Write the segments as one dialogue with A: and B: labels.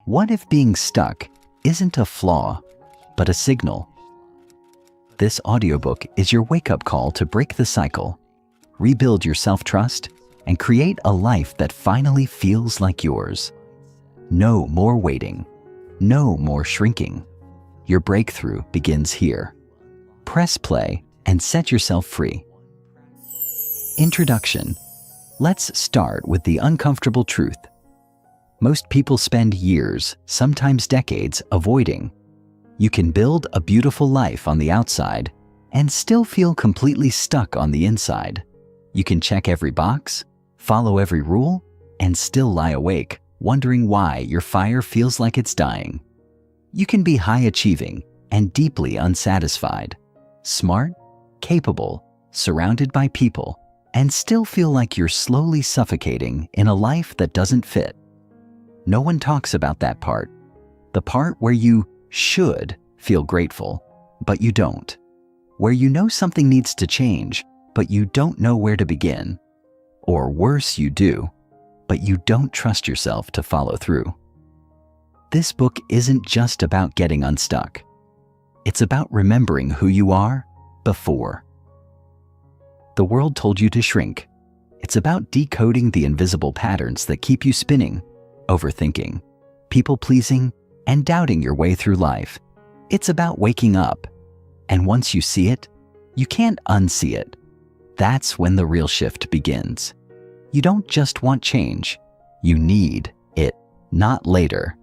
A: What if being stuck isn't a flaw, but a signal? This audiobook is your wake-up call to break the cycle, rebuild your self-trust, and create a life that finally feels like yours. No more waiting. No more shrinking. Your breakthrough begins here. Press play and set yourself free. Introduction. Let's start with the uncomfortable truth. Most people spend years, sometimes decades, avoiding. You can build a beautiful life on the outside and still feel completely stuck on the inside. You can check every box, follow every rule, and still lie awake, wondering why your fire feels like it's dying. You can be high-achieving and deeply unsatisfied, smart, capable, surrounded by people, and still feel like you're slowly suffocating in a life that doesn't fit. No one talks about that part, the part where you should feel grateful, but you don't, where you know something needs to change, but you don't know where to begin, or worse, you do, but you don't trust yourself to follow through. This book isn't just about getting unstuck. It's about remembering who you are before. The world told you to shrink. It's about decoding the invisible patterns that keep you spinning, overthinking, people-pleasing, and doubting your way through life. It's about waking up. And once you see it, you can't unsee it. That's when the real shift begins. You don't just want change. You need it, not later.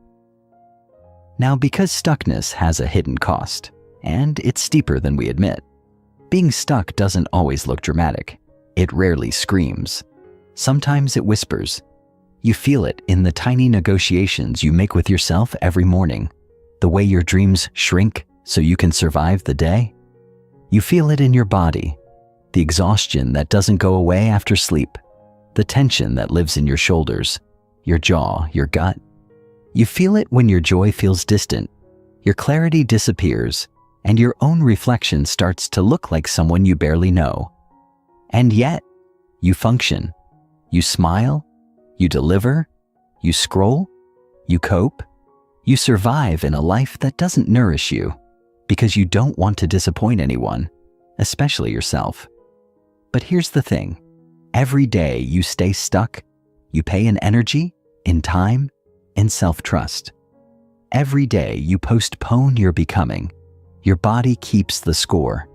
A: Now, because stuckness has a hidden cost, and it's steeper than we admit, being stuck doesn't always look dramatic. It rarely screams. Sometimes it whispers. You feel it in the tiny negotiations you make with yourself every morning, the way your dreams shrink so you can survive the day. You feel it in your body, the exhaustion that doesn't go away after sleep, the tension that lives in your shoulders, your jaw, your gut. You feel it when your joy feels distant, your clarity disappears, and your own reflection starts to look like someone you barely know. And yet, you function. You smile. You deliver, you scroll, you cope, you survive in a life that doesn't nourish you because you don't want to disappoint anyone, especially yourself. But here's the thing. Every day you stay stuck, you pay in energy, in time, in self-trust. Every day you postpone your becoming, your body keeps the score.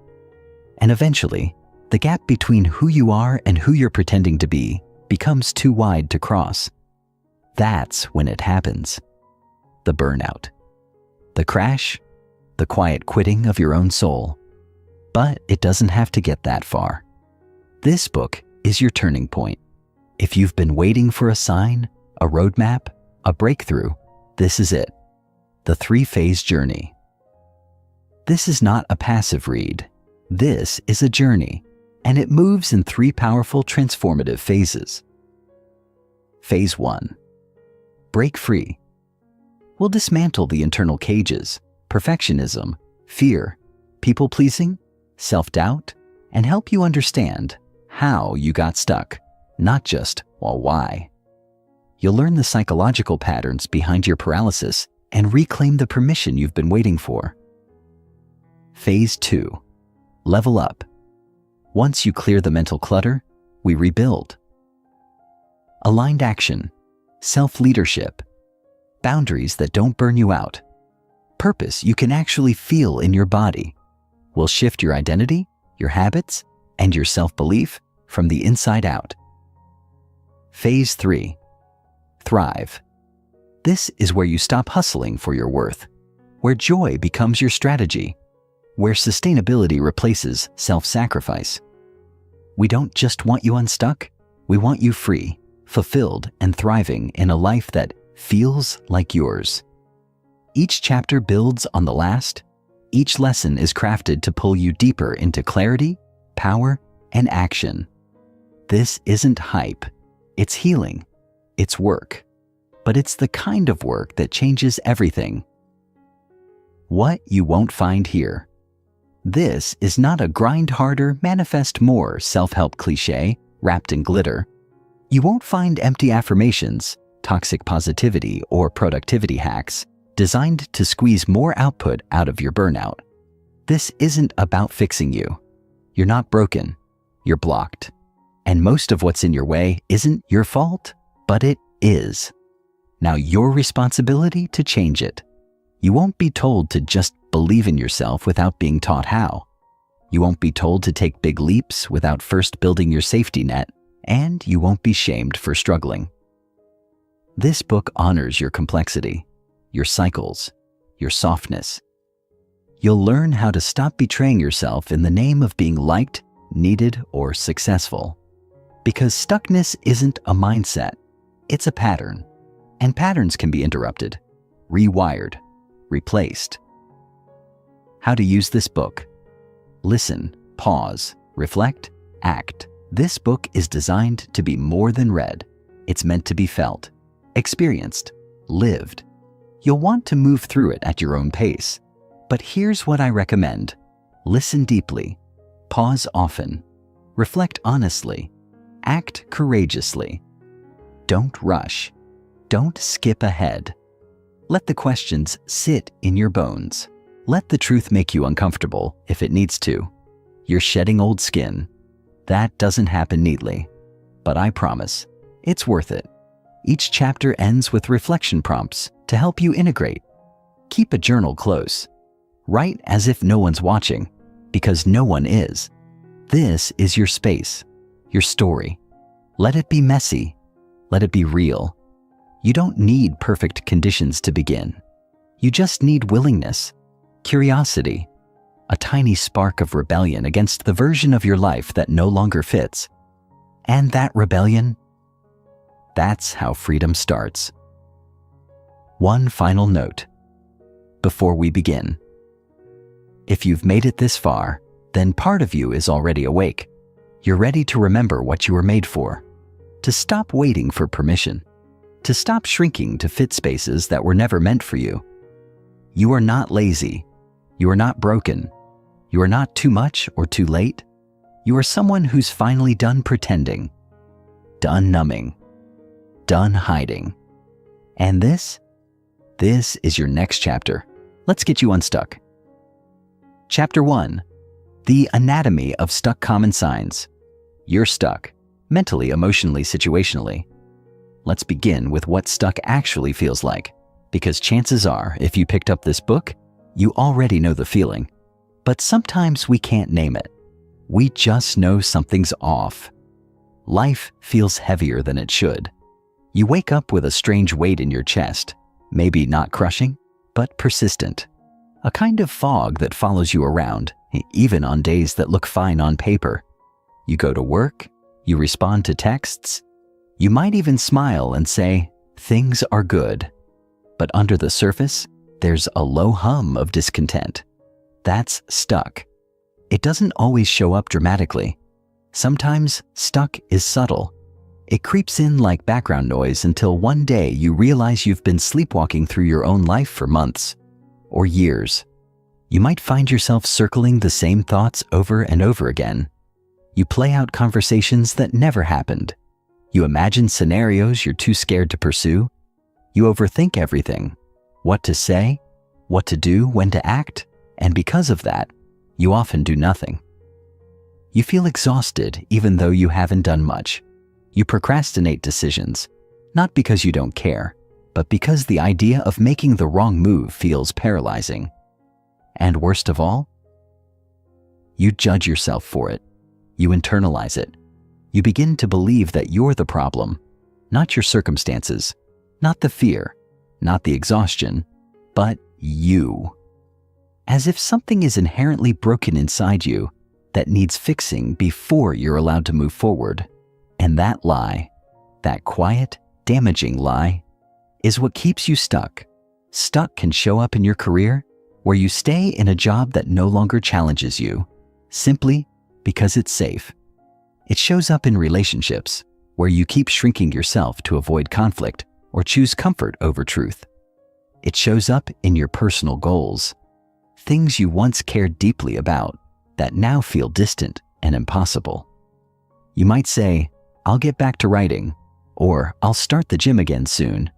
A: And eventually, the gap between who you are and who you're pretending to be becomes too wide to cross. That's when it happens. The burnout. The crash. The quiet quitting of your own soul. But it doesn't have to get that far. This book is your turning point. If you've been waiting for a sign, a roadmap, a breakthrough, this is it. The 3-phase journey. This is not a passive read. This is a journey. And it moves in 3 powerful transformative phases. Phase 1. Break free. We'll dismantle the internal cages, perfectionism, fear, people-pleasing, self-doubt, and help you understand how you got stuck, not just, well, why. You'll learn the psychological patterns behind your paralysis and reclaim the permission you've been waiting for. Phase 2. Level up. Once you clear the mental clutter, we rebuild. Aligned action, self-leadership, boundaries that don't burn you out, purpose you can actually feel in your body will shift your identity, your habits, and your self-belief from the inside out. Phase 3. Thrive. This is where you stop hustling for your worth, where joy becomes your strategy, where sustainability replaces self-sacrifice. We don't just want you unstuck, we want you free, fulfilled, and thriving in a life that feels like yours. Each chapter builds on the last. Each lesson is crafted to pull you deeper into clarity, power, and action. This isn't hype. It's healing. It's work. But it's the kind of work that changes everything. What you won't find here. This is not a grind harder, manifest more self-help cliche wrapped in glitter. You won't find empty affirmations, toxic positivity, or productivity hacks designed to squeeze more output out of your burnout. This isn't about fixing you. You're not broken. You're blocked. And most of what's in your way isn't your fault, but it is. Now your responsibility to change it. You won't be told to just believe in yourself without being taught how. You won't be told to take big leaps without first building your safety net, and you won't be shamed for struggling. This book honors your complexity, your cycles, your softness. You'll learn how to stop betraying yourself in the name of being liked, needed, or successful. Because stuckness isn't a mindset, it's a pattern. And patterns can be interrupted, rewired, replaced. How to use this book. Listen, pause, reflect, act. This book is designed to be more than read. It's meant to be felt, experienced, lived. You'll want to move through it at your own pace. But here's what I recommend. Listen deeply, pause often, reflect honestly, act courageously. Don't rush. Don't skip ahead. Let the questions sit in your bones. Let the truth make you uncomfortable if it needs to. You're shedding old skin. That doesn't happen neatly. But I promise, it's worth it. Each chapter ends with reflection prompts to help you integrate. Keep a journal close. Write as if no one's watching, because no one is. This is your space, your story. Let it be messy. Let it be real. You don't need perfect conditions to begin. You just need willingness, curiosity, a tiny spark of rebellion against the version of your life that no longer fits. And that rebellion, that's how freedom starts. One final note before we begin. If you've made it this far, then part of you is already awake. You're ready to remember what you were made for, to stop waiting for permission, to stop shrinking to fit spaces that were never meant for you. You are not lazy. You are not broken. You are not too much or too late. You are someone who's finally done pretending, done numbing, done hiding. And this is your next chapter. Let's get you unstuck. Chapter 1. The Anatomy of Stuck Common Signs. You're stuck, mentally, emotionally, situationally. Let's begin with what stuck actually feels like, because chances are, if you picked up this book, you already know the feeling. But sometimes we can't name it. We just know something's off. Life feels heavier than it should. You wake up with a strange weight in your chest, maybe not crushing, but persistent. A kind of fog that follows you around, even on days that look fine on paper. You go to work, you respond to texts, you might even smile and say, things are good. But under the surface, there's a low hum of discontent. That's stuck. It doesn't always show up dramatically. Sometimes stuck is subtle. It creeps in like background noise until one day you realize you've been sleepwalking through your own life for months or years. You might find yourself circling the same thoughts over and over again. You play out conversations that never happened. You imagine scenarios you're too scared to pursue. You overthink everything. What to say, what to do, when to act, and because of that, you often do nothing. You feel exhausted even though you haven't done much. You procrastinate decisions, not because you don't care, but because the idea of making the wrong move feels paralyzing. And worst of all, you judge yourself for it. You internalize it. You begin to believe that you're the problem, not your circumstances, not the fear, not the exhaustion, but you. As if something is inherently broken inside you that needs fixing before you're allowed to move forward. And that lie, that quiet, damaging lie, is what keeps you stuck. Stuck can show up in your career, where you stay in a job that no longer challenges you, simply because it's safe. It shows up in relationships, where you keep shrinking yourself to avoid conflict or choose comfort over truth. It shows up in your personal goals, things you once cared deeply about that now feel distant and impossible. You might say, I'll get back to writing, or I'll start the gym again soon,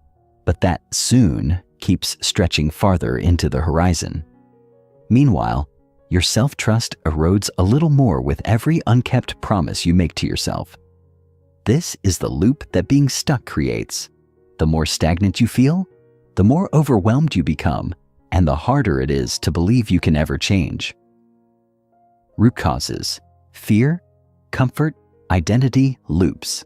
A: but that soon keeps stretching farther into the horizon. Meanwhile, your self-trust erodes a little more with every unkept promise you make to yourself. This is the loop that being stuck creates. The more stagnant you feel, the more overwhelmed you become, and the harder it is to believe you can ever change. Root causes: fear, comfort, identity, loops.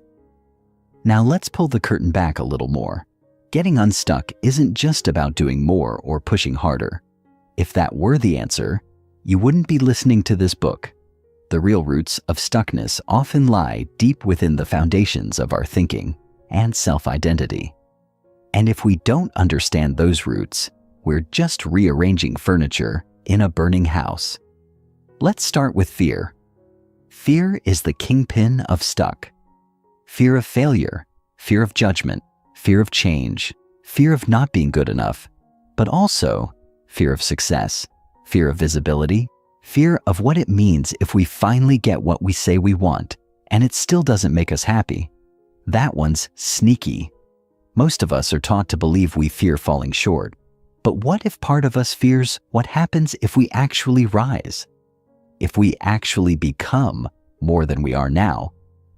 A: Now let's pull the curtain back a little more. Getting unstuck isn't just about doing more or pushing harder. If that were the answer, you wouldn't be listening to this book. The real roots of stuckness often lie deep within the foundations of our thinking and self-identity. And if we don't understand those roots, we're just rearranging furniture in a burning house. Let's start with fear. Fear is the kingpin of stuck. Fear of failure, fear of judgment, fear of change, fear of not being good enough, but also fear of success, fear of visibility, fear of what it means if we finally get what we say we want and it still doesn't make us happy. That one's sneaky. Most of us are taught to believe we fear falling short. But what if part of us fears what happens if we actually rise? If we actually become more than we are now,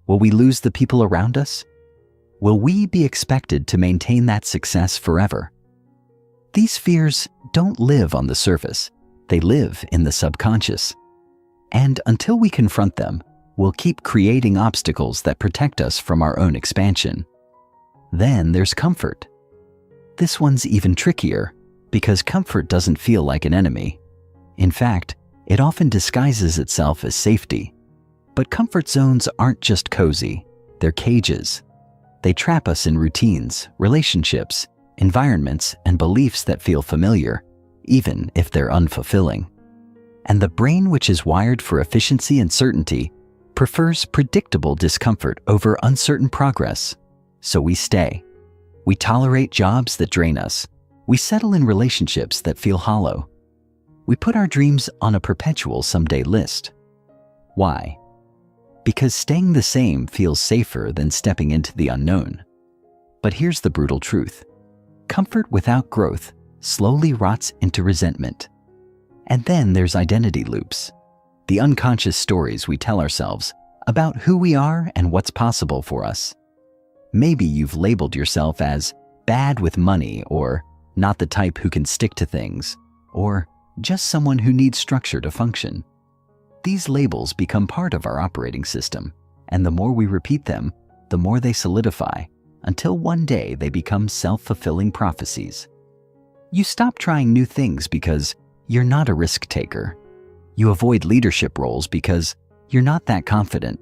A: will we lose the people around us? Will we be expected to maintain that success forever? These fears don't live on the surface. They live in the subconscious. And until we confront them, we'll keep creating obstacles that protect us from our own expansion. Then there's comfort. This one's even trickier because comfort doesn't feel like an enemy. In fact, it often disguises itself as safety. But comfort zones aren't just cozy, they're cages. They trap us in routines, relationships, environments, and beliefs that feel familiar, even if they're unfulfilling. And the brain, which is wired for efficiency and certainty, prefers predictable discomfort over uncertain progress. So we stay. We tolerate jobs that drain us. We settle in relationships that feel hollow. We put our dreams on a perpetual someday list. Why? Because staying the same feels safer than stepping into the unknown. But here's the brutal truth. Comfort without growth slowly rots into resentment. And then there's identity loops, the unconscious stories we tell ourselves about who we are and what's possible for us. Maybe you've labeled yourself as bad with money, or not the type who can stick to things, or just someone who needs structure to function. These labels become part of our operating system, and the more we repeat them, the more they solidify, until one day they become self-fulfilling prophecies. You stop trying new things because you're not a risk taker. You avoid leadership roles because you're not that confident.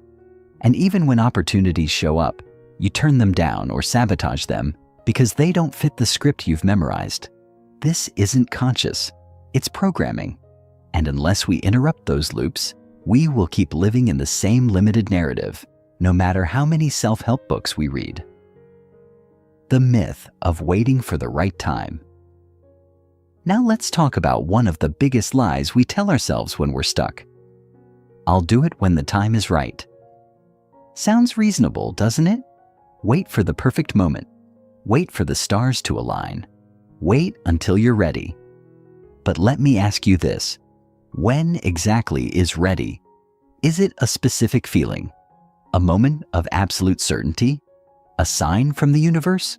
A: And even when opportunities show up, you turn them down or sabotage them because they don't fit the script you've memorized. This isn't conscious, it's programming. And unless we interrupt those loops, we will keep living in the same limited narrative, no matter how many self-help books we read. The myth of waiting for the right time. Now let's talk about one of the biggest lies we tell ourselves when we're stuck. I'll do it when the time is right. Sounds reasonable, doesn't it? Wait for the perfect moment. Wait for the stars to align. Wait until you're ready. But let me ask you this. When exactly is ready? Is it a specific feeling? A moment of absolute certainty? A sign from the universe?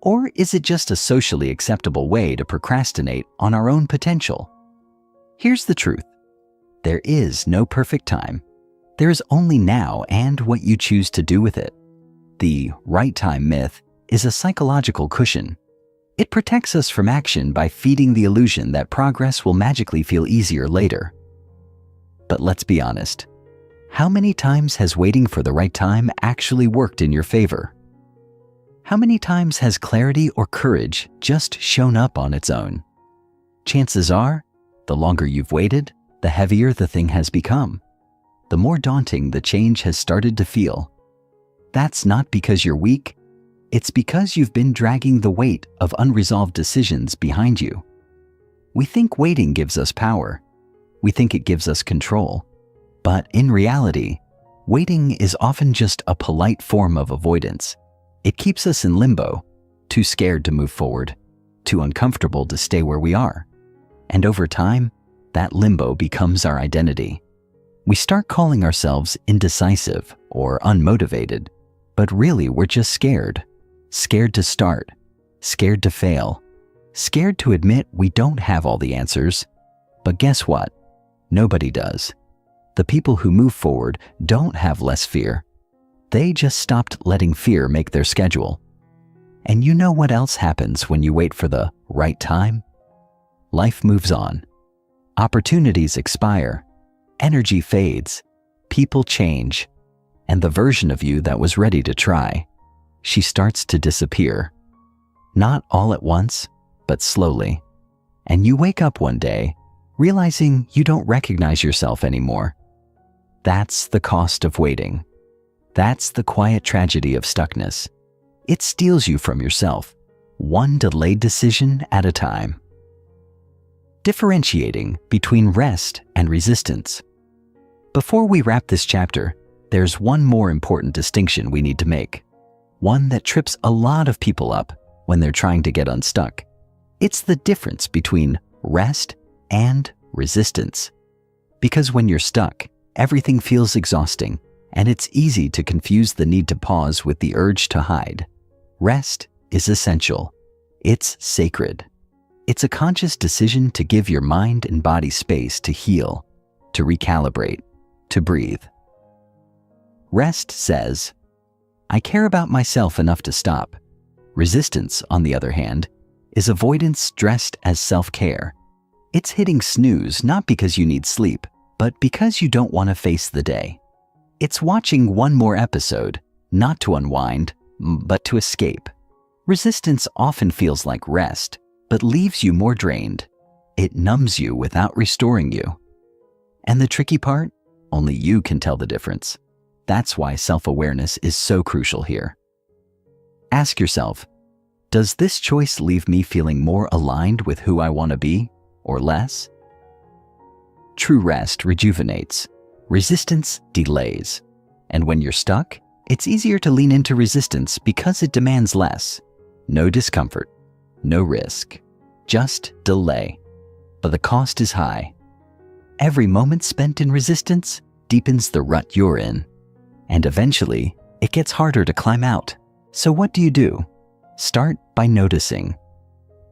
A: Or is it just a socially acceptable way to procrastinate on our own potential? Here's the truth. There is no perfect time. There is only now and what you choose to do with it. The right time myth is a psychological cushion. It protects us from action by feeding the illusion that progress will magically feel easier later. But let's be honest. How many times has waiting for the right time actually worked in your favor? How many times has clarity or courage just shown up on its own? Chances are, the longer you've waited, the heavier the thing has become. The more daunting the change has started to feel. That's not because you're weak. It's because you've been dragging the weight of unresolved decisions behind you. We think waiting gives us power. We think it gives us control. But in reality, waiting is often just a polite form of avoidance. It keeps us in limbo, too scared to move forward, too uncomfortable to stay where we are. And over time, that limbo becomes our identity. We start calling ourselves indecisive or unmotivated, but really we're just scared. Scared to start, scared to fail, scared to admit we don't have all the answers. But guess what? Nobody does. The people who move forward don't have less fear. They just stopped letting fear make their schedule. And you know what else happens when you wait for the right time? Life moves on. Opportunities expire. Energy fades. People change. And the version of you that was ready to try, she starts to disappear. Not all at once, but slowly. And you wake up one day, realizing you don't recognize yourself anymore. That's the cost of waiting. That's the quiet tragedy of stuckness. It steals you from yourself, one delayed decision at a time. Differentiating between rest and resistance. Before we wrap this chapter, there's one more important distinction we need to make. One that trips a lot of people up when they're trying to get unstuck. It's the difference between rest and resistance. Because when you're stuck, everything feels exhausting, and it's easy to confuse the need to pause with the urge to hide. Rest is essential. It's sacred. It's a conscious decision to give your mind and body space to heal, to recalibrate, to breathe. Rest says, I care about myself enough to stop. Resistance, on the other hand, is avoidance dressed as self-care. It's hitting snooze not because you need sleep, but because you don't want to face the day. It's watching one more episode, not to unwind, but to escape. Resistance often feels like rest, but leaves you more drained. It numbs you without restoring you. And the tricky part? Only you can tell the difference. That's why self-awareness is so crucial here. Ask yourself, does this choice leave me feeling more aligned with who I want to be, or less? True rest rejuvenates. Resistance delays. And when you're stuck, it's easier to lean into resistance because it demands less. No discomfort, no risk, just delay. But the cost is high. Every moment spent in resistance deepens the rut you're in. And eventually, it gets harder to climb out. So what do? Start by noticing.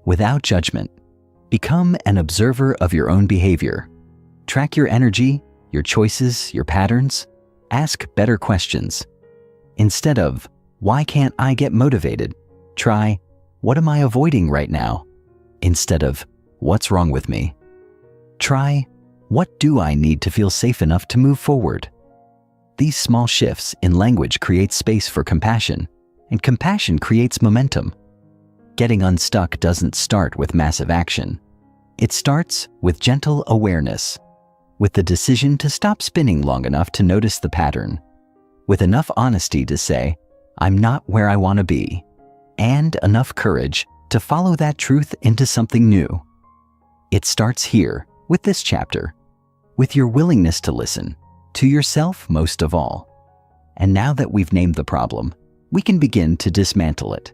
A: Without judgment, become an observer of your own behavior. Track your energy, your choices, your patterns. Ask better questions. Instead of, why can't I get motivated? Try, what am I avoiding right now? Instead of, what's wrong with me? Try, what do I need to feel safe enough to move forward? These small shifts in language create space for compassion, and compassion creates momentum. Getting unstuck doesn't start with massive action. It starts with gentle awareness, with the decision to stop spinning long enough to notice the pattern, with enough honesty to say, I'm not where I want to be, and enough courage to follow that truth into something new. It starts here, with this chapter, with your willingness to listen, to yourself most of all. And now that we've named the problem, we can begin to dismantle it.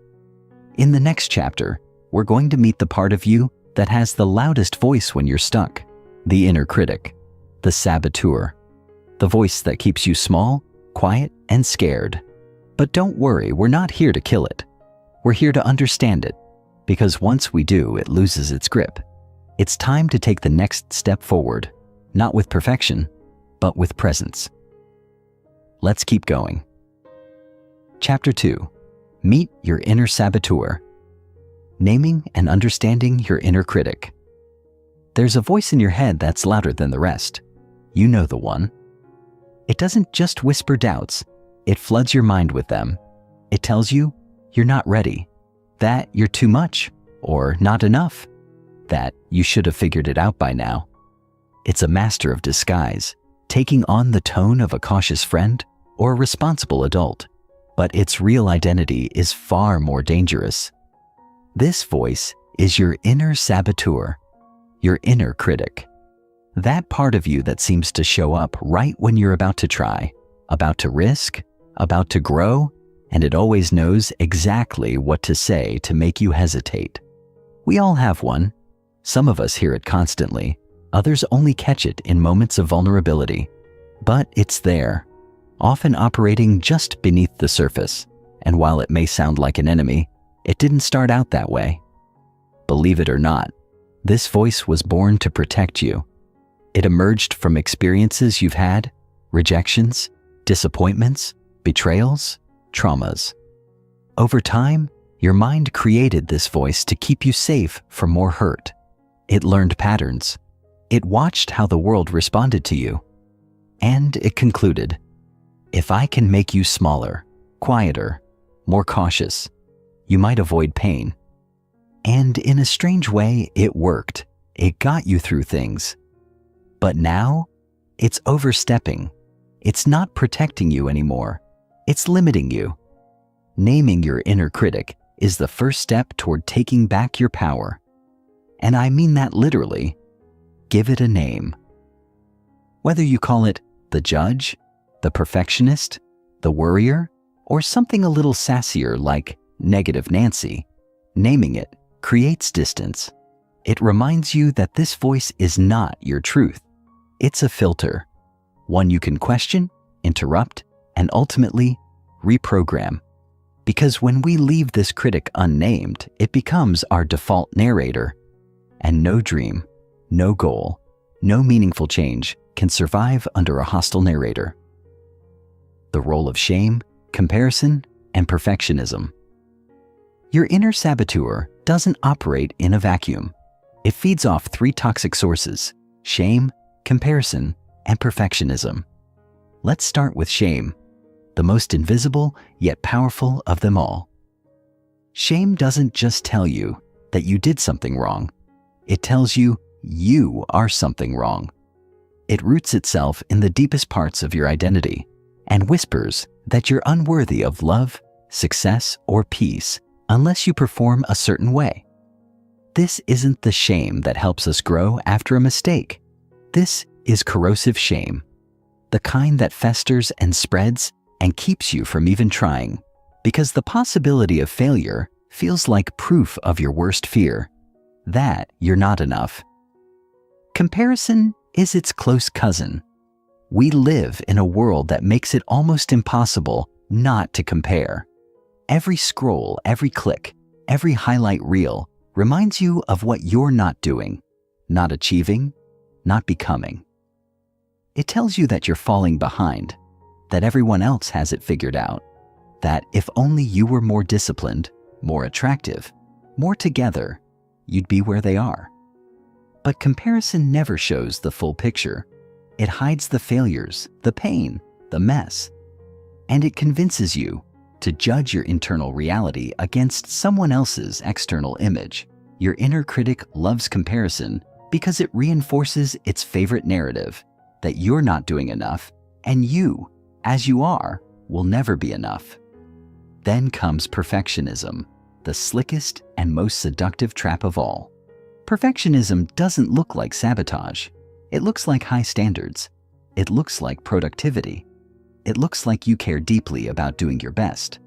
A: In the next chapter, we're going to meet the part of you that has the loudest voice when you're stuck, the inner critic, the saboteur, the voice that keeps you small, quiet, and scared. But don't worry, we're not here to kill it. We're here to understand it, because once we do, it loses its grip. It's time to take the next step forward, not with perfection, but with presence. Let's keep going. Chapter 2. Meet your inner saboteur. Naming and understanding your inner critic. There's a voice in your head that's louder than the rest. You know the one. It doesn't just whisper doubts, it floods your mind with them. It tells you you're not ready, that you're too much or not enough, that you should have figured it out by now. It's a master of disguise, taking on the tone of a cautious friend or a responsible adult, but its real identity is far more dangerous. This voice is your inner saboteur, your inner critic. That part of you that seems to show up right when you're about to try, about to risk, about to grow, and it always knows exactly what to say to make you hesitate. We all have one. Some of us hear it constantly, others only catch it in moments of vulnerability. But it's there, often operating just beneath the surface, and while it may sound like an enemy, it didn't start out that way. Believe it or not, this voice was born to protect you. It emerged from experiences you've had, rejections, disappointments, betrayals, traumas. Over time, your mind created this voice to keep you safe from more hurt. It learned patterns. It watched how the world responded to you. And it concluded, if I can make you smaller, quieter, more cautious, you might avoid pain. And in a strange way, it worked. It got you through things. But now, it's overstepping. It's not protecting you anymore. It's limiting you. Naming your inner critic is the first step toward taking back your power. And I mean that literally. Give it a name. Whether you call it the judge, the perfectionist, the worrier, or something a little sassier like Negative Nancy, naming it creates distance. It reminds you that this voice is not your truth. It's a filter, one you can question, interrupt, and ultimately reprogram. Because when we leave this critic unnamed, it becomes our default narrator. And no dream, no goal, no meaningful change can survive under a hostile narrator. The role of shame, comparison, and perfectionism. Your inner saboteur doesn't operate in a vacuum. It feeds off three toxic sources: shame, comparison, and perfectionism. Let's start with shame, the most invisible yet powerful of them all. Shame doesn't just tell you that you did something wrong. It tells you you are something wrong. It roots itself in the deepest parts of your identity and whispers that you're unworthy of love, success, or peace unless you perform a certain way. This isn't the shame that helps us grow after a mistake. This is corrosive shame, the kind that festers and spreads and keeps you from even trying, because the possibility of failure feels like proof of your worst fear, that you're not enough. Comparison is its close cousin. We live in a world that makes it almost impossible not to compare. Every scroll, every click, every highlight reel reminds you of what you're not doing, not achieving, not becoming. It tells you that you're falling behind, that everyone else has it figured out, that if only you were more disciplined, more attractive, more together, you'd be where they are. But comparison never shows the full picture. It hides the failures, the pain, the mess, and it convinces you to judge your internal reality against someone else's external image. Your inner critic loves comparison because it reinforces its favorite narrative, that you're not doing enough, and you, as you are, will never be enough. Then comes perfectionism, the slickest and most seductive trap of all. Perfectionism doesn't look like sabotage. It looks like high standards. It looks like productivity. It looks like you care deeply about doing your best.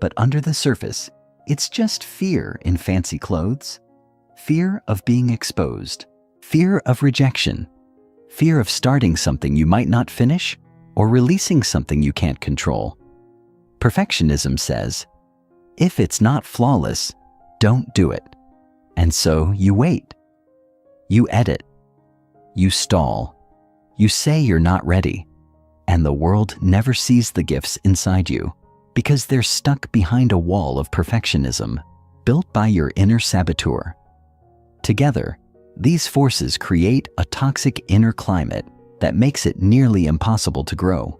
A: But under the surface, it's just fear in fancy clothes. Fear of being exposed. Fear of rejection. Fear of starting something you might not finish or releasing something you can't control. Perfectionism says, if it's not flawless, don't do it. And so you wait. You edit. You stall. You say you're not ready. And the world never sees the gifts inside you because they're stuck behind a wall of perfectionism built by your inner saboteur. Together, these forces create a toxic inner climate that makes it nearly impossible to grow.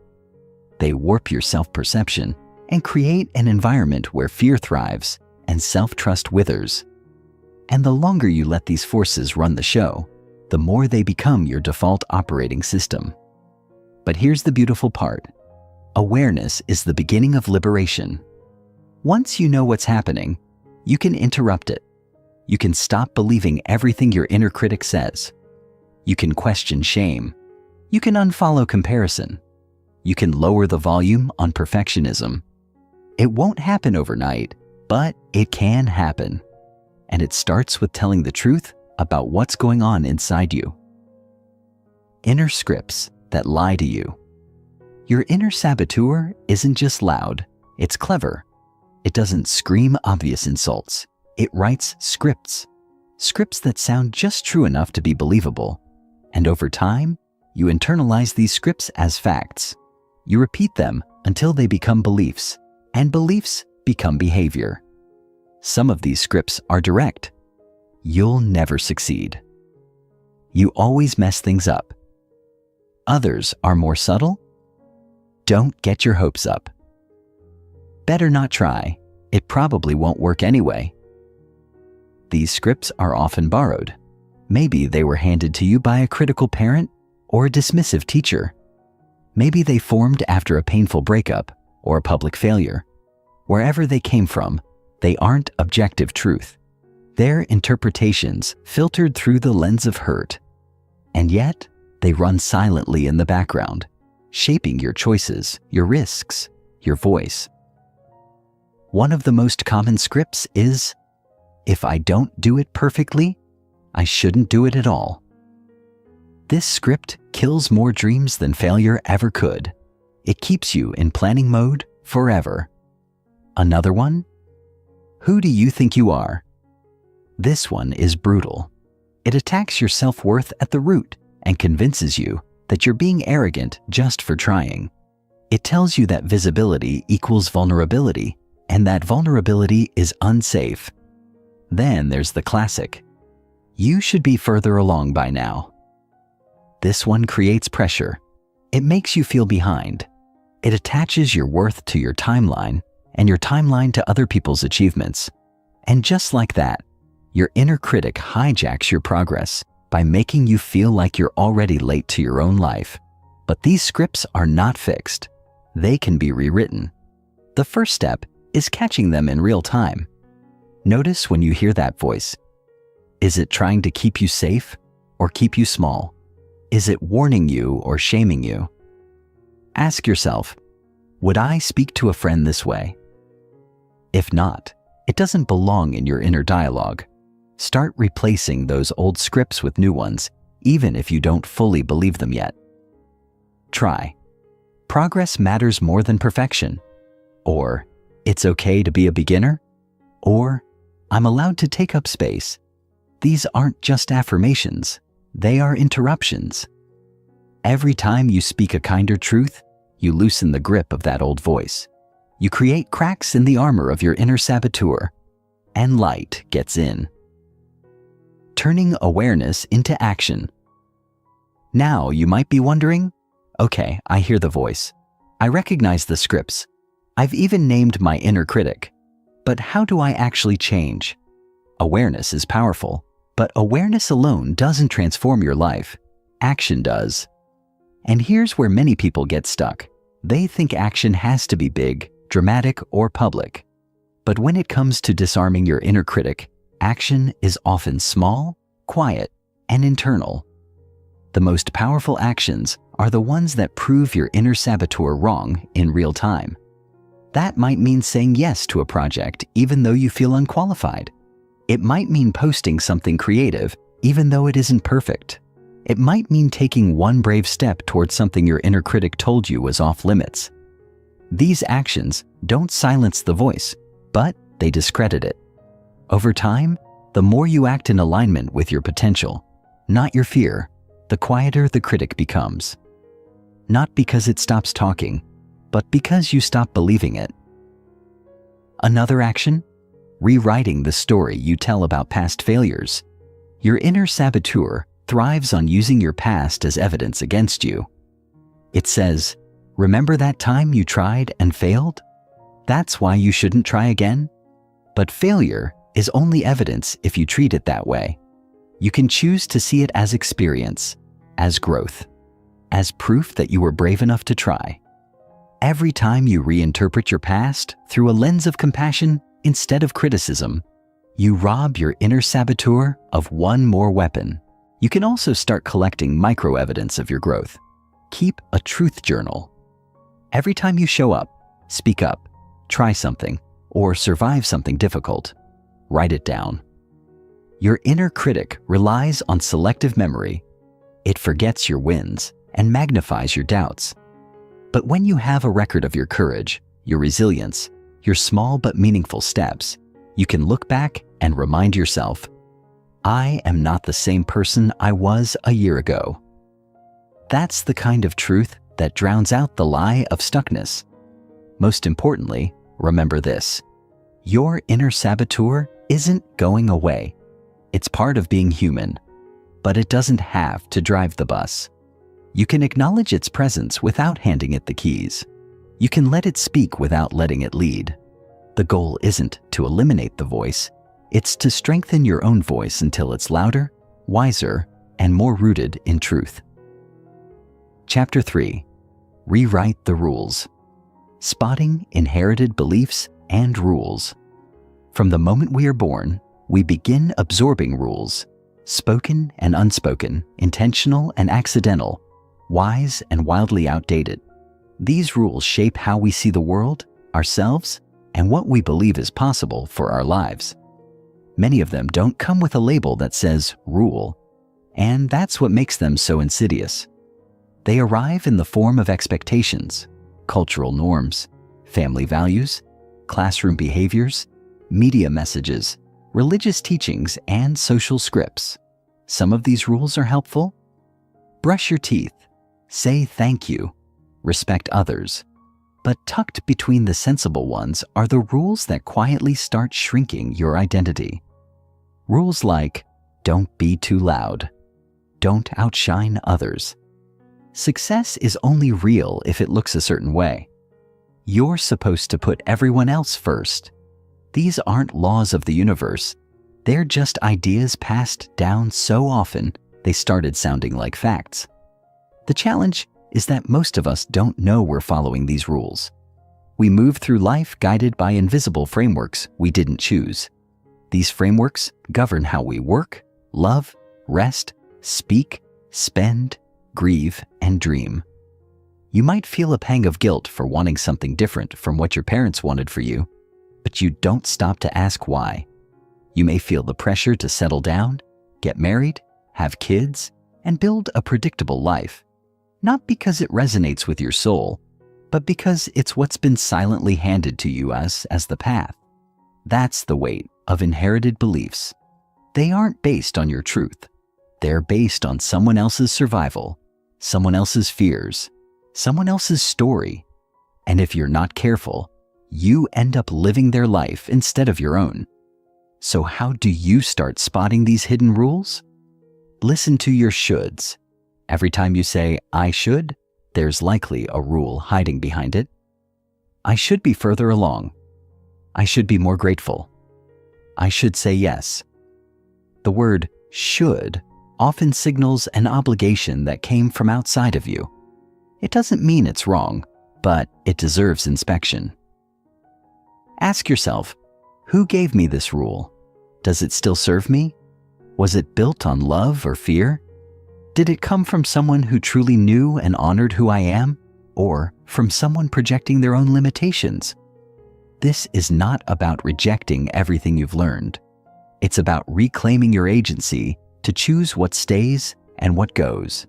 A: They warp your self-perception and create an environment where fear thrives and self-trust withers. And the longer you let these forces run the show, the more they become your default operating system. But here's the beautiful part. Awareness is the beginning of liberation. Once you know what's happening, you can interrupt it. You can stop believing everything your inner critic says. You can question shame. You can unfollow comparison. You can lower the volume on perfectionism. It won't happen overnight, but it can happen. And it starts with telling the truth about what's going on inside you. Inner scripts that lie to you. Your inner saboteur isn't just loud, it's clever. It doesn't scream obvious insults. It writes scripts. Scripts that sound just true enough to be believable. And over time, you internalize these scripts as facts. You repeat them until they become beliefs, and beliefs become behavior. Some of these scripts are direct. You'll never succeed. You always mess things up. Others are more subtle. Don't get your hopes up. Better not try. It probably won't work anyway. These scripts are often borrowed. Maybe they were handed to you by a critical parent or a dismissive teacher. Maybe they formed after a painful breakup or a public failure. Wherever they came from, they aren't objective truth. They're interpretations filtered through the lens of hurt. And yet, they run silently in the background, shaping your choices, your risks, your voice. One of the most common scripts is, if I don't do it perfectly, I shouldn't do it at all. This script kills more dreams than failure ever could. It keeps you in planning mode forever. Another one? Who do you think you are? This one is brutal. It attacks your self-worth at the root and convinces you that you're being arrogant just for trying. It tells you that visibility equals vulnerability, and that vulnerability is unsafe. Then there's the classic. You should be further along by now. This one creates pressure. It makes you feel behind. It attaches your worth to your timeline and your timeline to other people's achievements. And just like that, your inner critic hijacks your progress by making you feel like you're already late to your own life. But these scripts are not fixed. They can be rewritten. The first step is catching them in real time. Notice when you hear that voice. Is it trying to keep you safe or keep you small? Is it warning you or shaming you? Ask yourself, would I speak to a friend this way? If not, it doesn't belong in your inner dialogue. Start replacing those old scripts with new ones, even if you don't fully believe them yet. Try. Progress matters more than perfection. Or, it's okay to be a beginner. Or, I'm allowed to take up space. These aren't just affirmations. They are interruptions. Every time you speak a kinder truth, you loosen the grip of that old voice. You create cracks in the armor of your inner saboteur, and light gets in. Turning awareness into action. Now you might be wondering, okay, I hear the voice. I recognize the scripts. I've even named my inner critic. But how do I actually change? Awareness is powerful, but awareness alone doesn't transform your life. Action does. And here's where many people get stuck. They think action has to be big, dramatic, or public. But when it comes to disarming your inner critic, action is often small, quiet, and internal. The most powerful actions are the ones that prove your inner saboteur wrong in real time. That might mean saying yes to a project even though you feel unqualified. It might mean posting something creative even though it isn't perfect. It might mean taking one brave step towards something your inner critic told you was off limits. These actions don't silence the voice, but they discredit it. Over time, the more you act in alignment with your potential, not your fear, the quieter the critic becomes. Not because it stops talking, but because you stop believing it. Another action? Rewriting the story you tell about past failures. Your inner saboteur thrives on using your past as evidence against you. It says, remember that time you tried and failed? That's why you shouldn't try again? But failure is only evidence if you treat it that way. You can choose to see it as experience, as growth, as proof that you were brave enough to try. Every time you reinterpret your past through a lens of compassion instead of criticism, you rob your inner saboteur of one more weapon. You can also start collecting micro-evidence of your growth. Keep a truth journal. Every time you show up, speak up, try something, or survive something difficult, write it down. Your inner critic relies on selective memory. It forgets your wins and magnifies your doubts. But when you have a record of your courage, your resilience, your small but meaningful steps, you can look back and remind yourself, I am not the same person I was a year ago. That's the kind of truth that drowns out the lie of stuckness. Most importantly, remember this: your inner saboteur isn't going away. It's part of being human, but it doesn't have to drive the bus. You can acknowledge its presence without handing it the keys. You can let it speak without letting it lead. The goal isn't to eliminate the voice, it's to strengthen your own voice until it's louder, wiser, and more rooted in truth. Chapter 3. Rewrite the rules. Spotting inherited beliefs and rules. From the moment we are born, we begin absorbing rules, spoken and unspoken, intentional and accidental, wise and wildly outdated. These rules shape how we see the world, ourselves, and what we believe is possible for our lives. Many of them don't come with a label that says rule, and that's what makes them so insidious. They arrive in the form of expectations, cultural norms, family values, classroom behaviors, media messages, religious teachings, and social scripts. Some of these rules are helpful. Brush your teeth, say thank you, respect others. But tucked between the sensible ones are the rules that quietly start shrinking your identity. Rules like, don't be too loud, don't outshine others. Success is only real if it looks a certain way. You're supposed to put everyone else first. These aren't laws of the universe. They're just ideas passed down so often they started sounding like facts. The challenge is that most of us don't know we're following these rules. We move through life guided by invisible frameworks we didn't choose. These frameworks govern how we work, love, rest, speak, spend, grieve, and dream. You might feel a pang of guilt for wanting something different from what your parents wanted for you, but you don't stop to ask why. You may feel the pressure to settle down, get married, have kids, and build a predictable life, not because it resonates with your soul, but because it's what's been silently handed to you as the path. That's the weight of inherited beliefs. They aren't based on your truth. They're based on someone else's survival, someone else's fears, someone else's story. And if you're not careful, you end up living their life instead of your own. So how do you start spotting these hidden rules? Listen to your shoulds. Every time you say, I should, there's likely a rule hiding behind it. I should be further along. I should be more grateful. I should say yes. The word should often signals an obligation that came from outside of you. It doesn't mean it's wrong, but it deserves inspection. Ask yourself, who gave me this rule? Does it still serve me? Was it built on love or fear? Did it come from someone who truly knew and honored who I am, or from someone projecting their own limitations? This is not about rejecting everything you've learned. It's about reclaiming your agency to choose what stays and what goes.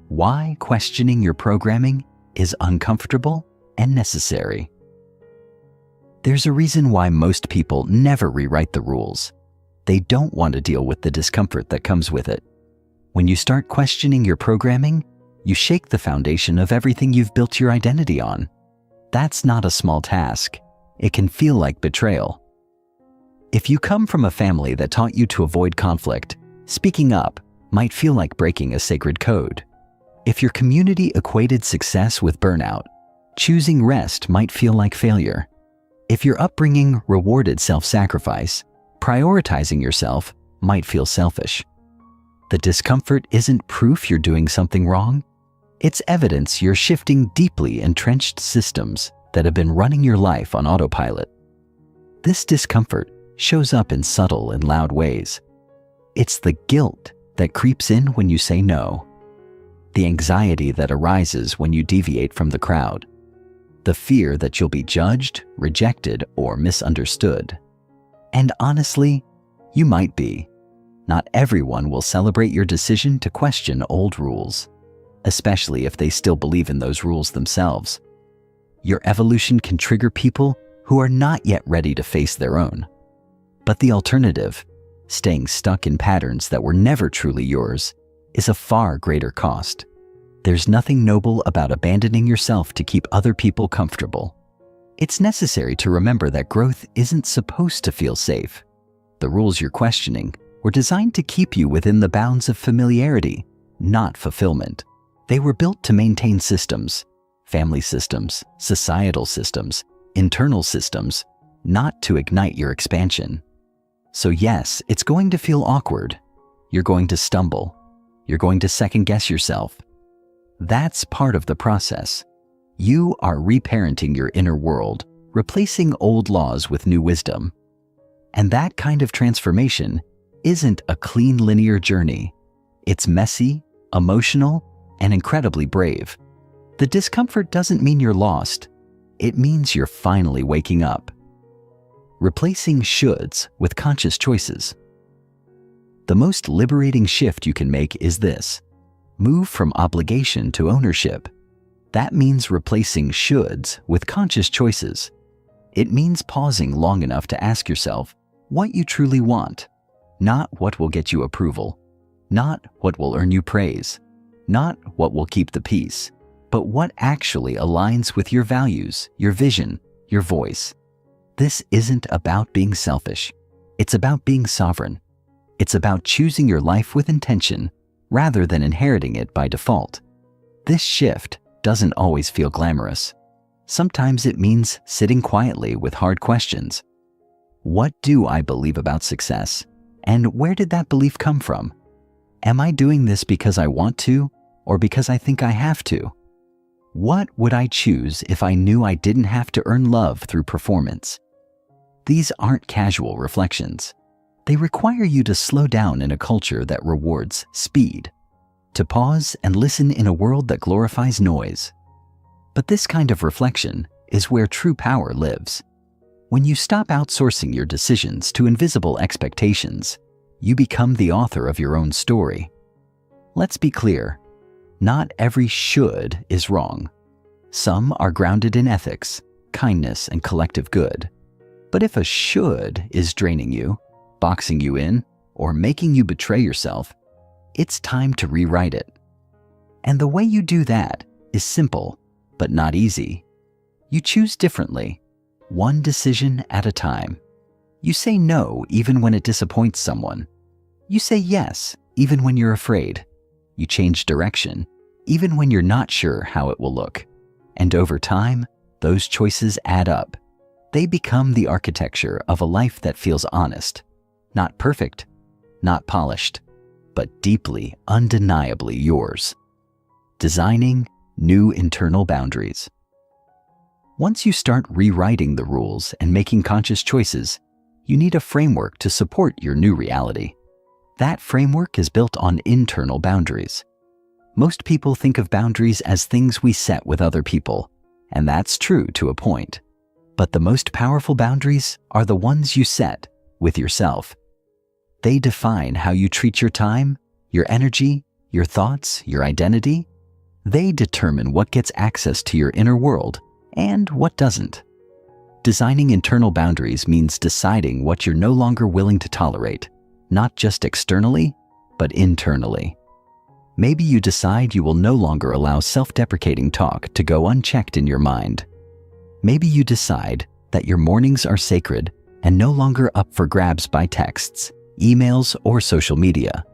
A: Why questioning your programming is uncomfortable and necessary. There's a reason why most people never rewrite the rules. They don't want to deal with the discomfort that comes with it. When you start questioning your programming, you shake the foundation of everything you've built your identity on. That's not a small task. It can feel like betrayal. If you come from a family that taught you to avoid conflict, speaking up might feel like breaking a sacred code. If your community equated success with burnout, choosing rest might feel like failure. If your upbringing rewarded self-sacrifice, prioritizing yourself might feel selfish. The discomfort isn't proof you're doing something wrong. It's evidence you're shifting deeply entrenched systems that have been running your life on autopilot. This discomfort shows up in subtle and loud ways. It's the guilt that creeps in when you say no, the anxiety that arises when you deviate from the crowd, the fear that you'll be judged, rejected, or misunderstood. And honestly, you might be. Not everyone will celebrate your decision to question old rules, especially if they still believe in those rules themselves. Your evolution can trigger people who are not yet ready to face their own. But the alternative, staying stuck in patterns that were never truly yours, is a far greater cost. There's nothing noble about abandoning yourself to keep other people comfortable. It's necessary to remember that growth isn't supposed to feel safe. The rules you're questioning were designed to keep you within the bounds of familiarity, not fulfillment. They were built to maintain systems, family systems, societal systems, internal systems, not to ignite your expansion. So yes, it's going to feel awkward. You're going to stumble. You're going to second-guess yourself. That's part of the process. You are reparenting your inner world, replacing old laws with new wisdom. And that kind of transformation isn't a clean, linear journey. It's messy, emotional, and incredibly brave. The discomfort doesn't mean you're lost. It means you're finally waking up. Replacing shoulds with conscious choices. The most liberating shift you can make is this: move from obligation to ownership. That means replacing shoulds with conscious choices. It means pausing long enough to ask yourself what you truly want, not what will get you approval, not what will earn you praise, not what will keep the peace, but what actually aligns with your values, your vision, your voice. This isn't about being selfish. It's about being sovereign. It's about choosing your life with intention rather than inheriting it by default. This shift doesn't always feel glamorous. Sometimes it means sitting quietly with hard questions. What do I believe about success? And where did that belief come from? Am I doing this because I want to, or because I think I have to? What would I choose if I knew I didn't have to earn love through performance? These aren't casual reflections. They require you to slow down in a culture that rewards speed, to pause and listen in a world that glorifies noise. But this kind of reflection is where true power lives. When you stop outsourcing your decisions to invisible expectations, you become the author of your own story. Let's be clear, not every should is wrong. Some are grounded in ethics, kindness, and collective good. But if a should is draining you, boxing you in, or making you betray yourself, it's time to rewrite it. And the way you do that is simple, but not easy. You choose differently, one decision at a time. You say no even when it disappoints someone. You say yes even when you're afraid. You change direction even when you're not sure how it will look. And over time, those choices add up. They become the architecture of a life that feels honest, not perfect, not polished, but deeply, undeniably yours. Designing new internal boundaries. Once you start rewriting the rules and making conscious choices, you need a framework to support your new reality. That framework is built on internal boundaries. Most people think of boundaries as things we set with other people, and that's true to a point. But the most powerful boundaries are the ones you set with yourself. They define how you treat your time, your energy, your thoughts, your identity. They determine what gets access to your inner world and what doesn't. Designing internal boundaries means deciding what you're no longer willing to tolerate, not just externally, but internally. Maybe you decide you will no longer allow self-deprecating talk to go unchecked in your mind. Maybe you decide that your mornings are sacred and no longer up for grabs by texts, emails, or social media.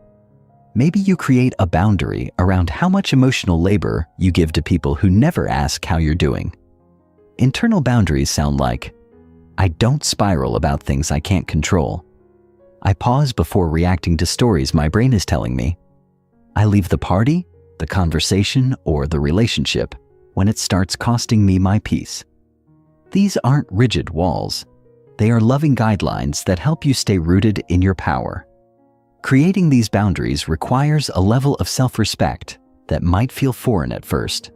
A: Maybe you create a boundary around how much emotional labor you give to people who never ask how you're doing. Internal boundaries sound like, I don't spiral about things I can't control. I pause before reacting to stories my brain is telling me. I leave the party, the conversation, or the relationship when it starts costing me my peace. These aren't rigid walls. They are loving guidelines that help you stay rooted in your power. Creating these boundaries requires a level of self-respect that might feel foreign at first.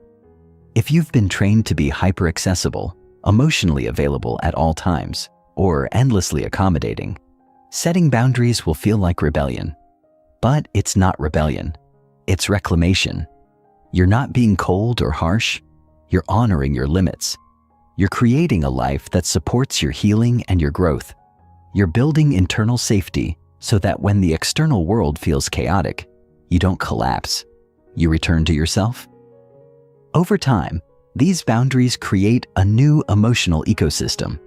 A: If you've been trained to be hyper-accessible, emotionally available at all times, or endlessly accommodating, setting boundaries will feel like rebellion. But it's not rebellion. It's reclamation. You're not being cold or harsh. You're honoring your limits. You're creating a life that supports your healing and your growth. You're building internal safety so that when the external world feels chaotic, you don't collapse. You return to yourself. Over time, these boundaries create a new emotional ecosystem.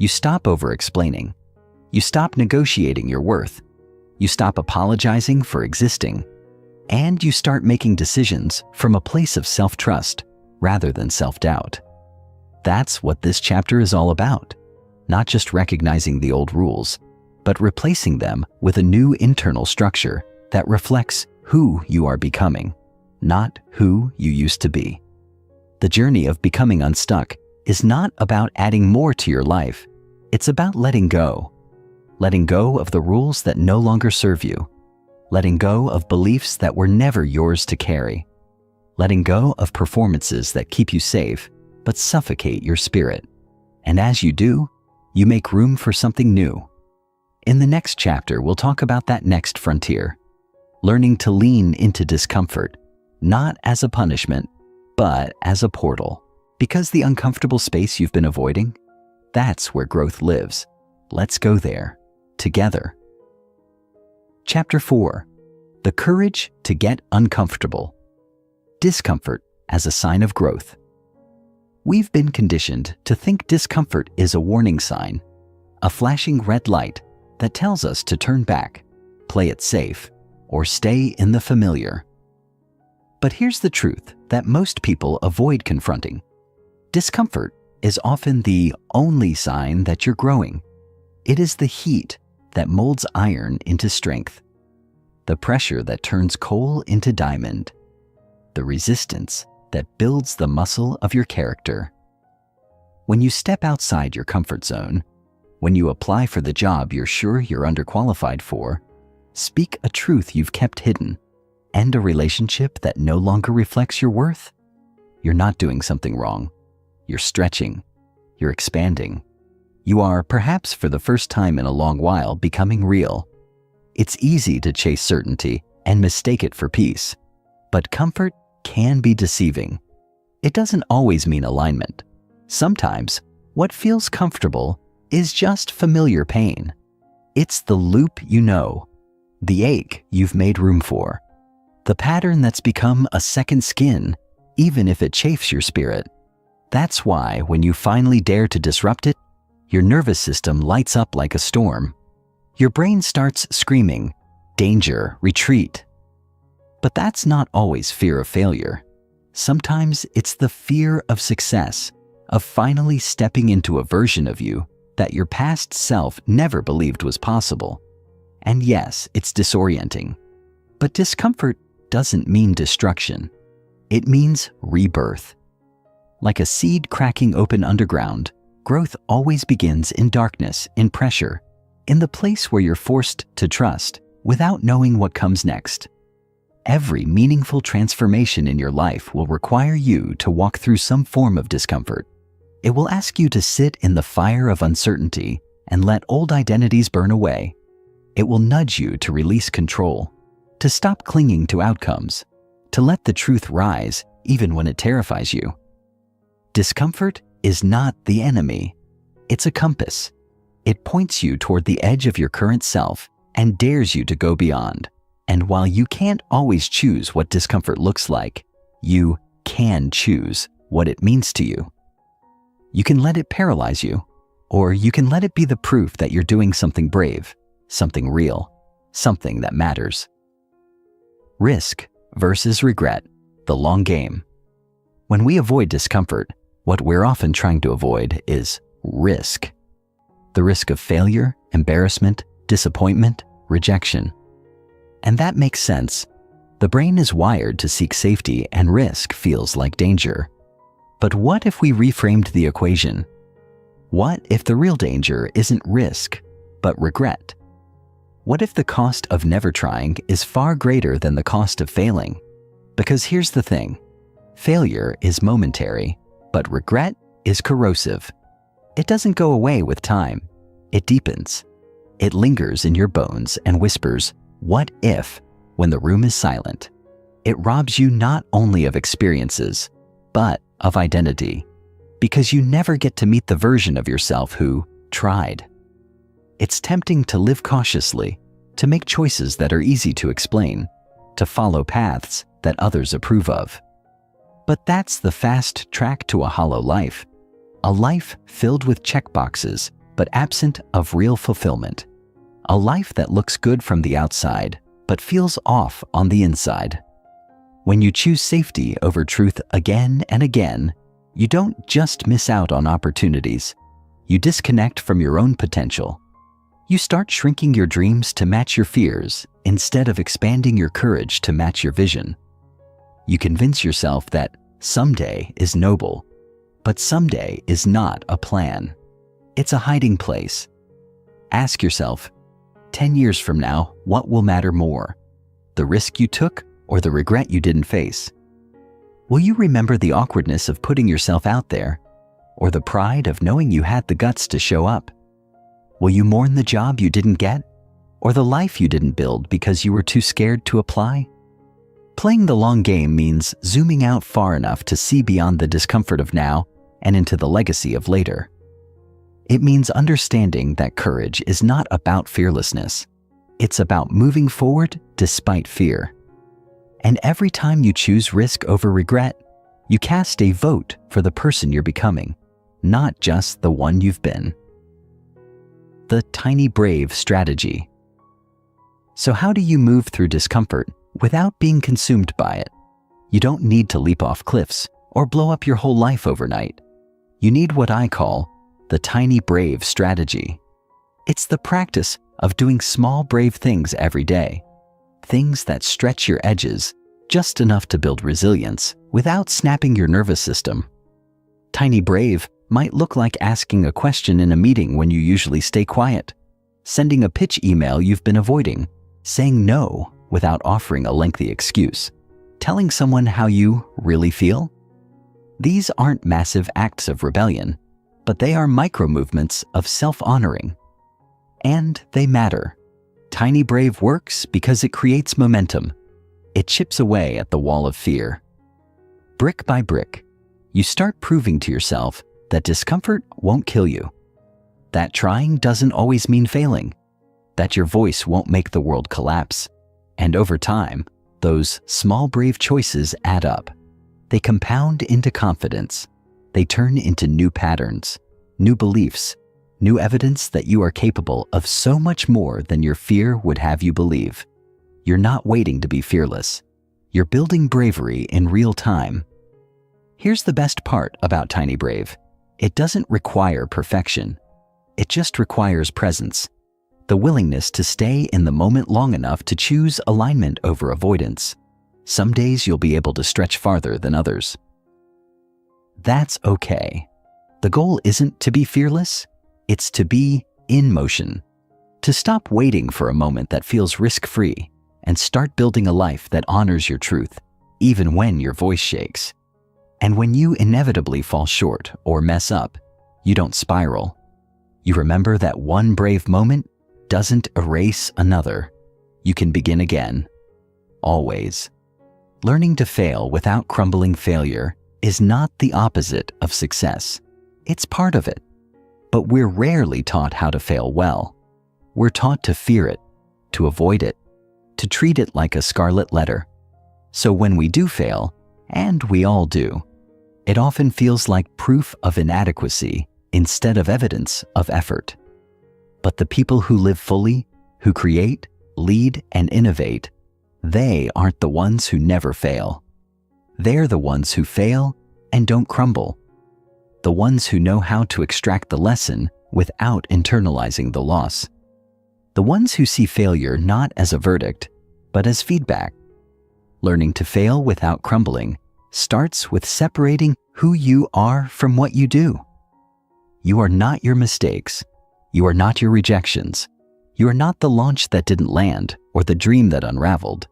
A: You stop over-explaining. You stop negotiating your worth. You stop apologizing for existing. And you start making decisions from a place of self-trust rather than self-doubt. That's what this chapter is all about. Not just recognizing the old rules, but replacing them with a new internal structure that reflects who you are becoming, not who you used to be. The journey of becoming unstuck is not about adding more to your life. It's about letting go. Letting go of the rules that no longer serve you. Letting go of beliefs that were never yours to carry. Letting go of performances that keep you safe but suffocate your spirit. And as you do, you make room for something new. In the next chapter, we'll talk about that next frontier. Learning to lean into discomfort, not as a punishment, but as a portal. Because the uncomfortable space you've been avoiding, that's where growth lives. Let's go there, together. Chapter 4. The courage to get uncomfortable. Discomfort as a sign of growth. We've been conditioned to think discomfort is a warning sign, a flashing red light that tells us to turn back, play it safe, or stay in the familiar. But here's the truth that most people avoid confronting. Discomfort is often the only sign that you're growing. It is the heat that molds iron into strength, the pressure that turns coal into diamond, the resistance that builds the muscle of your character. When you step outside your comfort zone, when you apply for the job you're sure you're underqualified for, speak a truth you've kept hidden, end a relationship that no longer reflects your worth, you're not doing something wrong. You're stretching. You're expanding. You are, perhaps for the first time in a long while, becoming real. It's easy to chase certainty and mistake it for peace, but comfort can be deceiving. It doesn't always mean alignment. Sometimes, what feels comfortable is just familiar pain. It's the loop you know, the ache you've made room for, the pattern that's become a second skin, even if it chafes your spirit. That's why when you finally dare to disrupt it, your nervous system lights up like a storm. Your brain starts screaming, danger, retreat. But that's not always fear of failure. Sometimes it's the fear of success, of finally stepping into a version of you that your past self never believed was possible. And yes, it's disorienting. But discomfort doesn't mean destruction. It means rebirth. Like a seed cracking open underground, growth always begins in darkness, in pressure, in the place where you're forced to trust without knowing what comes next. Every meaningful transformation in your life will require you to walk through some form of discomfort. It will ask you to sit in the fire of uncertainty and let old identities burn away. It will nudge you to release control, to stop clinging to outcomes, to let the truth rise even when it terrifies you. Discomfort is not the enemy. It's a compass. It points you toward the edge of your current self and dares you to go beyond. And while you can't always choose what discomfort looks like, you can choose what it means to you. You can let it paralyze you, or you can let it be the proof that you're doing something brave, something real, something that matters. Risk versus regret, the long game. When we avoid discomfort, what we're often trying to avoid is risk. The risk of failure, embarrassment, disappointment, rejection. And that makes sense. The brain is wired to seek safety, and risk feels like danger. But what if we reframed the equation? What if the real danger isn't risk, but regret? What if the cost of never trying is far greater than the cost of failing? Because here's the thing. Failure is momentary, but regret is corrosive. It doesn't go away with time. It deepens. It lingers in your bones and whispers, "What if?" when the room is silent. It robs you not only of experiences, but of identity, because you never get to meet the version of yourself who tried. It's tempting to live cautiously, to make choices that are easy to explain, to follow paths that others approve of. But that's the fast track to a hollow life, a life filled with checkboxes but absent of real fulfillment, a life that looks good from the outside but feels off on the inside. When you choose safety over truth again and again, you don't just miss out on opportunities. You disconnect from your own potential. You start shrinking your dreams to match your fears instead of expanding your courage to match your vision. You convince yourself that someday is noble, but someday is not a plan. It's a hiding place. Ask yourself, 10 years from now, what will matter more? The risk you took or the regret you didn't face? Will you remember the awkwardness of putting yourself out there, or the pride of knowing you had the guts to show up? Will you mourn the job you didn't get, or the life you didn't build because you were too scared to apply? Playing the long game means zooming out far enough to see beyond the discomfort of now and into the legacy of later. It means understanding that courage is not about fearlessness. It's about moving forward despite fear. And every time you choose risk over regret, you cast a vote for the person you're becoming, not just the one you've been. The tiny brave strategy. So how do you move through discomfort without being consumed by it? You don't need to leap off cliffs or blow up your whole life overnight. You need what I call the tiny brave strategy. It's the practice of doing small brave things every day. Things that stretch your edges just enough to build resilience without snapping your nervous system. Tiny brave might look like asking a question in a meeting when you usually stay quiet, sending a pitch email you've been avoiding, saying no without offering a lengthy excuse, telling someone how you really feel. These aren't massive acts of rebellion, but they are micro movements of self-honoring. And they matter. Tiny brave works because it creates momentum. It chips away at the wall of fear. Brick by brick, you start proving to yourself that discomfort won't kill you, that trying doesn't always mean failing, that your voice won't make the world collapse. And over time, those small brave choices add up. They compound into confidence. They turn into new patterns, new beliefs, new evidence that you are capable of so much more than your fear would have you believe. You're not waiting to be fearless. You're building bravery in real time. Here's the best part about Tiny Brave. It doesn't require perfection. It just requires presence, the willingness to stay in the moment long enough to choose alignment over avoidance. Some days you'll be able to stretch farther than others. That's okay. The goal isn't to be fearless, it's to be in motion, to stop waiting for a moment that feels risk-free and start building a life that honors your truth, even when your voice shakes. And when you inevitably fall short or mess up, you don't spiral. You remember that one brave moment doesn't erase another. You can begin again. Always. Learning to fail without crumbling failure is not the opposite of success. It's part of it. But we're rarely taught how to fail well. We're taught to fear it, to avoid it, to treat it like a scarlet letter. So when we do fail, and we all do, it often feels like proof of inadequacy instead of evidence of effort. But the people who live fully, who create, lead, and innovate, they aren't the ones who never fail. They're the ones who fail and don't crumble. The ones who know how to extract the lesson without internalizing the loss. The ones who see failure not as a verdict, but as feedback. Learning to fail without crumbling starts with separating who you are from what you do. You are not your mistakes. You are not your rejections. You are not the launch that didn't land or the dream that unraveled.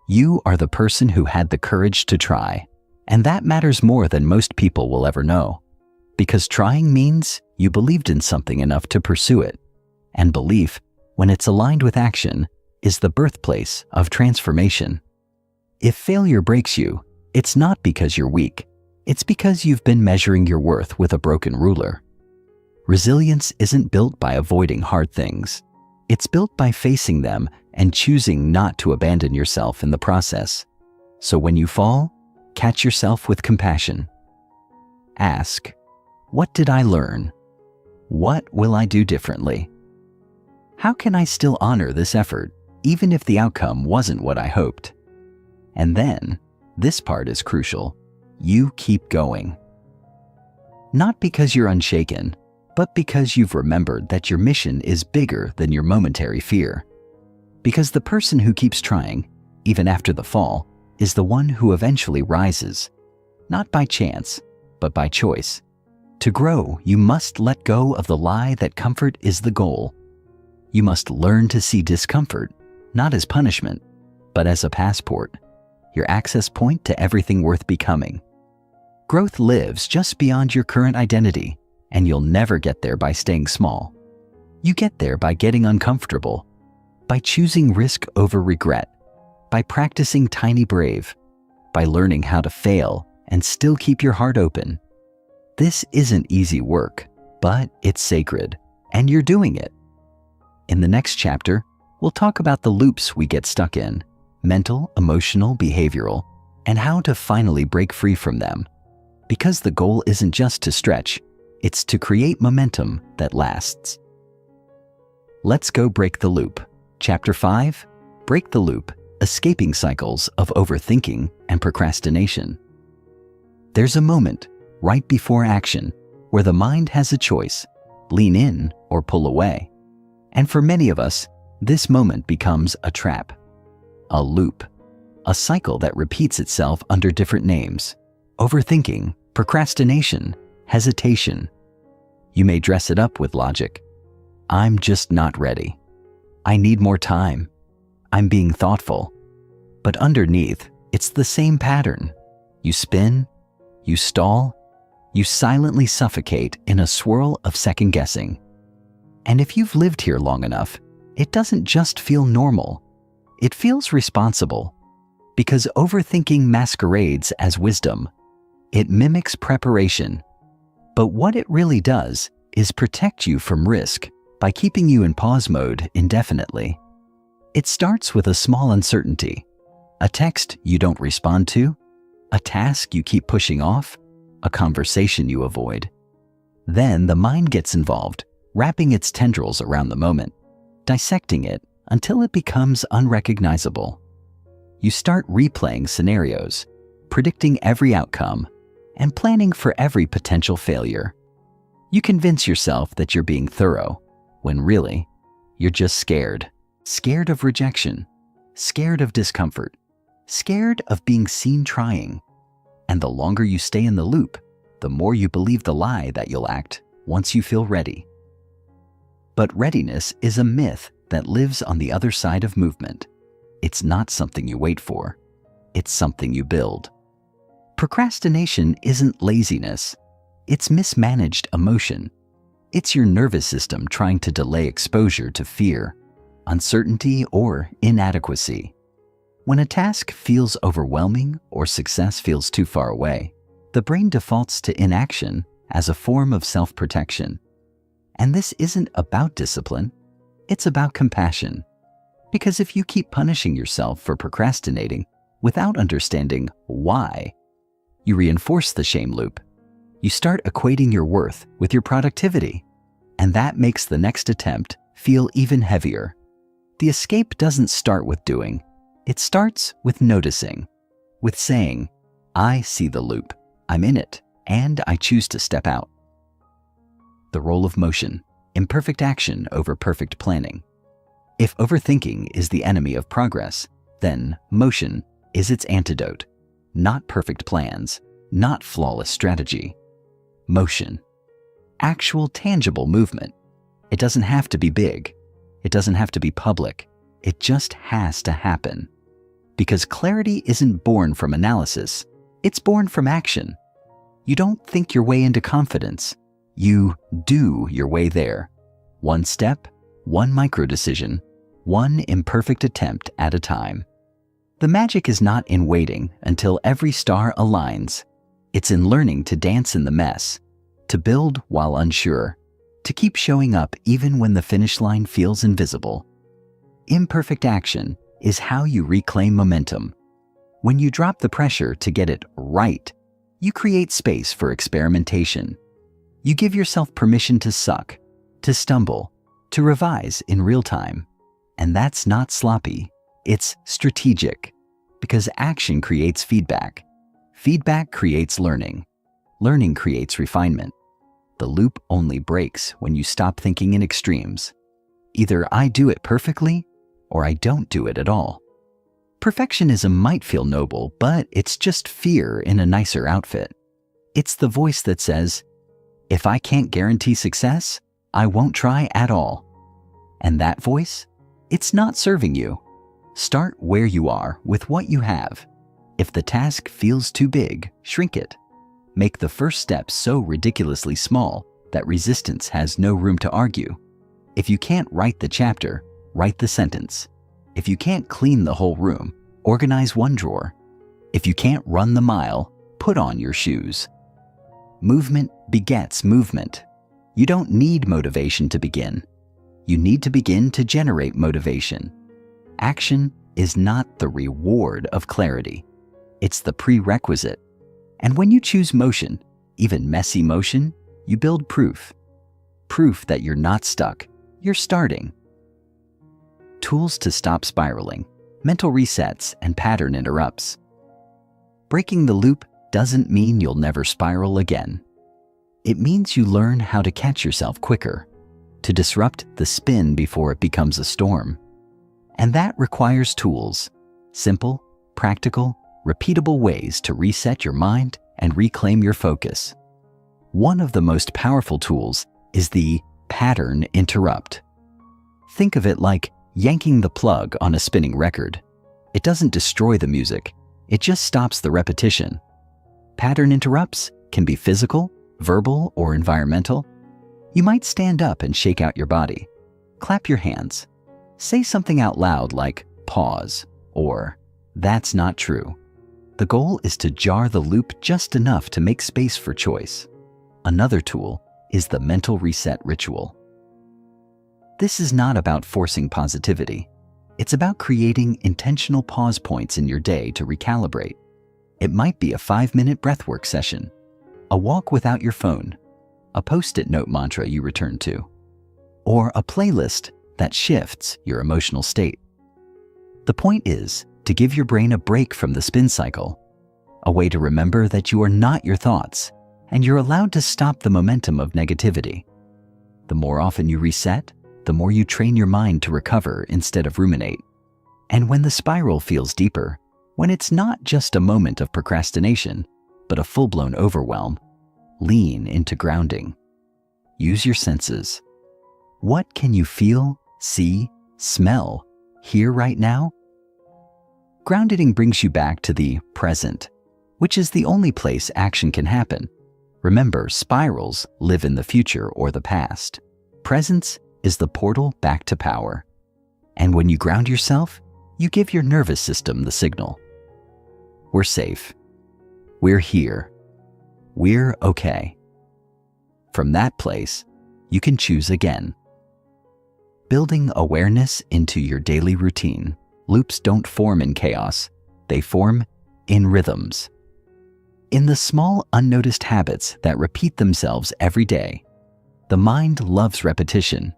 A: You are the person who had the courage to try And that matters more than most people will ever know. Because trying means you believed in something enough to pursue it. And belief, when it's aligned with action, is the birthplace of transformation. If failure breaks you, it's not because you're weak. It's because you've been measuring your worth with a broken ruler. Resilience isn't built by avoiding hard things. It's built by facing them and choosing not to abandon yourself in the process. So when you fall, catch yourself with compassion. Ask, what did I learn? What will I do differently? How can I still honor this effort, even if the outcome wasn't what I hoped? And then, this part is crucial, you keep going. Not because you're unshaken, but because you've remembered that your mission is bigger than your momentary fear. Because the person who keeps trying, even after the fall, is the one who eventually rises, not by chance, but by choice. To grow, you must let go of the lie that comfort is the goal. You must learn to see discomfort, not as punishment, but as a passport, your access point to everything worth becoming. Growth lives just beyond your current identity, and you'll never get there by staying small. You get there by getting uncomfortable, by choosing risk over regret, by practicing tiny brave, by learning how to fail and still keep your heart open. This isn't easy work, but it's sacred, and you're doing it. In the next chapter, we'll talk about the loops we get stuck in, mental, emotional, behavioral, and how to finally break free from them. Because the goal isn't just to stretch, it's to create momentum that lasts. Let's go break the loop. Chapter 5, Break the Loop, Escaping Cycles of Overthinking and Procrastination. There's a moment, right before action, where the mind has a choice, lean in or pull away. And for many of us, this moment becomes a trap, a loop, a cycle that repeats itself under different names: overthinking, procrastination, hesitation. You may dress it up with logic. I'm just not ready. I need more time. I'm being thoughtful. But underneath, it's the same pattern. You spin, you stall, you silently suffocate in a swirl of second guessing. And if you've lived here long enough, it doesn't just feel normal. It feels responsible. Because overthinking masquerades as wisdom. It mimics preparation. But what it really does is protect you from risk by keeping you in pause mode indefinitely. It starts with a small uncertainty, a text you don't respond to, a task you keep pushing off, a conversation you avoid. Then the mind gets involved, wrapping its tendrils around the moment, dissecting it until it becomes unrecognizable. You start replaying scenarios, predicting every outcome, and planning for every potential failure. You convince yourself that you're being thorough, when really, you're just scared. Scared of rejection, scared of discomfort, scared of being seen trying. And the longer you stay in the loop, the more you believe the lie that you'll act once you feel ready. But readiness is a myth that lives on the other side of movement. It's not something you wait for. It's something you build. Procrastination isn't laziness. It's mismanaged emotion. It's your nervous system trying to delay exposure to fear, uncertainty, or inadequacy. When a task feels overwhelming or success feels too far away, the brain defaults to inaction as a form of self-protection. And this isn't about discipline, it's about compassion. Because if you keep punishing yourself for procrastinating without understanding why, you reinforce the shame loop. You start equating your worth with your productivity, and that makes the next attempt feel even heavier. The escape doesn't start with doing. It starts with noticing, with saying, I see the loop, I'm in it, and I choose to step out. The role of motion, imperfect action over perfect planning. If overthinking is the enemy of progress, then motion is its antidote. Not perfect plans, not flawless strategy. Motion. Actual tangible movement. It doesn't have to be big. It doesn't have to be public. It just has to happen. Because clarity isn't born from analysis. It's born from action. You don't think your way into confidence. You do your way there. One step, one micro-decision, one imperfect attempt at a time. The magic is not in waiting until every star aligns. It's in learning to dance in the mess, to build while unsure, to keep showing up even when the finish line feels invisible. Imperfect action is how you reclaim momentum. When you drop the pressure to get it right, you create space for experimentation. You give yourself permission to suck, to stumble, to revise in real time. And that's not sloppy, it's strategic, because action creates feedback. Feedback creates learning. Learning creates refinement. The loop only breaks when you stop thinking in extremes. Either I do it perfectly, or I don't do it at all. Perfectionism might feel noble, but it's just fear in a nicer outfit. It's the voice that says, if I can't guarantee success, I won't try at all. And that voice? It's not serving you. Start where you are with what you have. If the task feels too big, shrink it. Make the first step so ridiculously small that resistance has no room to argue. If you can't write the chapter, write the sentence. If you can't clean the whole room, organize one drawer. If you can't run the mile, put on your shoes. Movement begets movement. You don't need motivation to begin. You need to begin to generate motivation. Action is not the reward of clarity. It's the prerequisite. And when you choose motion, even messy motion, you build proof. Proof that you're not stuck, you're starting. Tools to stop spiraling, mental resets, and pattern interrupts. Breaking the loop doesn't mean you'll never spiral again. It means you learn how to catch yourself quicker, to disrupt the spin before it becomes a storm. And that requires tools, simple, practical, repeatable ways to reset your mind and reclaim your focus. One of the most powerful tools is the pattern interrupt. Think of it like yanking the plug on a spinning record. It doesn't destroy the music, it just stops the repetition. Pattern interrupts can be physical, verbal, or environmental. You might stand up and shake out your body. Clap your hands. Say something out loud like pause or that's not true. The goal is to jar the loop just enough to make space for choice. Another tool is the mental reset ritual. This is not about forcing positivity. It's about creating intentional pause points in your day to recalibrate. It might be a 5-minute breathwork session, a walk without your phone, a post-it note mantra you return to, or a playlist that shifts your emotional state. The point is to give your brain a break from the spin cycle, a way to remember that you are not your thoughts, and you're allowed to stop the momentum of negativity. The more often you reset, the more you train your mind to recover instead of ruminate. And when the spiral feels deeper, when it's not just a moment of procrastination, but a full-blown overwhelm, lean into grounding. Use your senses. What can you feel, see, smell, hear right now? Grounding brings you back to the present, which is the only place action can happen. Remember, spirals live in the future or the past. Presence is the portal back to power. And when you ground yourself, you give your nervous system the signal. We're safe. We're here. We're okay. From that place, you can choose again. Building awareness into your daily routine. Loops don't form in chaos. They form in rhythms. In the small, unnoticed habits that repeat themselves every day. The mind loves repetition.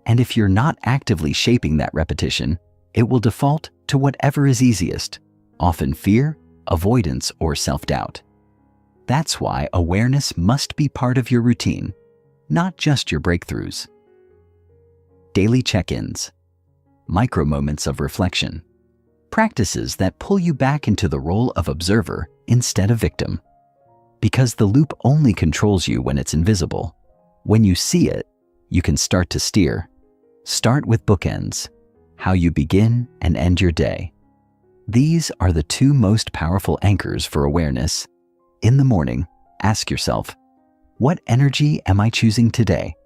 A: And if you're not actively shaping that repetition, it will default to whatever is easiest, often fear, avoidance, or self-doubt. That's why awareness must be part of your routine, not just your breakthroughs. Daily check-ins, micro moments of reflection, practices that pull you back into the role of observer instead of victim. Because the loop only controls you when it's invisible. When you see it, you can start to steer. Start with bookends, how you begin and end your day. These are the two most powerful anchors for awareness. In the morning, ask yourself, what energy am I choosing today?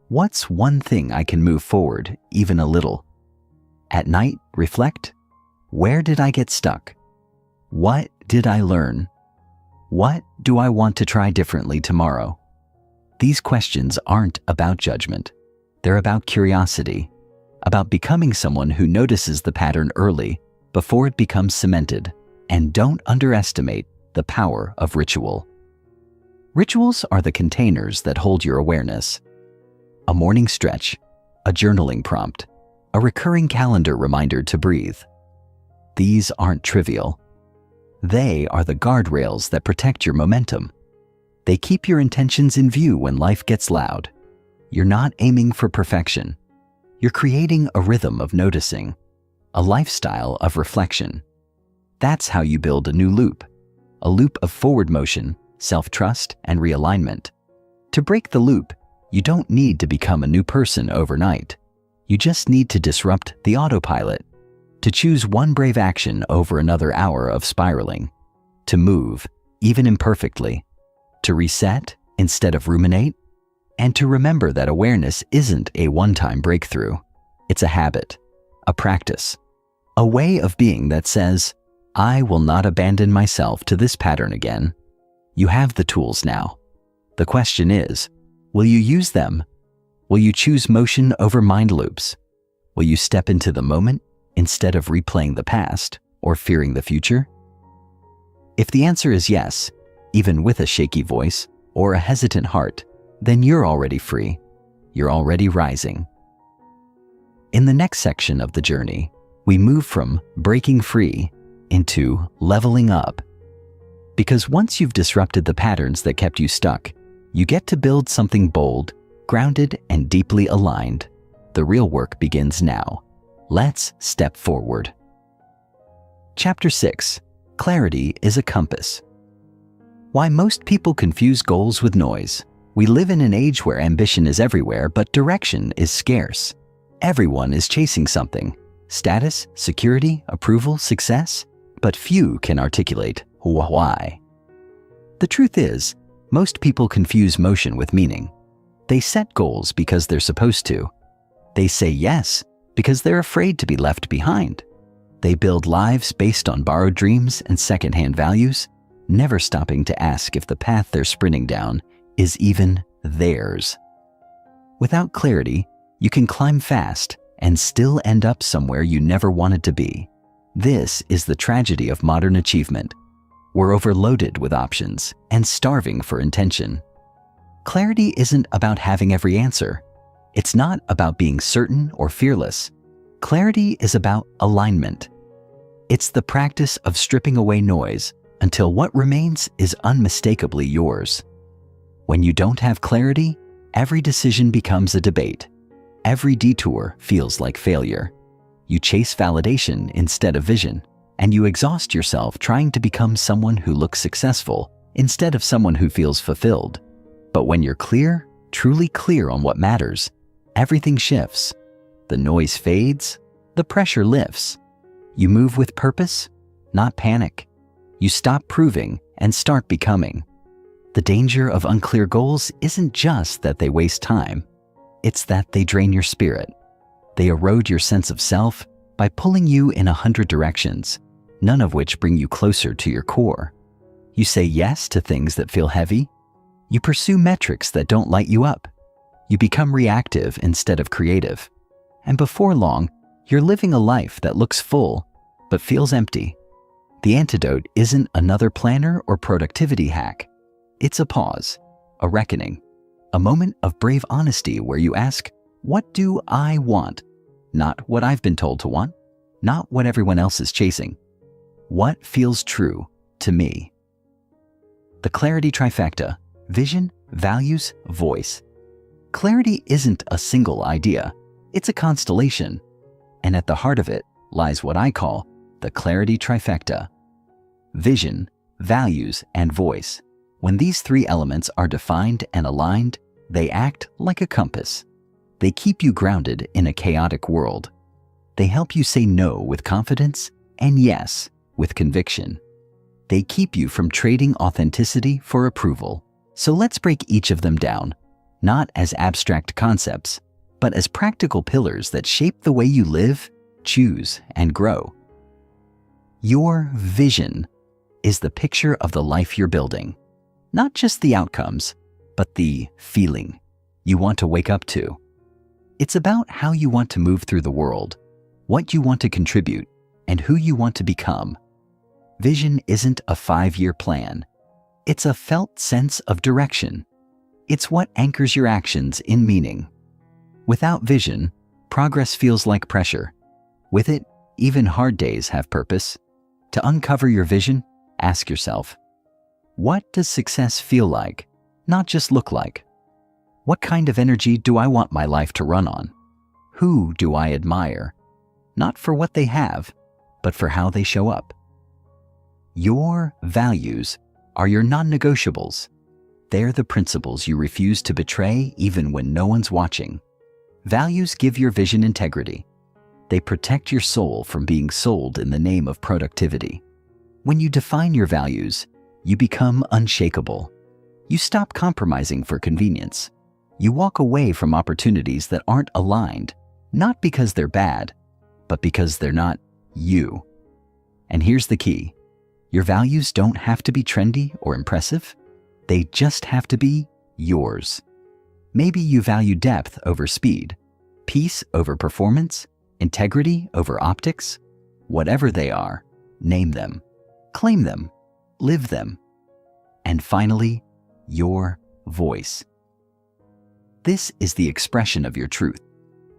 A: What's one thing I can move forward, even a little? At night, reflect, where did I get stuck? What did I learn? What do I want to try differently tomorrow? These questions aren't about judgment. They're about curiosity, about becoming someone who notices the pattern early before it becomes cemented. And don't underestimate the power of ritual. Rituals are the containers that hold your awareness. A morning stretch, a journaling prompt, a recurring calendar reminder to breathe. These aren't trivial. They are the guardrails that protect your momentum. They keep your intentions in view when life gets loud. You're not aiming for perfection. You're creating a rhythm of noticing, a lifestyle of reflection. That's how you build a new loop, a loop of forward motion, self-trust, and realignment. To break the loop, you don't need to become a new person overnight. You just need to disrupt the autopilot, to choose one brave action over another hour of spiraling, to move, even imperfectly, to reset instead of ruminate, and to remember that awareness isn't a one-time breakthrough. It's a habit, a practice, a way of being that says, I will not abandon myself to this pattern again. You have the tools now. The question is, will you use them? Will you choose motion over mind loops? Will you step into the moment instead of replaying the past or fearing the future? If the answer is yes, even with a shaky voice or a hesitant heart, then you're already free. You're already rising. In the next section of the journey, we move from breaking free into leveling up. Because once you've disrupted the patterns that kept you stuck, you get to build something bold, grounded, and deeply aligned. The real work begins now. Let's step forward. Chapter 6. Clarity is a compass. Why most people confuse goals with noise. We live in an age where ambition is everywhere, but direction is scarce. Everyone is chasing something. Status, security, approval, success. But few can articulate why. The truth is, most people confuse motion with meaning. They set goals because they're supposed to. They say yes because they're afraid to be left behind. They build lives based on borrowed dreams and secondhand values, never stopping to ask if the path they're sprinting down is even theirs. Without clarity, you can climb fast and still end up somewhere you never wanted to be. This is the tragedy of modern achievement. We're overloaded with options and starving for intention. Clarity isn't about having every answer. It's not about being certain or fearless. Clarity is about alignment. It's the practice of stripping away noise until what remains is unmistakably yours. When you don't have clarity, every decision becomes a debate. Every detour feels like failure. You chase validation instead of vision, and you exhaust yourself trying to become someone who looks successful instead of someone who feels fulfilled. But when you're clear, truly clear on what matters, everything shifts. The noise fades, the pressure lifts. You move with purpose, not panic. You stop proving and start becoming. The danger of unclear goals isn't just that they waste time. It's that they drain your spirit. They erode your sense of self by pulling you in 100 directions, none of which bring you closer to your core. You say yes to things that feel heavy. You pursue metrics that don't light you up. You become reactive instead of creative. And before long, you're living a life that looks full, but feels empty. The antidote isn't another planner or productivity hack. It's a pause, a reckoning, a moment of brave honesty where you ask, what do I want? Not what I've been told to want, not what everyone else is chasing. What feels true to me? The clarity trifecta: vision, values, voice. Clarity isn't a single idea, it's a constellation. And at the heart of it lies what I call the clarity trifecta: vision, values, and voice. When these three elements are defined and aligned, they act like a compass. They keep you grounded in a chaotic world. They help you say no with confidence and yes with conviction. They keep you from trading authenticity for approval. So let's break each of them down, not as abstract concepts, but as practical pillars that shape the way you live, choose, and grow. Your vision is the picture of the life you're building, not just the outcomes, but the feeling you want to wake up to. It's about how you want to move through the world, what you want to contribute, and who you want to become. Vision isn't a 5-year plan. It's a felt sense of direction. It's what anchors your actions in meaning. Without vision, progress feels like pressure. With it, even hard days have purpose. To uncover your vision, ask yourself, what does success feel like, not just look like? What kind of energy do I want my life to run on? Who do I admire? Not for what they have, but for how they show up. Your values are your non-negotiables. They're the principles you refuse to betray even when no one's watching. Values give your vision integrity. They protect your soul from being sold in the name of productivity. When you define your values, you become unshakable. You stop compromising for convenience. You walk away from opportunities that aren't aligned, not because they're bad, but because they're not you. And here's the key. Your values don't have to be trendy or impressive. They just have to be yours. Maybe you value depth over speed, peace over performance, integrity over optics. Whatever they are, name them, claim them, live them. And finally, your voice. This is the expression of your truth.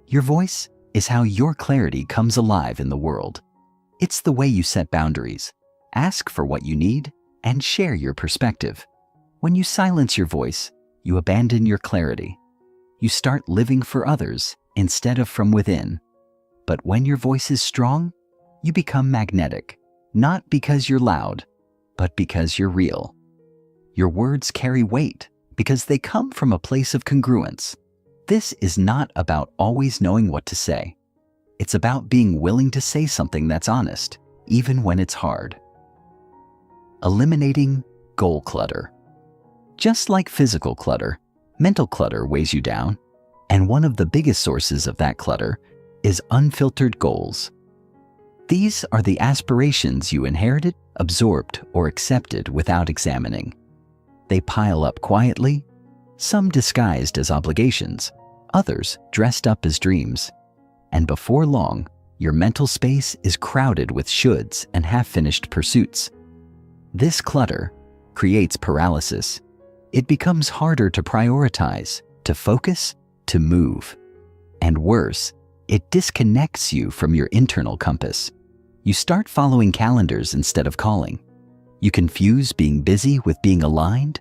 A: Your voice is how your clarity comes alive in the world. It's the way you set boundaries, ask for what you need, and share your perspective. When you silence your voice, you abandon your clarity. You start living for others instead of from within. But when your voice is strong, you become magnetic, not because you're loud, but because you're real. Your words carry weight because they come from a place of congruence. This is not about always knowing what to say. It's about being willing to say something that's honest, even when it's hard. Eliminating goal clutter. Just like physical clutter, mental clutter weighs you down, and one of the biggest sources of that clutter is unfiltered goals. These are the aspirations you inherited, absorbed, or accepted without examining. They pile up quietly, some disguised as obligations, others dressed up as dreams. And before long, your mental space is crowded with shoulds and half-finished pursuits. This clutter creates paralysis. It becomes harder to prioritize, to focus, to move. And worse, it disconnects you from your internal compass. You start following calendars instead of calling. You confuse being busy with being aligned.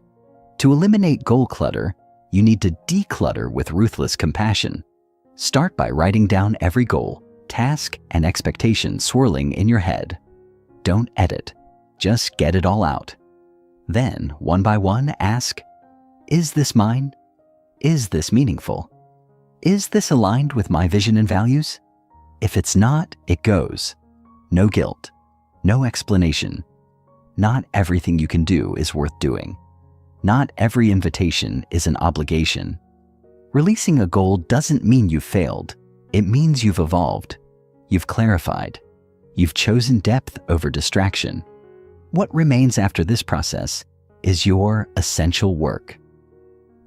A: To eliminate goal clutter, you need to declutter with ruthless compassion. Start by writing down every goal, task, and expectation swirling in your head. Don't edit, just get it all out. Then, one by one, ask, is this mine? Is this meaningful? Is this aligned with my vision and values? If it's not, it goes. No guilt, no explanation. Not everything you can do is worth doing. Not every invitation is an obligation. Releasing a goal doesn't mean you've failed. It means you've evolved. You've clarified. You've chosen depth over distraction. What remains after this process is your essential work.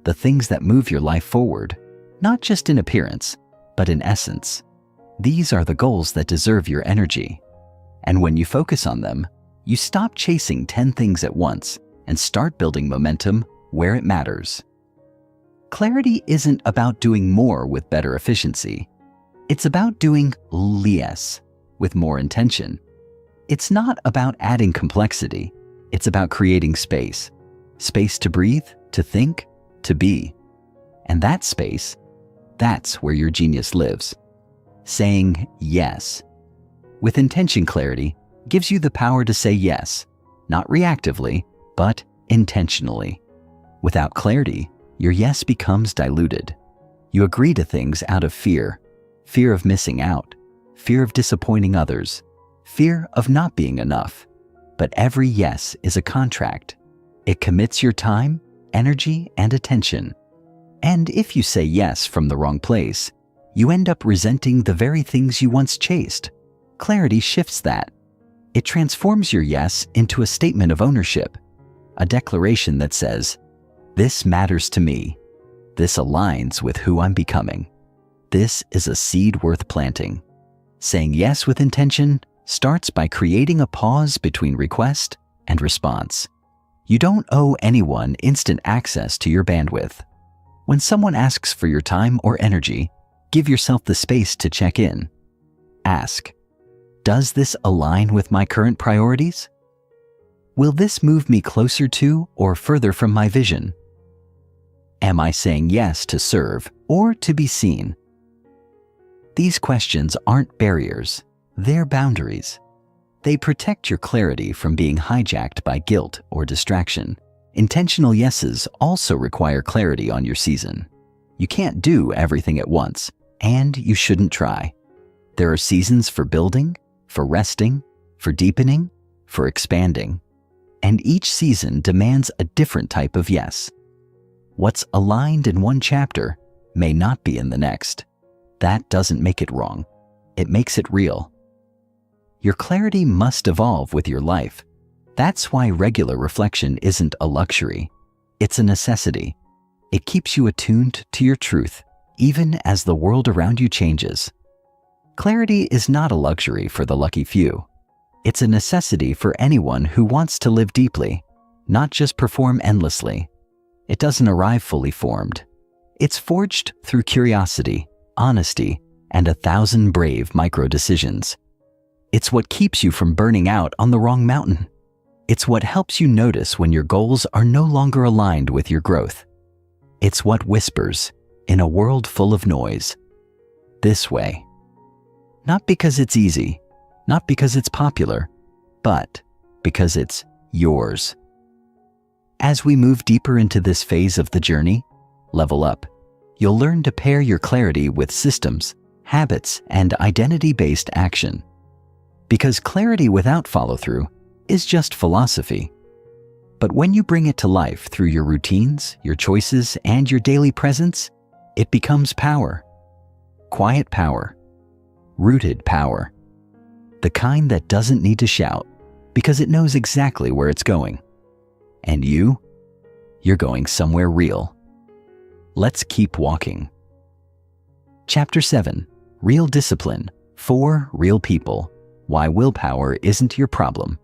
A: The things that move your life forward, not just in appearance, but in essence. These are the goals that deserve your energy. And when you focus on them, you stop chasing 10 things at once and start building momentum where it matters. Clarity isn't about doing more with better efficiency. It's about doing less with more intention. It's not about adding complexity. It's about creating space. Space to breathe, to think, to be. And that space, that's where your genius lives. Saying yes with intention clarity gives you the power to say yes, not reactively, but intentionally. Without clarity, your yes becomes diluted. You agree to things out of fear of missing out, fear of disappointing others, fear of not being enough. But every yes is a contract. It commits your time, energy, and attention. And if you say yes from the wrong place, you end up resenting the very things you once chased. Clarity shifts that. It transforms your yes into a statement of ownership, a declaration that says, "This matters to me. This aligns with who I'm becoming. This is a seed worth planting." Saying yes with intention starts by creating a pause between request and response. You don't owe anyone instant access to your bandwidth. When someone asks for your time or energy, give yourself the space to check in. Ask, does this align with my current priorities? Will this move me closer to or further from my vision? Am I saying yes to serve or to be seen? These questions aren't barriers, they're boundaries. They protect your clarity from being hijacked by guilt or distraction. Intentional yeses also require clarity on your season. You can't do everything at once, and you shouldn't try. There are seasons for building, for resting, for deepening, for expanding. And each season demands a different type of yes. What's aligned in one chapter may not be in the next. That doesn't make it wrong. It makes it real. Your clarity must evolve with your life. That's why regular reflection isn't a luxury. It's a necessity. It keeps you attuned to your truth, even as the world around you changes. Clarity is not a luxury for the lucky few. It's a necessity for anyone who wants to live deeply, not just perform endlessly. It doesn't arrive fully formed. It's forged through curiosity, honesty, and 1,000 brave micro-decisions. It's what keeps you from burning out on the wrong mountain. It's what helps you notice when your goals are no longer aligned with your growth. It's what whispers in a world full of noise. This way. Not because it's easy, not because it's popular, but because it's yours. As we move deeper into this phase of the journey, level up, you'll learn to pair your clarity with systems, habits, and identity-based action. Because clarity without follow-through is just philosophy. But when you bring it to life through your routines, your choices, and your daily presence, it becomes power. Quiet power. Rooted power. The kind that doesn't need to shout because it knows exactly where it's going. And you're going somewhere real. Let's keep walking. Chapter 7. Real Discipline. For Real People. Why willpower isn't your problem.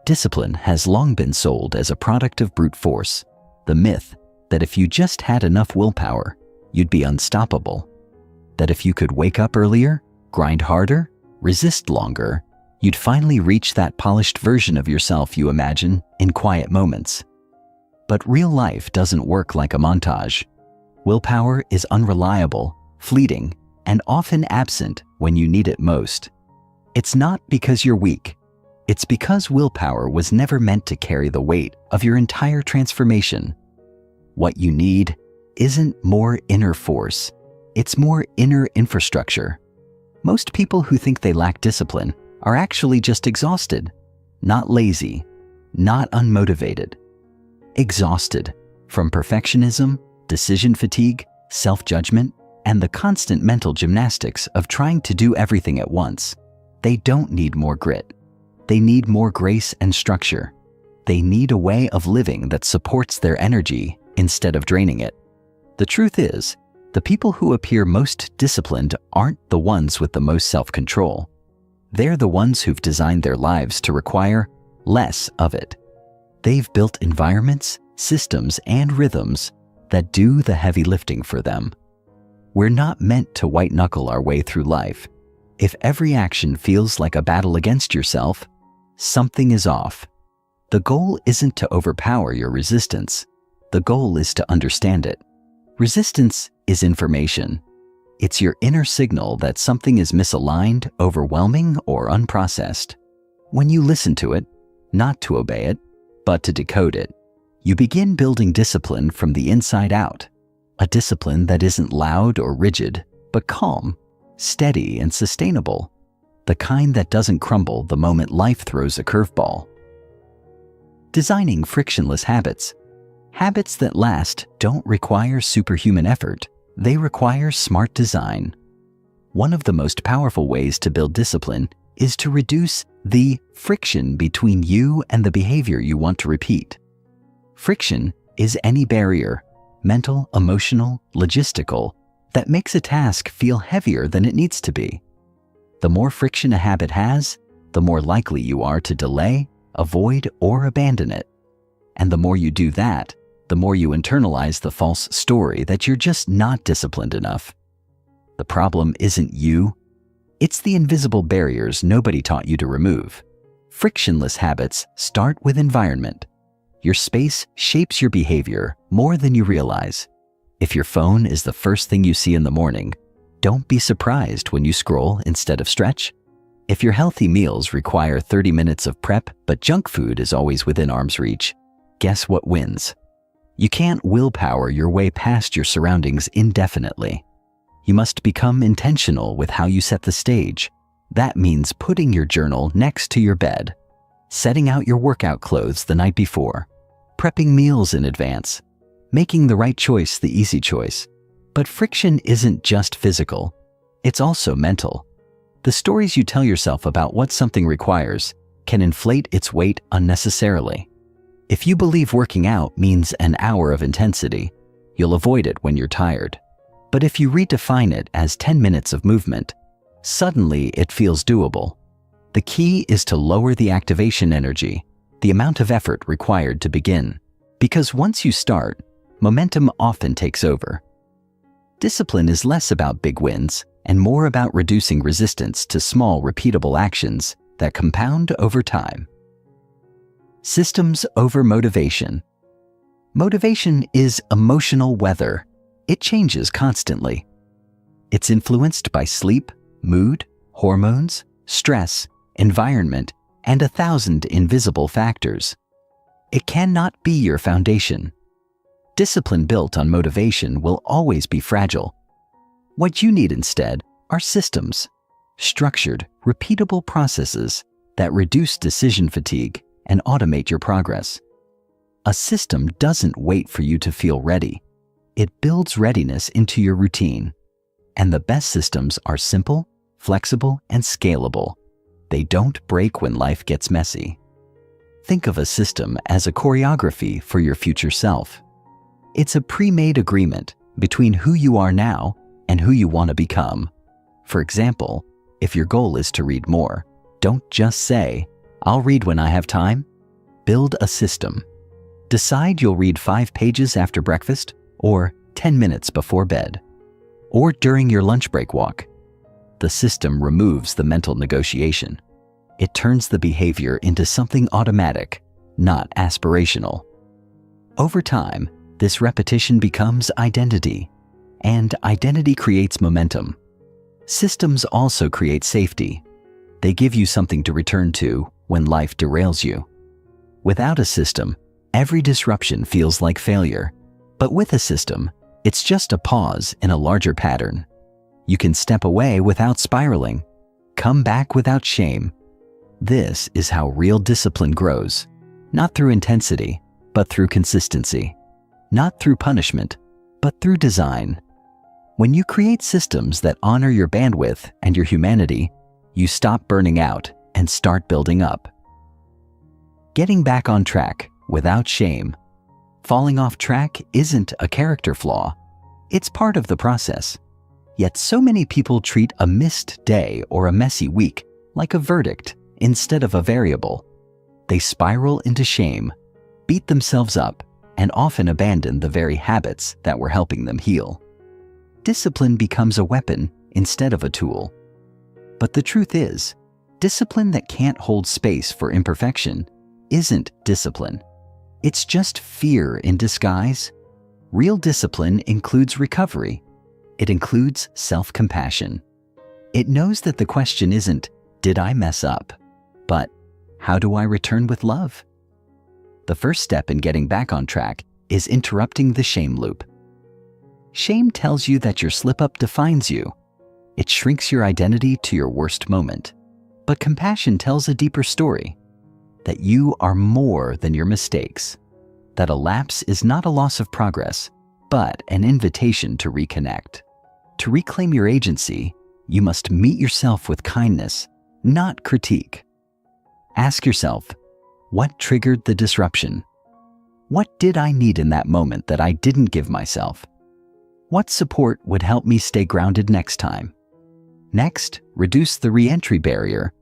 A: Discipline has long been sold as a product of brute force, the myth that if you just had enough willpower, you'd be unstoppable. That if you could wake up earlier, grind harder, resist longer, you'd finally reach that polished version of yourself you imagine in quiet moments. But real life doesn't work like a montage. Willpower is unreliable, fleeting, and often absent when you need it most. It's not because you're weak. It's because willpower was never meant to carry the weight of your entire transformation. What you need isn't more inner force. It's more inner infrastructure. Most people who think they lack discipline are actually just exhausted, not lazy, not unmotivated. Exhausted from perfectionism, decision fatigue, self-judgment, and the constant mental gymnastics of trying to do everything at once. They don't need more grit. They need more grace and structure. They need a way of living that supports their energy instead of draining it. The truth is, the people who appear most disciplined aren't the ones with the most self-control. They're the ones who've designed their lives to require less of it. They've built environments, systems, and rhythms that do the heavy lifting for them. We're not meant to white-knuckle our way through life. If every action feels like a battle against yourself, something is off. The goal isn't to overpower your resistance. The goal is to understand it. Resistance is information. It's your inner signal that something is misaligned, overwhelming, or unprocessed. When you listen to it, not to obey it, but to decode it, you begin building discipline from the inside out. A discipline that isn't loud or rigid, but calm, steady, and sustainable. the kind that doesn't crumble the moment life throws a curveball. Designing frictionless habits. Habits that last don't require superhuman effort. They require smart design. One of the most powerful ways to build discipline is to reduce the friction between you and the behavior you want to repeat. Friction is any barrier, mental, emotional, logistical, that makes a task feel heavier than it needs to be. The more friction a habit has, the more likely you are to delay, avoid, or abandon it. And the more you do that, the more you internalize the false story that you're just not disciplined enough. The problem isn't you. It's the invisible barriers nobody taught you to remove. Frictionless habits start with environment. Your space shapes your behavior more than you realize. If your phone is the first thing you see in the morning, don't be surprised when you scroll instead of stretch. If your healthy meals require 30 minutes of prep, but junk food is always within arm's reach, guess what wins? You can't willpower your way past your surroundings indefinitely. You must become intentional with how you set the stage. That means putting your journal next to your bed, setting out your workout clothes the night before, prepping meals in advance, making the right choice the easy choice. But friction isn't just physical, it's also mental. The stories you tell yourself about what something requires can inflate its weight unnecessarily. If you believe working out means an hour of intensity, you'll avoid it when you're tired. But if you redefine it as 10 minutes of movement, suddenly it feels doable. The key is to lower the activation energy, the amount of effort required to begin. Because once you start, momentum often takes over. Discipline is less about big wins and more about reducing resistance to small, repeatable actions that compound over time. Systems over motivation. Motivation is emotional weather. It changes constantly. It's influenced by sleep, mood, hormones, stress, environment, and 1,000 invisible factors. It cannot be your foundation. Discipline built on motivation will always be fragile. What you need instead are systems, structured, repeatable processes that reduce decision fatigue and automate your progress. A system doesn't wait for you to feel ready. It builds readiness into your routine. And the best systems are simple, flexible, and scalable. They don't break when life gets messy. Think of a system as a choreography for your future self. It's a pre-made agreement between who you are now and who you want to become. For example, if your goal is to read more, don't just say, "I'll read when I have time." Build a system. Decide you'll read 5 pages after breakfast, or 10 minutes before bed, or during your lunch break walk. The system removes the mental negotiation. It turns the behavior into something automatic, not aspirational. Over time, this repetition becomes identity, and identity creates momentum. Systems also create safety. They give you something to return to when life derails you. Without a system, every disruption feels like failure. But with a system, it's just a pause in a larger pattern. You can step away without spiraling, come back without shame. This is how real discipline grows, not through intensity, but through consistency. Not through punishment, but through design. When you create systems that honor your bandwidth and your humanity, you stop burning out and start building up. Getting back on track without shame. Falling off track isn't a character flaw. It's part of the process. Yet so many people treat a missed day or a messy week like a verdict instead of a variable. They spiral into shame, beat themselves up, and often abandon the very habits that were helping them heal. Discipline becomes a weapon instead of a tool. But the truth is, discipline that can't hold space for imperfection isn't discipline. It's just fear in disguise. Real discipline includes recovery. It includes self-compassion. It knows that the question isn't, "Did I mess up?" but, "How do I return with love?" The first step in getting back on track is interrupting the shame loop. Shame tells you that your slip-up defines you. It shrinks your identity to your worst moment. But compassion tells a deeper story, that you are more than your mistakes, that a lapse is not a loss of progress, but an invitation to reconnect. To reclaim your agency, you must meet yourself with kindness, not critique. Ask yourself, what triggered the disruption? What did I need in that moment that I didn't give myself? What support would help me stay grounded next time? Next, reduce the re-entry barrier.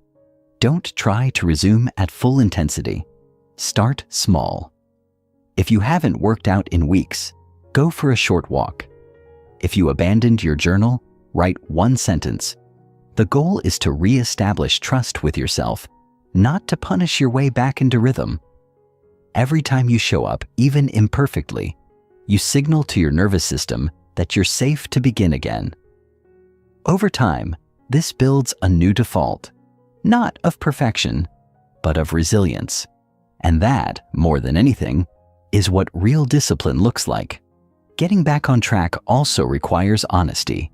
A: Don't try to resume at full intensity. Start small. If you haven't worked out in weeks, go for a short walk. If you abandoned your journal, write one sentence. The goal is to re-establish trust with yourself, not to punish your way back into rhythm. Every time you show up, even imperfectly, you signal to your nervous system that you're safe to begin again. Over time, this builds a new default, not of perfection, but of resilience. And that, more than anything, is what real discipline looks like. Getting back on track also requires honesty.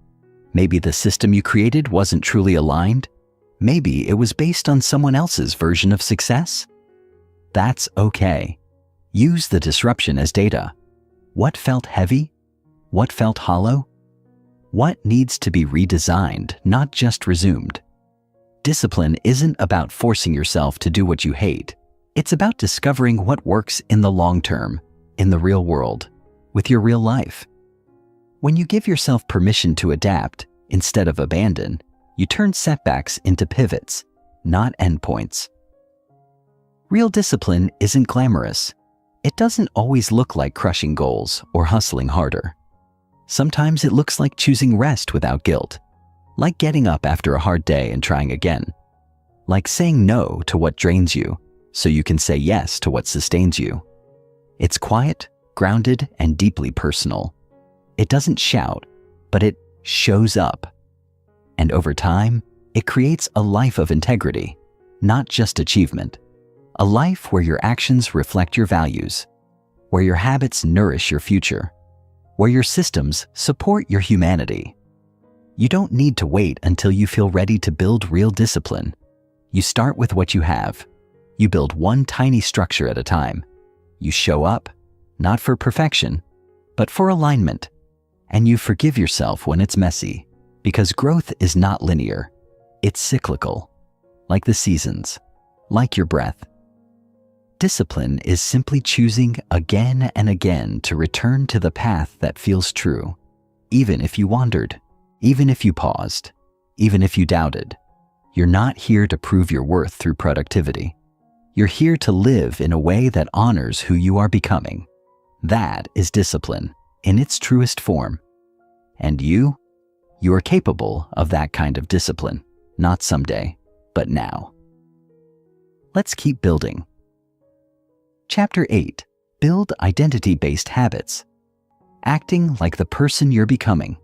A: Maybe the system you created wasn't truly aligned. Maybe it was based on someone else's version of success. That's okay. Use the disruption as data. What felt heavy? What felt hollow? What needs to be redesigned, not just resumed? Discipline isn't about forcing yourself to do what you hate. It's about discovering what works in the long term, in the real world, with your real life. When you give yourself permission to adapt instead of abandon, you turn setbacks into pivots, not endpoints. Real discipline isn't glamorous. It doesn't always look like crushing goals or hustling harder. Sometimes it looks like choosing rest without guilt, like getting up after a hard day and trying again, like saying no to what drains you so you can say yes to what sustains you. It's quiet, grounded, and deeply personal. It doesn't shout, but it shows up. And over time, it creates a life of integrity, not just achievement. A life where your actions reflect your values, where your habits nourish your future, where your systems support your humanity. You don't need to wait until you feel ready to build real discipline. You start with what you have. You build one tiny structure at a time. You show up, not for perfection, but for alignment. And you forgive yourself when it's messy, because growth is not linear. It's cyclical, like the seasons, like your breath. Discipline is simply choosing again and again to return to the path that feels true, even if you wandered, even if you paused, even if you doubted. You're not here to prove your worth through productivity. You're here to live in a way that honors who you are becoming. That is discipline in its truest form. And you are capable of that kind of discipline, not someday, but now. Let's keep building. Chapter 8. Build identity-based habits. Acting like the person you're becoming.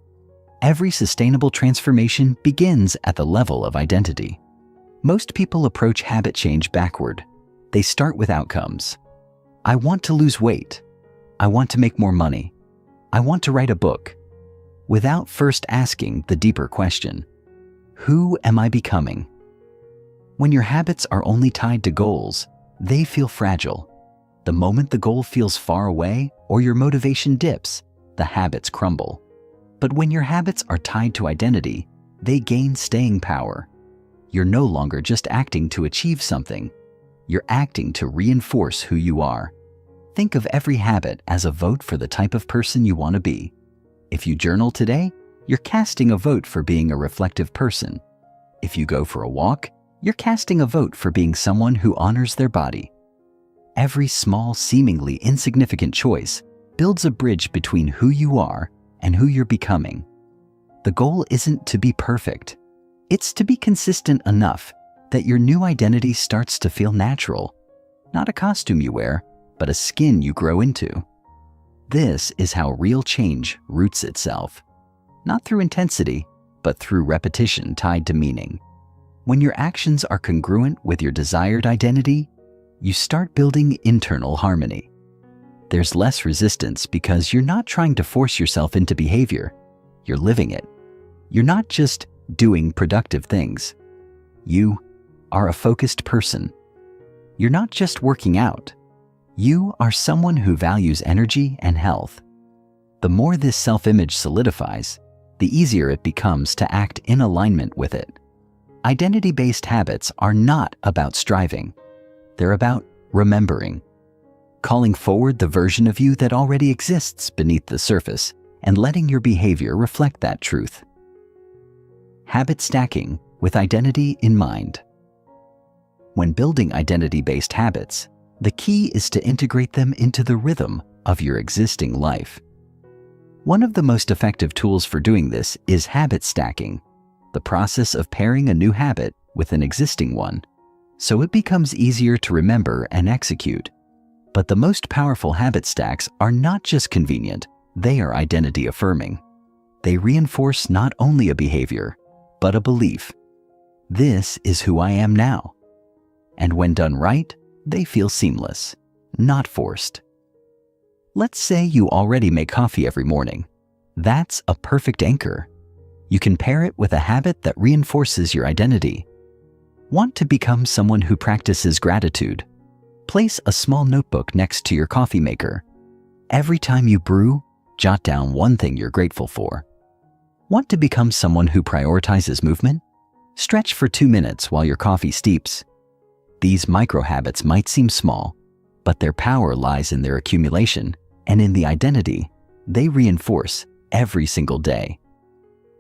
A: Every sustainable transformation begins at the level of identity. Most people approach habit change backward. They start with outcomes. I want to lose weight. I want to make more money. I want to write a book. Without first asking the deeper question, who am I becoming? When your habits are only tied to goals, they feel fragile. The moment the goal feels far away or your motivation dips, the habits crumble. But when your habits are tied to identity, they gain staying power. You're no longer just acting to achieve something. You're acting to reinforce who you are. Think of every habit as a vote for the type of person you want to be. If you journal today, you're casting a vote for being a reflective person. If you go for a walk, you're casting a vote for being someone who honors their body. Every small, seemingly insignificant choice builds a bridge between who you are and who you're becoming. The goal isn't to be perfect. It's to be consistent enough that your new identity starts to feel natural. Not a costume you wear, but a skin you grow into. This is how real change roots itself. Not through intensity, but through repetition tied to meaning. When your actions are congruent with your desired identity, you start building internal harmony. There's less resistance because you're not trying to force yourself into behavior. You're living it. You're not just doing productive things. You are a focused person. You're not just working out. You are someone who values energy and health. The more this self-image solidifies, the easier it becomes to act in alignment with it. Identity-based habits are not about striving. They're about remembering, calling forward the version of you that already exists beneath the surface and letting your behavior reflect that truth. Habit stacking with identity in mind. When building identity-based habits, the key is to integrate them into the rhythm of your existing life. One of the most effective tools for doing this is habit stacking, the process of pairing a new habit with an existing one, so it becomes easier to remember and execute. But the most powerful habit stacks are not just convenient, they are identity affirming. They reinforce not only a behavior, but a belief. This is who I am now. And when done right, they feel seamless, not forced. Let's say you already make coffee every morning. That's a perfect anchor. You can pair it with a habit that reinforces your identity. Want to become someone who practices gratitude? Place a small notebook next to your coffee maker. Every time you brew, jot down one thing you're grateful for. Want to become someone who prioritizes movement? Stretch for 2 minutes while your coffee steeps. These micro habits might seem small, but their power lies in their accumulation and in the identity they reinforce every single day.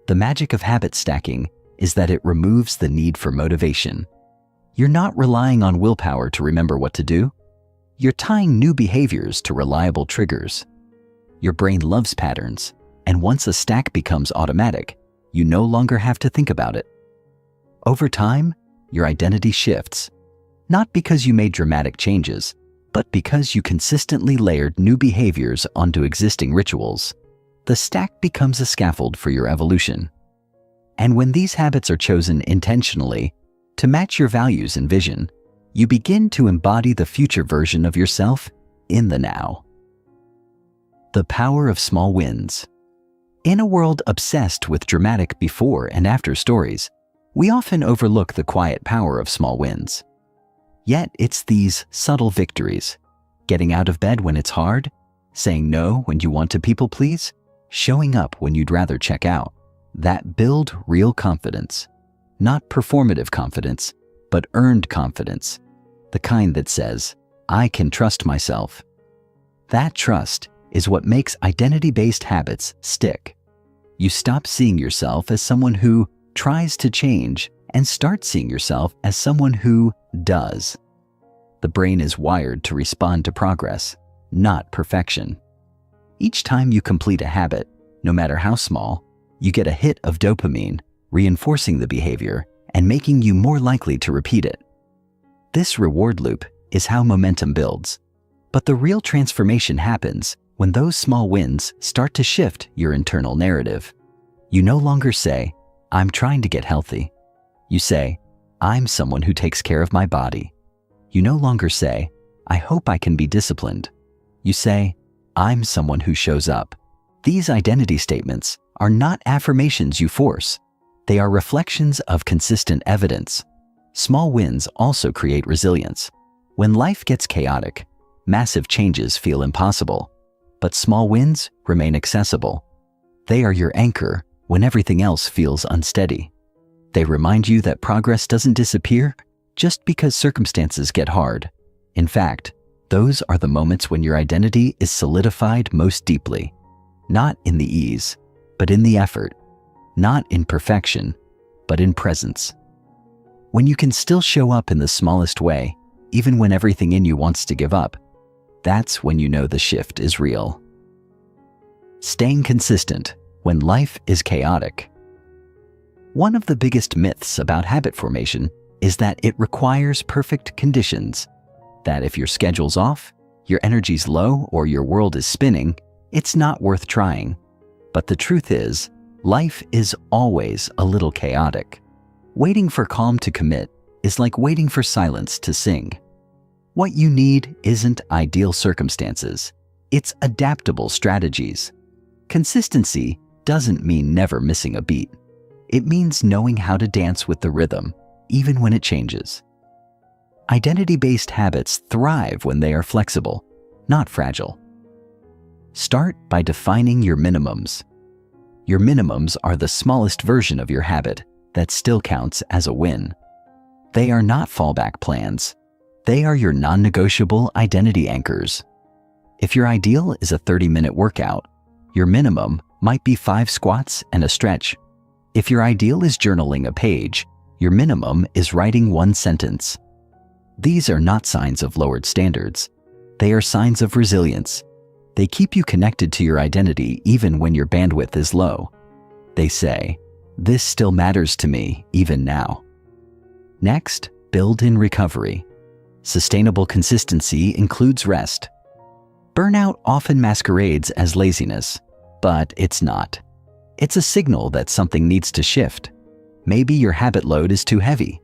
A: The magic of habit stacking is that it removes the need for motivation. You're not relying on willpower to remember what to do. You're tying new behaviors to reliable triggers. Your brain loves patterns, and once a stack becomes automatic, you no longer have to think about it. Over time, your identity shifts, not because you made dramatic changes, but because you consistently layered new behaviors onto existing rituals. The stack becomes a scaffold for your evolution. And when these habits are chosen intentionally to match your values and vision, you begin to embody the future version of yourself in the now. The power of small wins. In a world obsessed with dramatic before and after stories, we often overlook the quiet power of small wins. Yet it's these subtle victories, getting out of bed when it's hard, saying no when you want to people please, showing up when you'd rather check out, that build real confidence. Not performative confidence, but earned confidence. The kind that says, I can trust myself. That trust is what makes identity-based habits stick. You stop seeing yourself as someone who tries to change and start seeing yourself as someone who does. The brain is wired to respond to progress, not perfection. Each time you complete a habit, no matter how small, you get a hit of dopamine, reinforcing the behavior and making you more likely to repeat it. This reward loop is how momentum builds. But the real transformation happens when those small wins start to shift your internal narrative. You no longer say, I'm trying to get healthy. You say, I'm someone who takes care of my body. You no longer say, I hope I can be disciplined. You say, I'm someone who shows up. These identity statements are not affirmations you force. They are reflections of consistent evidence. Small wins also create resilience. When life gets chaotic, massive changes feel impossible, but small wins remain accessible. They are your anchor when everything else feels unsteady. They remind you that progress doesn't disappear just because circumstances get hard. In fact, those are the moments when your identity is solidified most deeply. Not in the ease, but in the effort. Not in perfection, but in presence. When you can still show up in the smallest way, even when everything in you wants to give up, that's when you know the shift is real. Staying consistent when life is chaotic. One of the biggest myths about habit formation is that it requires perfect conditions. That if your schedule's off, your energy's low, or your world is spinning, it's not worth trying. But the truth is, life is always a little chaotic. Waiting for calm to commit is like waiting for silence to sing. What you need isn't ideal circumstances, it's adaptable strategies. Consistency doesn't mean never missing a beat. It means knowing how to dance with the rhythm, even when it changes. Identity-based habits thrive when they are flexible, not fragile. Start by defining your minimums. Your minimums are the smallest version of your habit that still counts as a win. They are not fallback plans. They are your non-negotiable identity anchors. If your ideal is a 30-minute workout, your minimum might be 5 squats and a stretch. If your ideal is journaling a page, your minimum is writing 1 sentence. These are not signs of lowered standards. They are signs of resilience. They keep you connected to your identity even when your bandwidth is low. They say, "This still matters to me even now." Next, build in recovery. Sustainable consistency includes rest. Burnout often masquerades as laziness, but it's not. It's a signal that something needs to shift. Maybe your habit load is too heavy.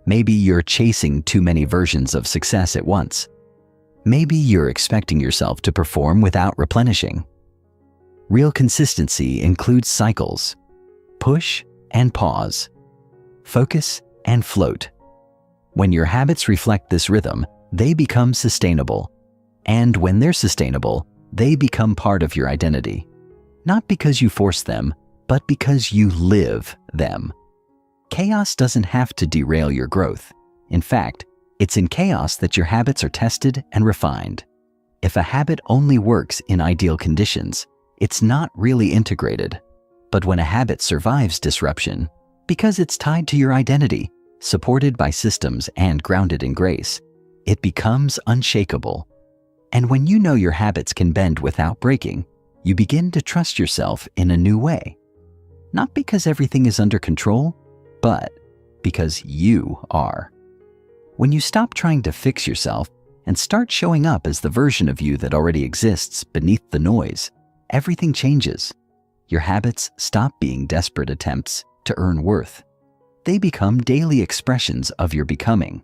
A: Maybe you're chasing too many versions of success at once. Maybe you're expecting yourself to perform without replenishing. Real consistency includes cycles. Push and pause. Focus and float. When your habits reflect this rhythm, they become sustainable. And when they're sustainable, they become part of your identity. Not because you force them, but because you live them. Chaos doesn't have to derail your growth. In fact, it's in chaos that your habits are tested and refined. If a habit only works in ideal conditions, it's not really integrated. But when a habit survives disruption, because it's tied to your identity, supported by systems and grounded in grace, it becomes unshakable. And when you know your habits can bend without breaking, you begin to trust yourself in a new way. Not because everything is under control, but because you are. When you stop trying to fix yourself and start showing up as the version of you that already exists beneath the noise, everything changes. Your habits stop being desperate attempts to earn worth. They become daily expressions of your becoming.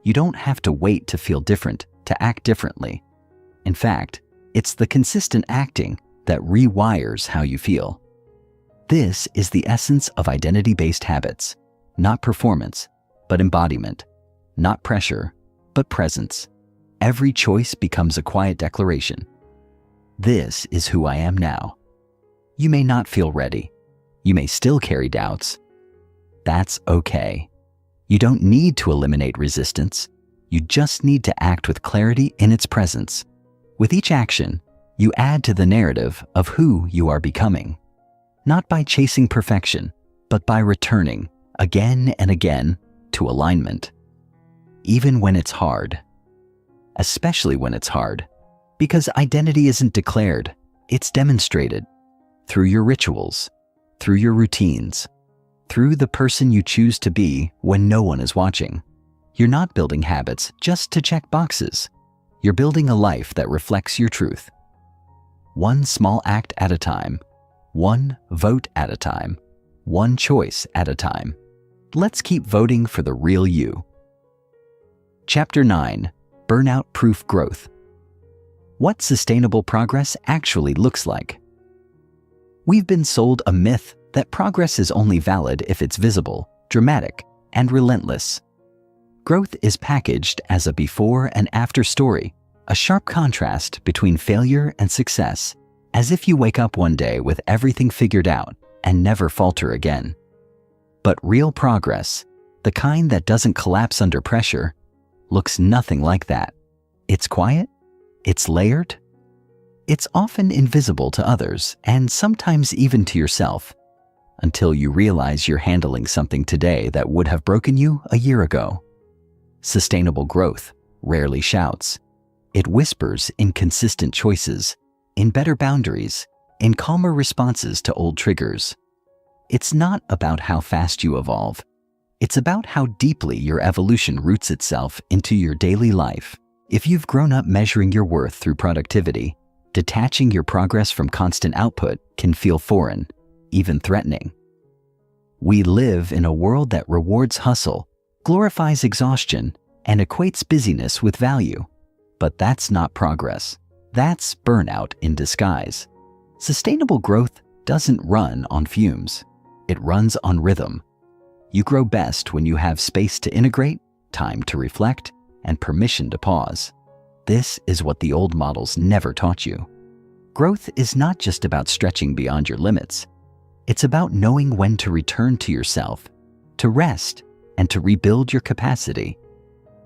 A: You don't have to wait to feel different to act differently. In fact, it's the consistent acting that rewires how you feel. This is the essence of identity-based habits, not performance, but embodiment, not pressure, but presence. Every choice becomes a quiet declaration. This is who I am now. You may not feel ready. You may still carry doubts. That's okay. You don't need to eliminate resistance. You just need to act with clarity in its presence. With each action, you add to the narrative of who you are becoming. Not by chasing perfection, but by returning again and again to alignment. Even when it's hard. Especially when it's hard. Because identity isn't declared, it's demonstrated. Through your rituals, through your routines, through the person you choose to be when no one is watching. You're not building habits just to check boxes. You're building a life that reflects your truth. One small act at a time. One vote at a time. One choice at a time. Let's keep voting for the real you. Chapter 9. Burnout-Proof Growth. What sustainable progress actually looks like. We've been sold a myth that progress is only valid if it's visible, dramatic, and relentless. Growth is packaged as a before and after story, a sharp contrast between failure and success, as if you wake up one day with everything figured out and never falter again. But real progress, the kind that doesn't collapse under pressure, looks nothing like that. It's quiet, it's layered, it's often invisible to others and sometimes even to yourself, until you realize you're handling something today that would have broken you a year ago. Sustainable growth rarely shouts. It whispers in consistent choices, in better boundaries, in calmer responses to old triggers. It's not about how fast you evolve. It's about how deeply your evolution roots itself into your daily life. If you've grown up measuring your worth through productivity, detaching your progress from constant output can feel foreign, even threatening. We live in a world that rewards hustle, glorifies exhaustion, and equates busyness with value. But that's not progress. That's burnout in disguise. Sustainable growth doesn't run on fumes. It runs on rhythm. You grow best when you have space to integrate, time to reflect, and permission to pause. This is what the old models never taught you. Growth is not just about stretching beyond your limits. It's about knowing when to return to yourself, to rest, and to rebuild your capacity.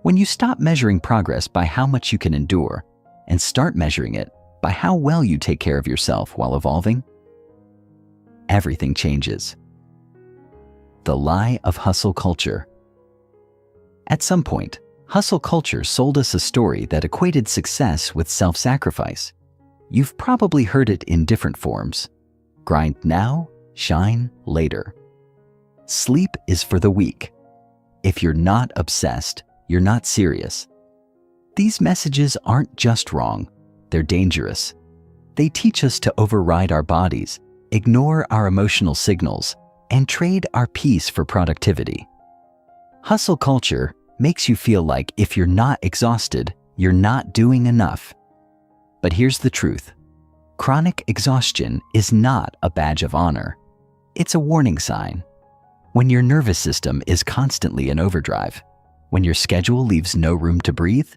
A: When you stop measuring progress by how much you can endure and start measuring it by how well you take care of yourself while evolving, everything changes. The lie of hustle culture. At some point, hustle culture sold us a story that equated success with self-sacrifice. You've probably heard it in different forms. Grind now, shine later. Sleep is for the weak. If you're not obsessed, you're not serious. These messages aren't just wrong, they're dangerous. They teach us to override our bodies, ignore our emotional signals, and trade our peace for productivity. Hustle culture makes you feel like if you're not exhausted, you're not doing enough. But here's the truth. Chronic exhaustion is not a badge of honor. It's a warning sign. When your nervous system is constantly in overdrive, when your schedule leaves no room to breathe,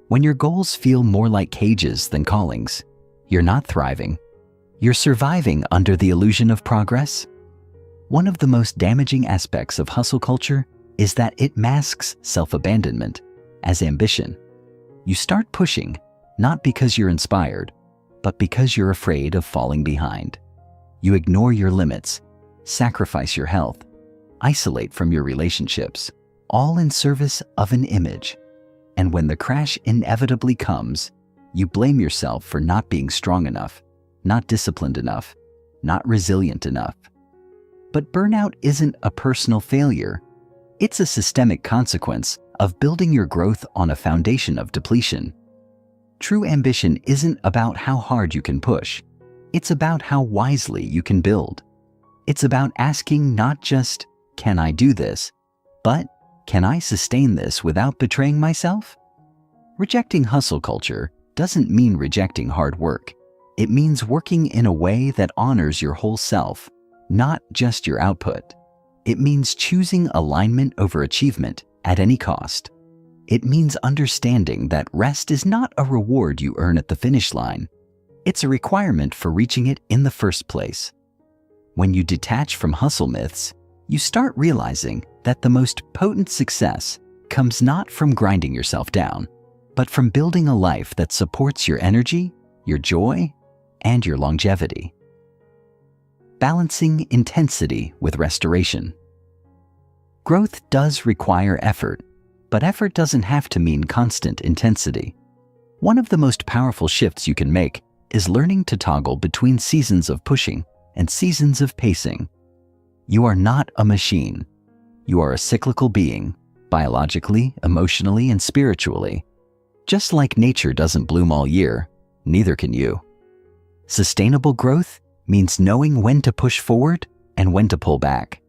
A: when your goals feel more like cages than callings, you're not thriving. You're surviving under the illusion of progress. One of the most damaging aspects of hustle culture is that it masks self-abandonment as ambition. You start pushing, not because you're inspired, but because you're afraid of falling behind. You ignore your limits, sacrifice your health, isolate from your relationships, all in service of an image. And when the crash inevitably comes, you blame yourself for not being strong enough, not disciplined enough, not resilient enough. But burnout isn't a personal failure. It's a systemic consequence of building your growth on a foundation of depletion. True ambition isn't about how hard you can push. It's about how wisely you can build. It's about asking not just, can I do this, but can I sustain this without betraying myself? Rejecting hustle culture doesn't mean rejecting hard work. It means working in a way that honors your whole self, not just your output. It means choosing alignment over achievement at any cost. It means understanding that rest is not a reward you earn at the finish line. It's a requirement for reaching it in the first place. When you detach from hustle myths, you start realizing that the most potent success comes not from grinding yourself down, but from building a life that supports your energy, your joy, and your longevity. Balancing intensity with restoration. Growth does require effort, but effort doesn't have to mean constant intensity. One of the most powerful shifts you can make is learning to toggle between seasons of pushing and seasons of pacing. You are not a machine. You are a cyclical being, biologically, emotionally, and spiritually. Just like nature doesn't bloom all year, neither can you. Sustainable growth means knowing when to push forward and when to pull back.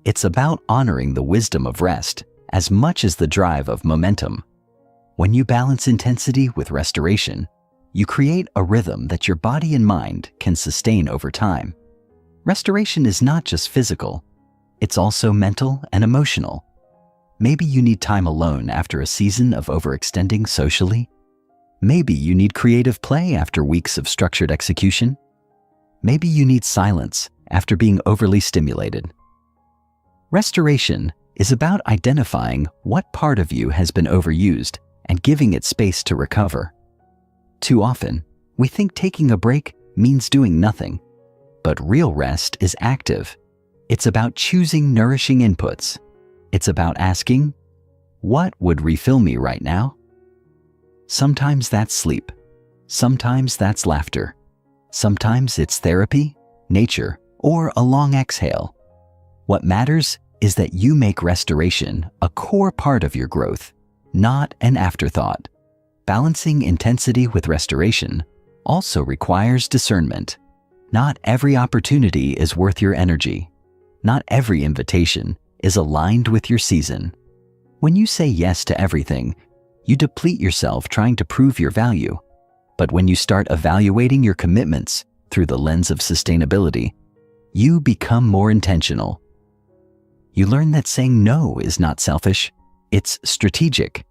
A: It's about honoring the wisdom of rest as much as the drive of momentum. When you balance intensity with restoration, you create a rhythm that your body and mind can sustain over time. Restoration is not just physical, it's also mental and emotional. Maybe you need time alone after a season of overextending socially. Maybe you need creative play after weeks of structured execution. Maybe you need silence after being overly stimulated. Restoration is about identifying what part of you has been overused and giving it space to recover. Too often, we think taking a break means doing nothing, but real rest is active. It's about choosing nourishing inputs. It's about asking, what would refill me right now? Sometimes that's sleep. Sometimes that's laughter. Sometimes it's therapy, nature, or a long exhale. What matters is that you make restoration a core part of your growth, not an afterthought. Balancing intensity with restoration also requires discernment. Not every opportunity is worth your energy. Not every invitation is aligned with your season. When you say yes to everything, you deplete yourself trying to prove your value. But when you start evaluating your commitments through the lens of sustainability, you become more intentional. You learn that saying no is not selfish, it's strategic.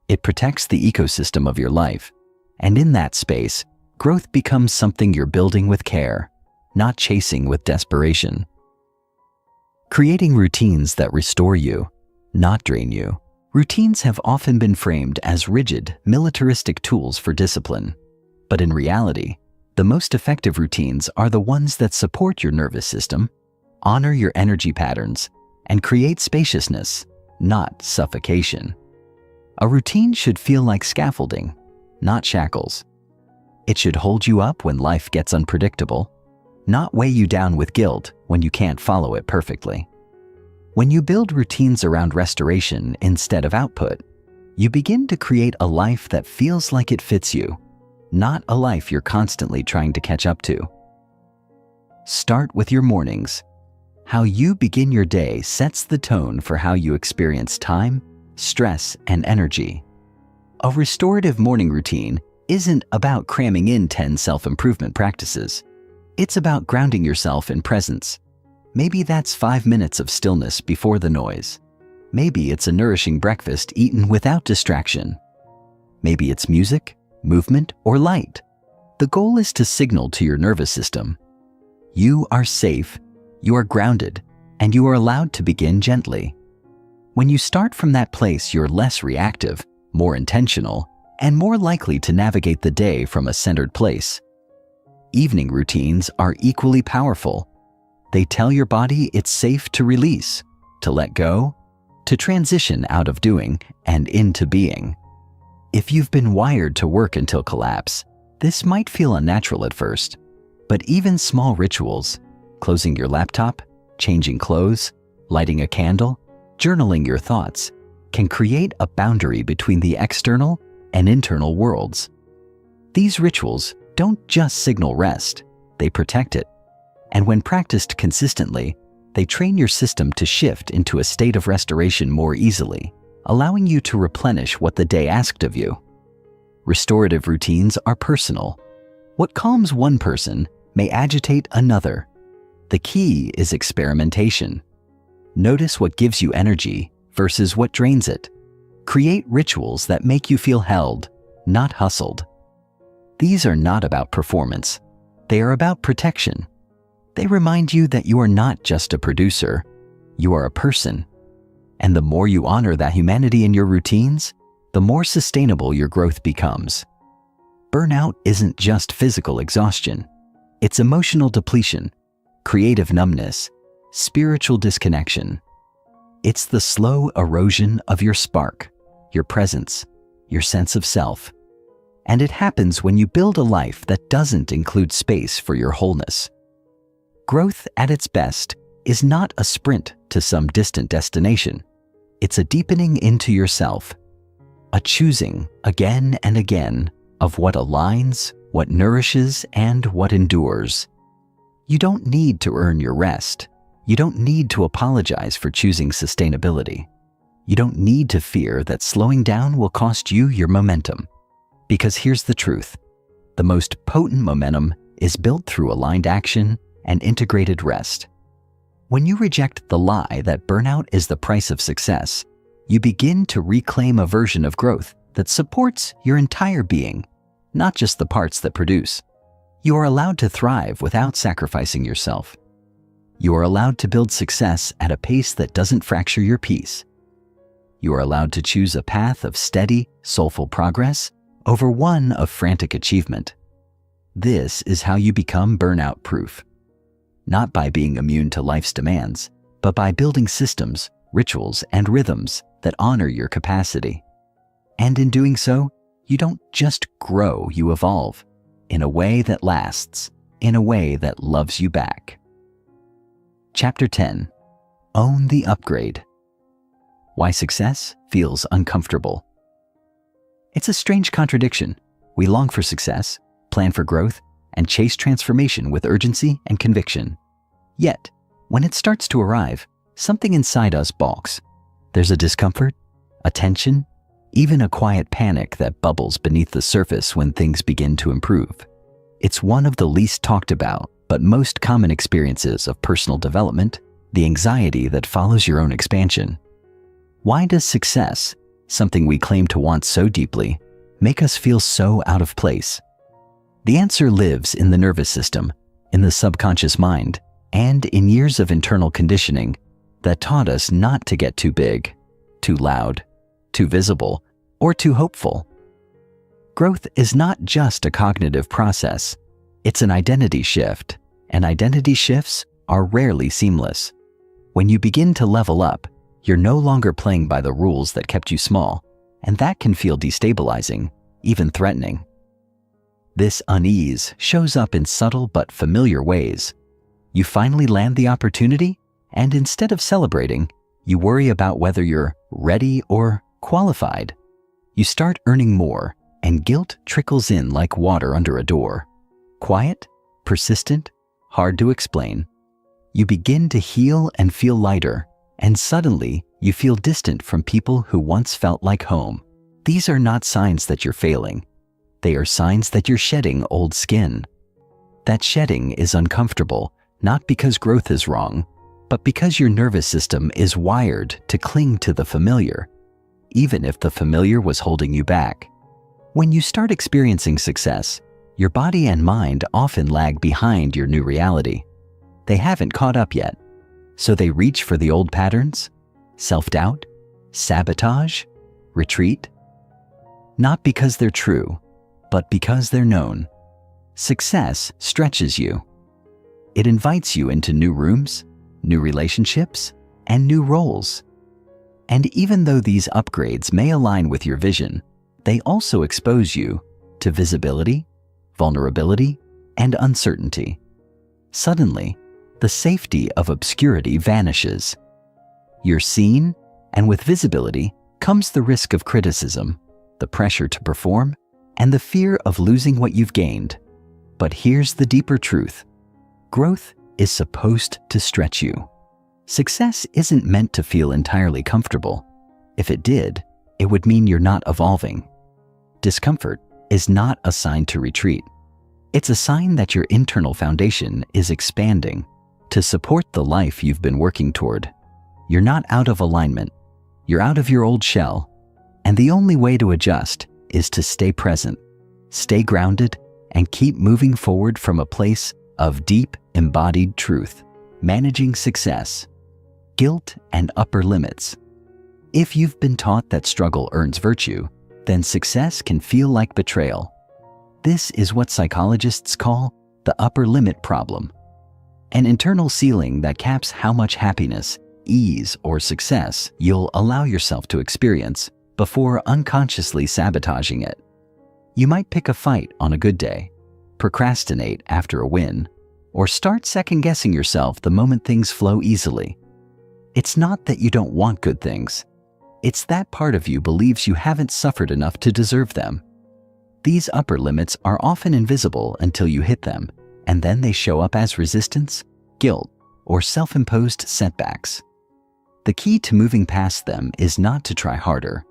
A: It protects the ecosystem of your life, and in that space, growth becomes something you're building with care, not chasing with desperation. Creating routines that restore you, not drain you. Routines have often been framed as rigid, militaristic tools for discipline. But in reality, the most effective routines are the ones that support your nervous system, honor your energy patterns, and create spaciousness, not suffocation. A routine should feel like scaffolding, not shackles. It should hold you up when life gets unpredictable, not weigh you down with guilt when you can't follow it perfectly. When you build routines around restoration instead of output, you begin to create a life that feels like it fits you, not a life you're constantly trying to catch up to. Start with your mornings. How you begin your day sets the tone for how you experience time, stress, and energy. A restorative morning routine isn't about cramming in 10 self-improvement practices. It's about grounding yourself in presence. Maybe that's 5 minutes of stillness before the noise. Maybe it's a nourishing breakfast eaten without distraction. Maybe it's music, movement, or light. The goal is to signal to your nervous system, you are safe, you are grounded, and you are allowed to begin gently. When you start from that place, you're less reactive, more intentional, and more likely to navigate the day from a centered place. Evening routines are equally powerful. They tell your body it's safe to release, to let go, to transition out of doing and into being. If you've been wired to work until collapse, this might feel unnatural at first, but even small rituals, closing your laptop, changing clothes, lighting a candle, journaling your thoughts, can create a boundary between the external and internal worlds. These rituals don't just signal rest, they protect it. And when practiced consistently, they train your system to shift into a state of restoration more easily, allowing you to replenish what the day asked of you. Restorative routines are personal. What calms one person may agitate another. The key is experimentation. Notice what gives you energy versus what drains it. Create rituals that make you feel held, not hustled. These are not about performance. They are about protection. They remind you that you are not just a producer, you are a person. And the more you honor that humanity in your routines, the more sustainable your growth becomes. Burnout isn't just physical exhaustion. It's emotional depletion, creative numbness, spiritual disconnection. It's the slow erosion of your spark, your presence, your sense of self. And it happens when you build a life that doesn't include space for your wholeness. Growth at its best is not a sprint to some distant destination. It's a deepening into yourself, a choosing again and again of what aligns, what nourishes, and what endures. You don't need to earn your rest. You don't need to apologize for choosing sustainability. You don't need to fear that slowing down will cost you your momentum. Because here's the truth. The most potent momentum is built through aligned action and integrated rest. When you reject the lie that burnout is the price of success, you begin to reclaim a version of growth that supports your entire being, not just the parts that produce. You are allowed to thrive without sacrificing yourself. You are allowed to build success at a pace that doesn't fracture your peace. You are allowed to choose a path of steady, soulful progress over one of frantic achievement. This is how you become burnout-proof. Not by being immune to life's demands, but by building systems, rituals, and rhythms that honor your capacity. And in doing so, you don't just grow, you evolve in a way that lasts, in a way that loves you back. Chapter 10. Own the Upgrade. Why success feels uncomfortable. It's a strange contradiction. We long for success, plan for growth, and chase transformation with urgency and conviction. Yet, when it starts to arrive, something inside us balks. There's a discomfort, a tension, even a quiet panic that bubbles beneath the surface when things begin to improve. It's one of the least talked about, but most common experiences of personal development the anxiety that follows your own expansion. Why does success, something we claim to want so deeply, make us feel so out of place? The answer lives in the nervous system, in the subconscious mind, and in years of internal conditioning that taught us not to get too big, too loud, too visible, or too hopeful. Growth is not just a cognitive process, it's an identity shift, and identity shifts are rarely seamless. When you begin to level up, you're no longer playing by the rules that kept you small, and that can feel destabilizing, even threatening. This unease shows up in subtle but familiar ways. You finally land the opportunity, and instead of celebrating, you worry about whether you're ready or qualified. You start earning more, and guilt trickles in like water under a door. Quiet, persistent, hard to explain. You begin to heal and feel lighter, and suddenly you feel distant from people who once felt like home. These are not signs that you're failing. They are signs that you're shedding old skin. That shedding is uncomfortable, not because growth is wrong, but because your nervous system is wired to cling to the familiar, even if the familiar was holding you back. When you start experiencing success, your body and mind often lag behind your new reality. They haven't caught up yet, so they reach for the old patterns, self-doubt, sabotage, retreat. Not because they're true, but because they're known. Success stretches you. It invites you into new rooms, new relationships, and new roles. And even though these upgrades may align with your vision, they also expose you to visibility, vulnerability, and uncertainty. Suddenly, the safety of obscurity vanishes. You're seen, and with visibility comes the risk of criticism, the pressure to perform, and the fear of losing what you've gained. But here's the deeper truth. Growth is supposed to stretch you. Success isn't meant to feel entirely comfortable. If it did, it would mean you're not evolving. Discomfort is not a sign to retreat. It's a sign that your internal foundation is expanding to support the life you've been working toward. You're not out of alignment. You're out of your old shell. And the only way to adjust is to stay present, stay grounded, and keep moving forward from a place of deep, embodied truth, managing success, guilt, and upper limits. If you've been taught that struggle earns virtue, then success can feel like betrayal. This is what psychologists call the upper limit problem, an internal ceiling that caps how much happiness, ease, or success you'll allow yourself to experience before unconsciously sabotaging it. You might pick a fight on a good day, procrastinate after a win, or start second-guessing yourself the moment things flow easily. It's not that you don't want good things. It's that part of you believes you haven't suffered enough to deserve them. These upper limits are often invisible until you hit them, and then they show up as resistance, guilt, or self-imposed setbacks. The key to moving past them is not to try harder.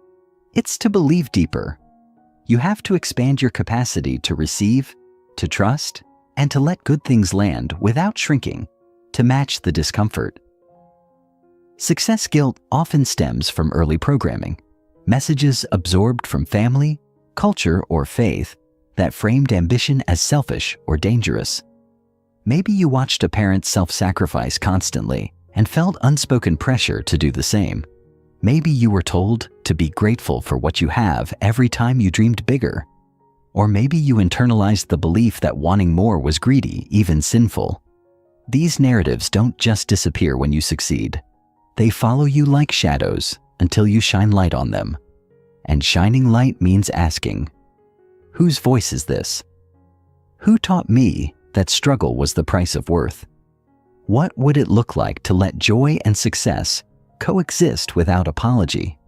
A: It's to believe deeper. You have to expand your capacity to receive, to trust, and to let good things land without shrinking, to match the discomfort. Success guilt often stems from early programming, messages absorbed from family, culture, or faith that framed ambition as selfish or dangerous. Maybe you watched a parent self-sacrifice constantly and felt unspoken pressure to do the same. Maybe you were told to be grateful for what you have every time you dreamed bigger. Or maybe you internalized the belief that wanting more was greedy, even sinful. These narratives don't just disappear when you succeed. They follow you like shadows until you shine light on them. And shining light means asking, whose voice is this? Who taught me that struggle was the price of worth? What would it look like to let joy and success coexist without apology?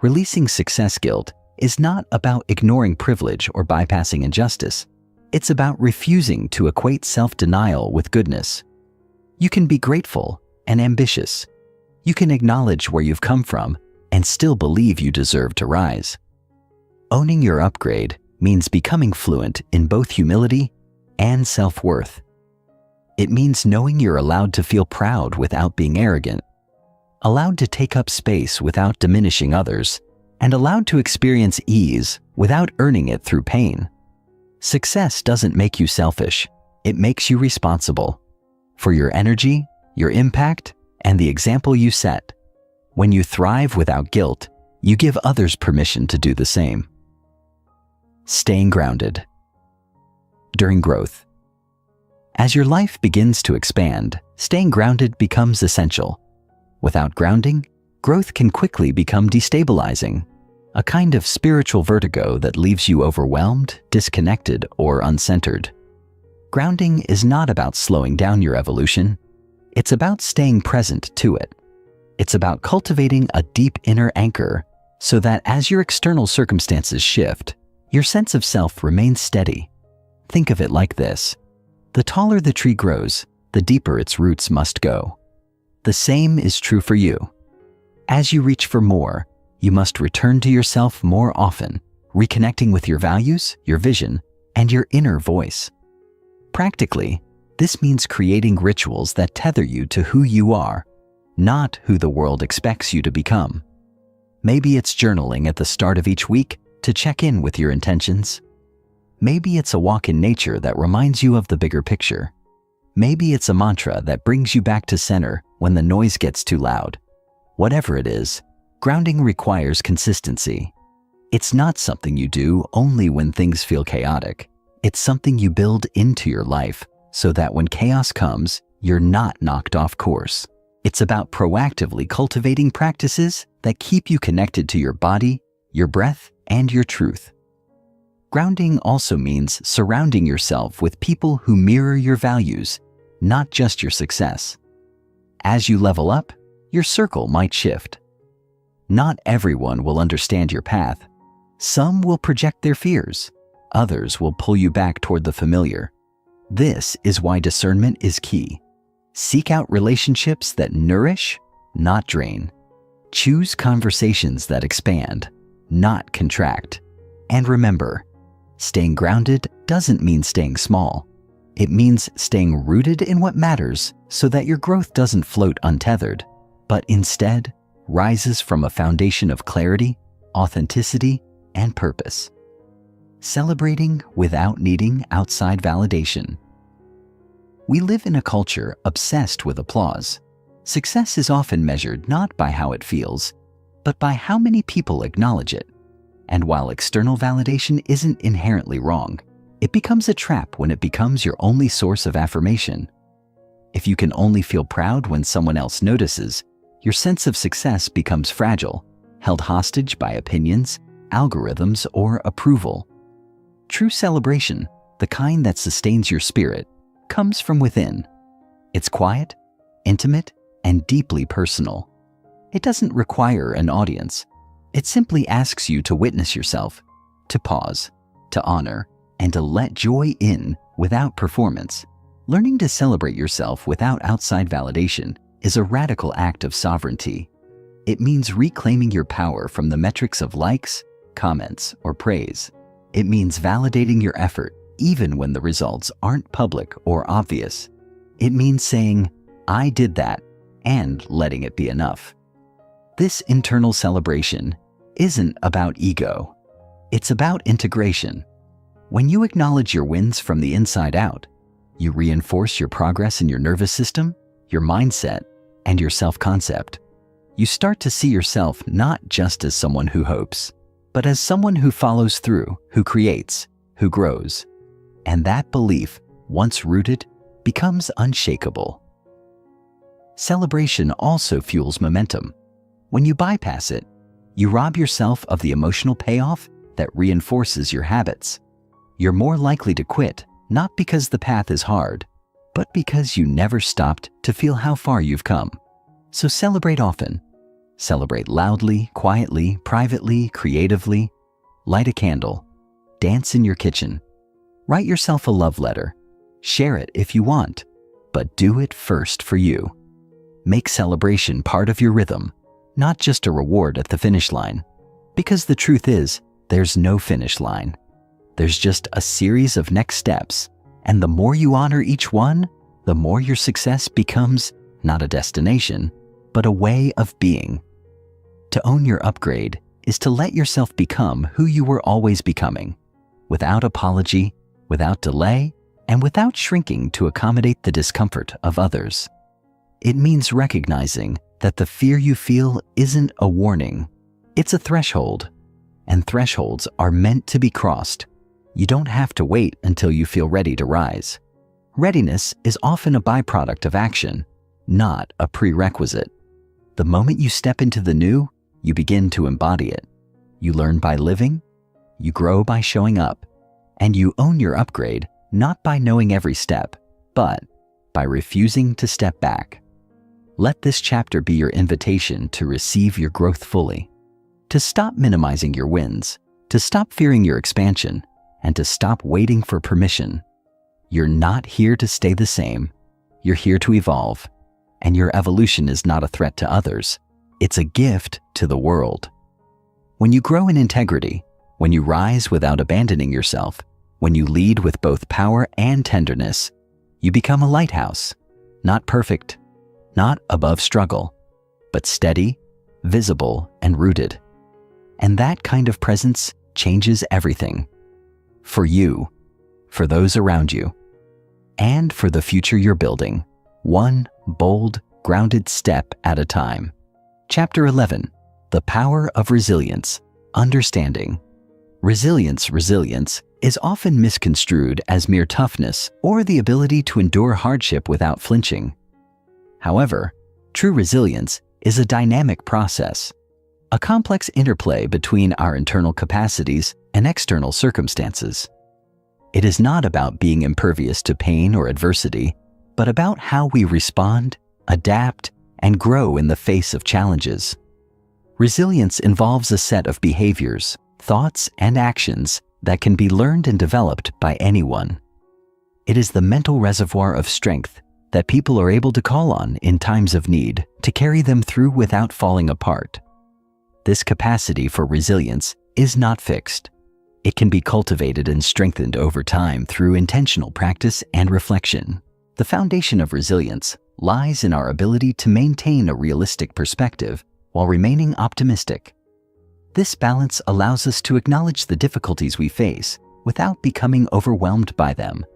A: Releasing success guilt is not about ignoring privilege or bypassing injustice. It's about refusing to equate self-denial with goodness. You can be grateful and ambitious. You can acknowledge where you've come from and still believe you deserve to rise. Owning your upgrade means becoming fluent in both humility and self-worth. It means knowing you're allowed to feel proud without being arrogant, allowed to take up space without diminishing others, and allowed to experience ease without earning it through pain. Success doesn't make you selfish. It makes you responsible for your energy, your impact, and the example you set. When you thrive without guilt, you give others permission to do the same. Staying grounded. During growth. As your life begins to expand, staying grounded becomes essential. Without grounding, growth can quickly become destabilizing, a kind of spiritual vertigo that leaves you overwhelmed, disconnected, or uncentered. Grounding is not about slowing down your evolution. It's about staying present to it. It's about cultivating a deep inner anchor so that as your external circumstances shift, your sense of self remains steady. Think of it like this. The taller the tree grows, the deeper its roots must go. The same is true for you. As you reach for more, you must return to yourself more often, reconnecting with your values, your vision, and your inner voice. Practically, this means creating rituals that tether you to who you are, not who the world expects you to become. Maybe it's journaling at the start of each week to check in with your intentions. Maybe it's a walk in nature that reminds you of the bigger picture. Maybe it's a mantra that brings you back to center when the noise gets too loud. Whatever it is, grounding requires consistency. It's not something you do only when things feel chaotic. It's something you build into your life so that when chaos comes, you're not knocked off course. It's about proactively cultivating practices that keep you connected to your body, your breath, and your truth. Grounding also means surrounding yourself with people who mirror your values, not just your success. As you level up, your circle might shift. Not everyone will understand your path. Some will project their fears. Others will pull you back toward the familiar. This is why discernment is key. Seek out relationships that nourish, not drain. Choose conversations that expand, not contract. And remember, staying grounded doesn't mean staying small. It means staying rooted in what matters so that your growth doesn't float untethered, but instead rises from a foundation of clarity, authenticity, and purpose. Celebrating without needing outside validation. We live in a culture obsessed with applause. Success is often measured not by how it feels, but by how many people acknowledge it. And while external validation isn't inherently wrong, it becomes a trap when it becomes your only source of affirmation. If you can only feel proud when someone else notices, your sense of success becomes fragile, held hostage by opinions, algorithms, or approval. True celebration, the kind that sustains your spirit, comes from within. It's quiet, intimate, and deeply personal. It doesn't require an audience. It simply asks you to witness yourself, to pause, to honor, and to let joy in without performance. Learning to celebrate yourself without outside validation is a radical act of sovereignty. It means reclaiming your power from the metrics of likes, comments, or praise. It means validating your effort even when the results aren't public or obvious. It means saying, "I did that," and letting it be enough. This internal celebration isn't about ego. It's about integration. When you acknowledge your wins from the inside out, you reinforce your progress in your nervous system, your mindset, and your self-concept. You start to see yourself not just as someone who hopes, but as someone who follows through, who creates, who grows. And that belief, once rooted, becomes unshakable. Celebration also fuels momentum. When you bypass it, you rob yourself of the emotional payoff that reinforces your habits. You're more likely to quit, not because the path is hard, but because you never stopped to feel how far you've come. So celebrate often. Celebrate loudly, quietly, privately, creatively. Light a candle. Dance in your kitchen. Write yourself a love letter. Share it if you want, but do it first for you. Make celebration part of your rhythm, not just a reward at the finish line. Because the truth is, there's no finish line. There's just a series of next steps, and the more you honor each one, the more your success becomes not a destination, but a way of being. To own your upgrade is to let yourself become who you were always becoming, without apology, without delay, and without shrinking to accommodate the discomfort of others. It means recognizing that the fear you feel isn't a warning, it's a threshold, and thresholds are meant to be crossed. You don't have to wait until you feel ready to rise. Readiness is often a byproduct of action, not a prerequisite. The moment you step into the new, you begin to embody it. You learn by living, you grow by showing up, and you own your upgrade not by knowing every step, but by refusing to step back. Let this chapter be your invitation to receive your growth fully, to stop minimizing your wins, to stop fearing your expansion, and to stop waiting for permission. You're not here to stay the same. You're here to evolve, and your evolution is not a threat to others. It's a gift to the world. When you grow in integrity, when you rise without abandoning yourself, when you lead with both power and tenderness, you become a lighthouse, not perfect, not above struggle, but steady, visible, and rooted. And that kind of presence changes everything. For you, for those around you, and for the future you're building, one bold, grounded step at a time. Chapter 11, The Power of Resilience, Understanding. Resilience is often misconstrued as mere toughness or the ability to endure hardship without flinching. However, true resilience is a dynamic process, a complex interplay between our internal capacities and external circumstances. It is not about being impervious to pain or adversity, but about how we respond, adapt, and grow in the face of challenges. Resilience involves a set of behaviors, thoughts, and actions that can be learned and developed by anyone. It is the mental reservoir of strength that people are able to call on in times of need to carry them through without falling apart. This capacity for resilience is not fixed. It can be cultivated and strengthened over time through intentional practice and reflection. The foundation of resilience lies in our ability to maintain a realistic perspective while remaining optimistic. This balance allows us to acknowledge the difficulties we face without becoming overwhelmed by them.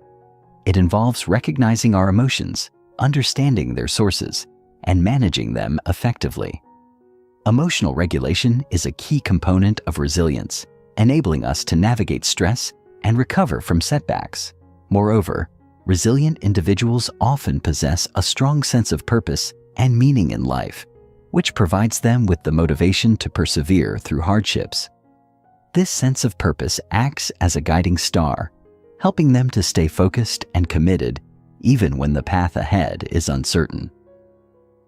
A: It involves recognizing our emotions, understanding their sources, and managing them effectively. Emotional regulation is a key component of resilience, enabling us to navigate stress and recover from setbacks. Moreover, resilient individuals often possess a strong sense of purpose and meaning in life, which provides them with the motivation to persevere through hardships. This sense of purpose acts as a guiding star, helping them to stay focused and committed even when the path ahead is uncertain.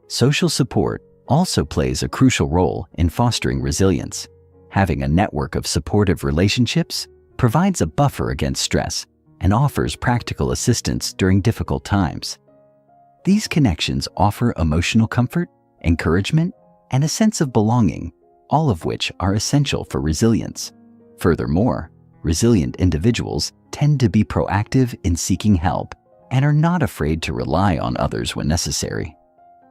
A: Social support also plays a crucial role in fostering resilience. Having a network of supportive relationships provides a buffer against stress and offers practical assistance during difficult times. These connections offer emotional comfort, encouragement, and a sense of belonging, all of which are essential for resilience. Furthermore, resilient individuals tend to be proactive in seeking help and are not afraid to rely on others when necessary.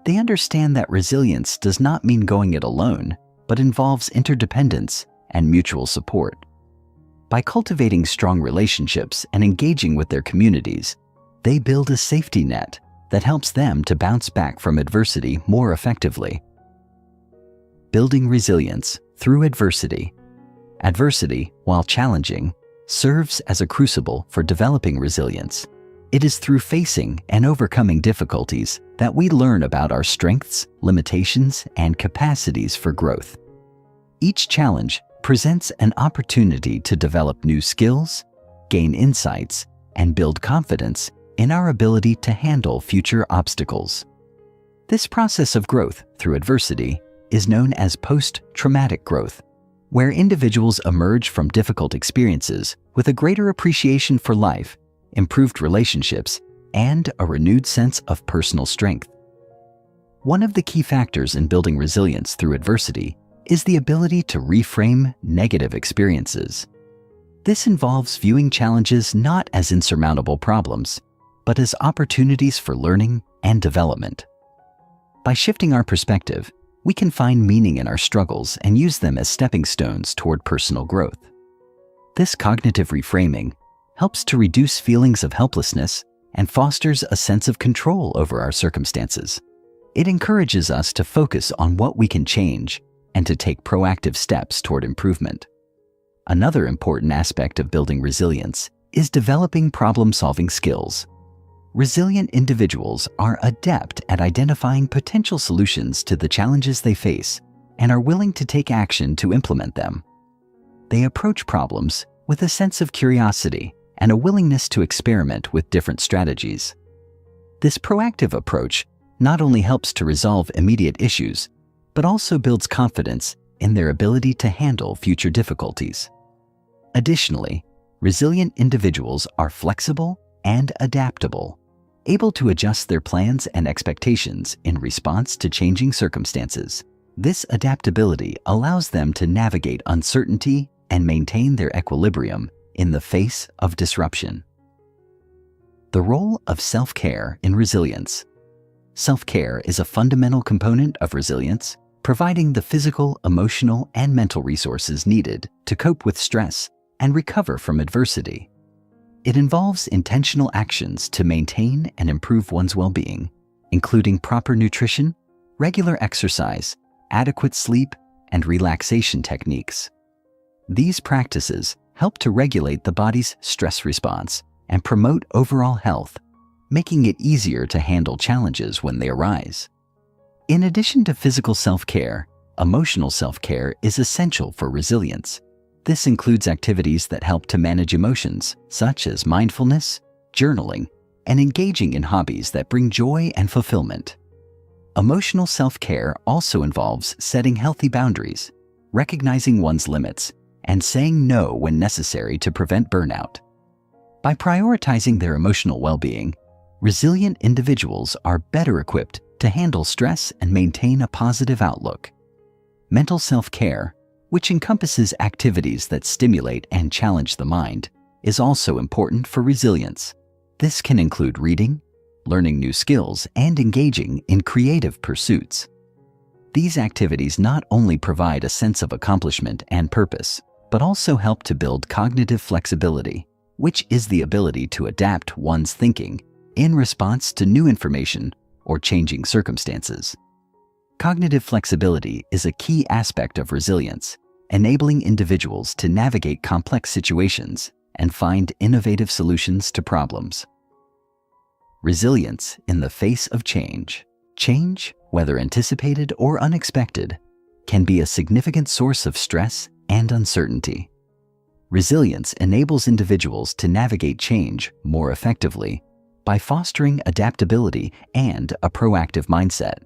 A: They understand that resilience does not mean going it alone, but involves interdependence and mutual support. By cultivating strong relationships and engaging with their communities, they build a safety net that helps them to bounce back from adversity more effectively. Building resilience through adversity. Adversity, while challenging, serves as a crucible for developing resilience. It is through facing and overcoming difficulties that we learn about our strengths, limitations, and capacities for growth. Each challenge presents an opportunity to develop new skills, gain insights, and build confidence in our ability to handle future obstacles. This process of growth through adversity is known as post-traumatic growth, where individuals emerge from difficult experiences with a greater appreciation for life, improved relationships, and a renewed sense of personal strength. One of the key factors in building resilience through adversity is the ability to reframe negative experiences. This involves viewing challenges not as insurmountable problems, but as opportunities for learning and development. By shifting our perspective, we can find meaning in our struggles and use them as stepping stones toward personal growth. This cognitive reframing helps to reduce feelings of helplessness and fosters a sense of control over our circumstances. It encourages us to focus on what we can change and to take proactive steps toward improvement. Another important aspect of building resilience is developing problem-solving skills. Resilient individuals are adept at identifying potential solutions to the challenges they face and are willing to take action to implement them. They approach problems with a sense of curiosity and a willingness to experiment with different strategies. This proactive approach not only helps to resolve immediate issues, but also builds confidence in their ability to handle future difficulties. Additionally, resilient individuals are flexible and adaptable, able to adjust their plans and expectations in response to changing circumstances. This adaptability allows them to navigate uncertainty and maintain their equilibrium in the face of disruption. The role of self-care in resilience. Self-care is a fundamental component of resilience, providing the physical, emotional, and mental resources needed to cope with stress and recover from adversity. It involves intentional actions to maintain and improve one's well-being, including proper nutrition, regular exercise, adequate sleep, and relaxation techniques. These practices help to regulate the body's stress response and promote overall health, making it easier to handle challenges when they arise. In addition to physical self-care, emotional self-care is essential for resilience. This includes activities that help to manage emotions, such as mindfulness, journaling, and engaging in hobbies that bring joy and fulfillment. Emotional self-care also involves setting healthy boundaries, recognizing one's limits, and saying no when necessary to prevent burnout. By prioritizing their emotional well-being, resilient individuals are better equipped to handle stress and maintain a positive outlook. Mental self-care, which encompasses activities that stimulate and challenge the mind, is also important for resilience. This can include reading, learning new skills, and engaging in creative pursuits. These activities not only provide a sense of accomplishment and purpose, but also help to build cognitive flexibility, which is the ability to adapt one's thinking in response to new information or changing circumstances. Cognitive flexibility is a key aspect of resilience, enabling individuals to navigate complex situations and find innovative solutions to problems. Resilience in the face of change. Change, whether anticipated or unexpected, can be a significant source of stress and uncertainty. Resilience enables individuals to navigate change more effectively by fostering adaptability and a proactive mindset.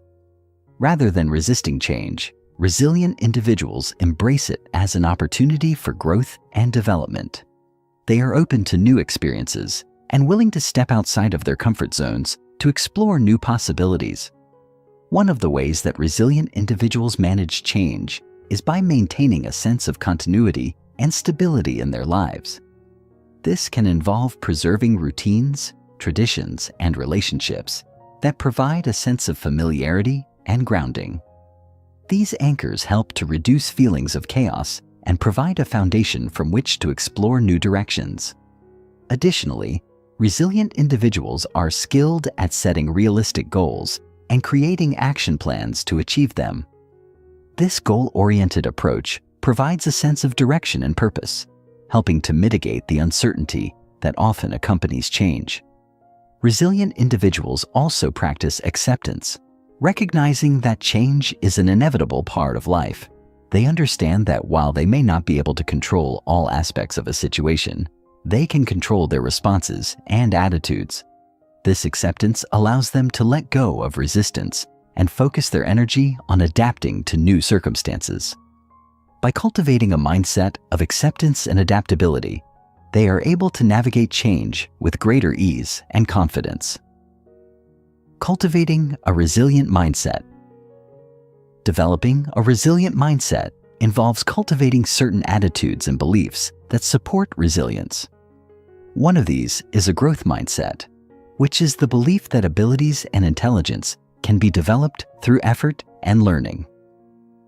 A: Rather than resisting change, resilient individuals embrace it as an opportunity for growth and development. They are open to new experiences and willing to step outside of their comfort zones to explore new possibilities. One of the ways that resilient individuals manage change is by maintaining a sense of continuity and stability in their lives. This can involve preserving routines, traditions, and relationships that provide a sense of familiarity and grounding. These anchors help to reduce feelings of chaos and provide a foundation from which to explore new directions. Additionally, resilient individuals are skilled at setting realistic goals and creating action plans to achieve them. This goal-oriented approach provides a sense of direction and purpose, helping to mitigate the uncertainty that often accompanies change. Resilient individuals also practice acceptance, recognizing that change is an inevitable part of life. They understand that while they may not be able to control all aspects of a situation, they can control their responses and attitudes. This acceptance allows them to let go of resistance and focus their energy on adapting to new circumstances. By cultivating a mindset of acceptance and adaptability, they are able to navigate change with greater ease and confidence. Cultivating a resilient mindset. Developing a resilient mindset involves cultivating certain attitudes and beliefs that support resilience. One of these is a growth mindset. which is the belief that abilities and intelligence can be developed through effort and learning.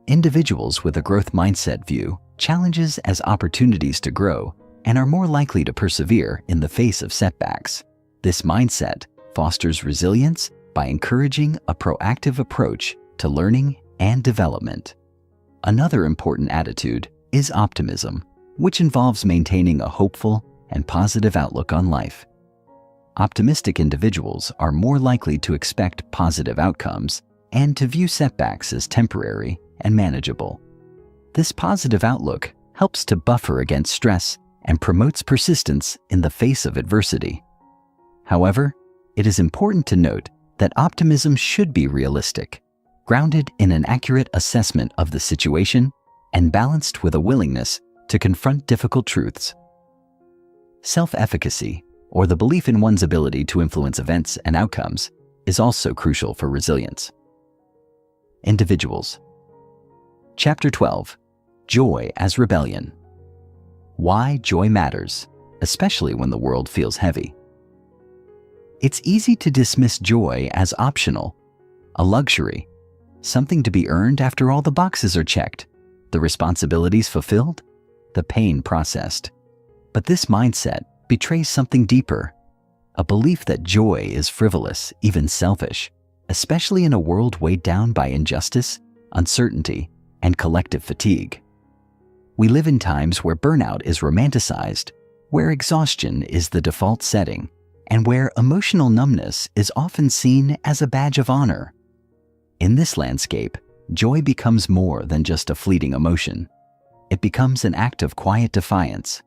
A: Individuals with a growth mindset view challenges as opportunities to grow and are more likely to persevere in the face of setbacks. This mindset fosters resilience by encouraging a proactive approach to learning and development. Another important attitude is optimism, which involves maintaining a hopeful and positive outlook on life. Optimistic individuals are more likely to expect positive outcomes and to view setbacks as temporary and manageable. This positive outlook helps to buffer against stress and promotes persistence in the face of adversity. However, it is important to note that optimism should be realistic, grounded in an accurate assessment of the situation and balanced with a willingness to confront difficult truths. Self-efficacy, or the belief in one's ability to influence events and outcomes, is also crucial for resilience. Individuals. Chapter 12. Joy as Rebellion. Why joy matters, especially when the world feels heavy. It's easy to dismiss joy as optional, a luxury, something to be earned after all the boxes are checked, the responsibilities fulfilled, the pain processed. But this mindset betrays something deeper, a belief that joy is frivolous, even selfish, especially in a world weighed down by injustice, uncertainty, and collective fatigue. We live in times where burnout is romanticized, where exhaustion is the default setting, and where emotional numbness is often seen as a badge of honor. In this landscape, joy becomes more than just a fleeting emotion. It becomes an act of quiet defiance,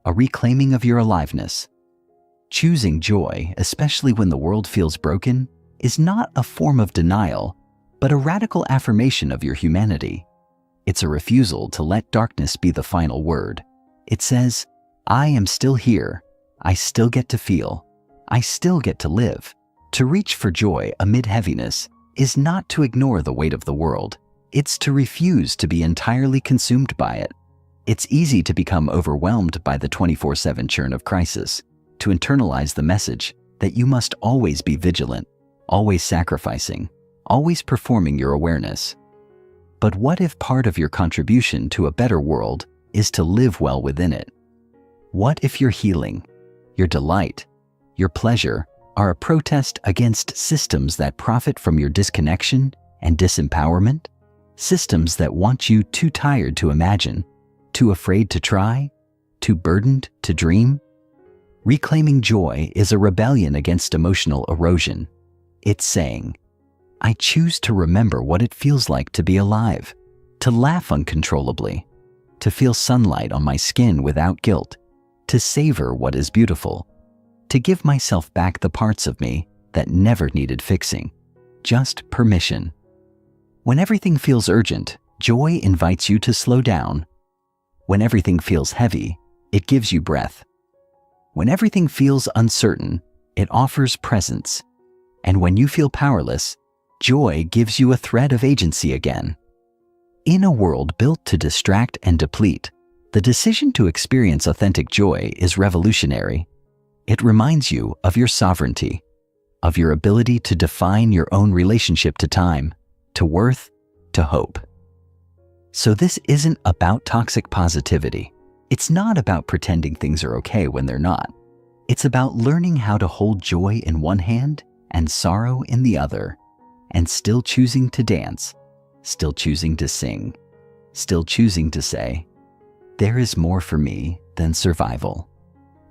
A: a reclaiming of your aliveness. Choosing joy, especially when the world feels broken, is not a form of denial, but a radical affirmation of your humanity. It's a refusal to let darkness be the final word. It says, I am still here. I still get to feel. I still get to live. To reach for joy amid heaviness is not to ignore the weight of the world. It's to refuse to be entirely consumed by it. It's easy to become overwhelmed by the 24/7 churn of crisis, to internalize the message that you must always be vigilant, always sacrificing, always performing your awareness. But what if part of your contribution to a better world is to live well within it? What if your healing, your delight, your pleasure are a protest against systems that profit from your disconnection and disempowerment? Systems that want you too tired to imagine, too afraid to try, too burdened to dream? Reclaiming joy is a rebellion against emotional erosion. It's saying, I choose to remember what it feels like to be alive, to laugh uncontrollably, to feel sunlight on my skin without guilt, to savor what is beautiful, to give myself back the parts of me that never needed fixing, just permission. When everything feels urgent, joy invites you to slow down. When everything feels heavy, it gives you breath. When everything feels uncertain, it offers presence. And when you feel powerless, joy gives you a thread of agency again. In a world built to distract and deplete, the decision to experience authentic joy is revolutionary. It reminds you of your sovereignty, of your ability to define your own relationship to time, to worth, to hope. So this isn't about toxic positivity. It's not about pretending things are okay when they're not. It's about learning how to hold joy in one hand and sorrow in the other, and still choosing to dance, still choosing to sing, still choosing to say, there is more for me than survival.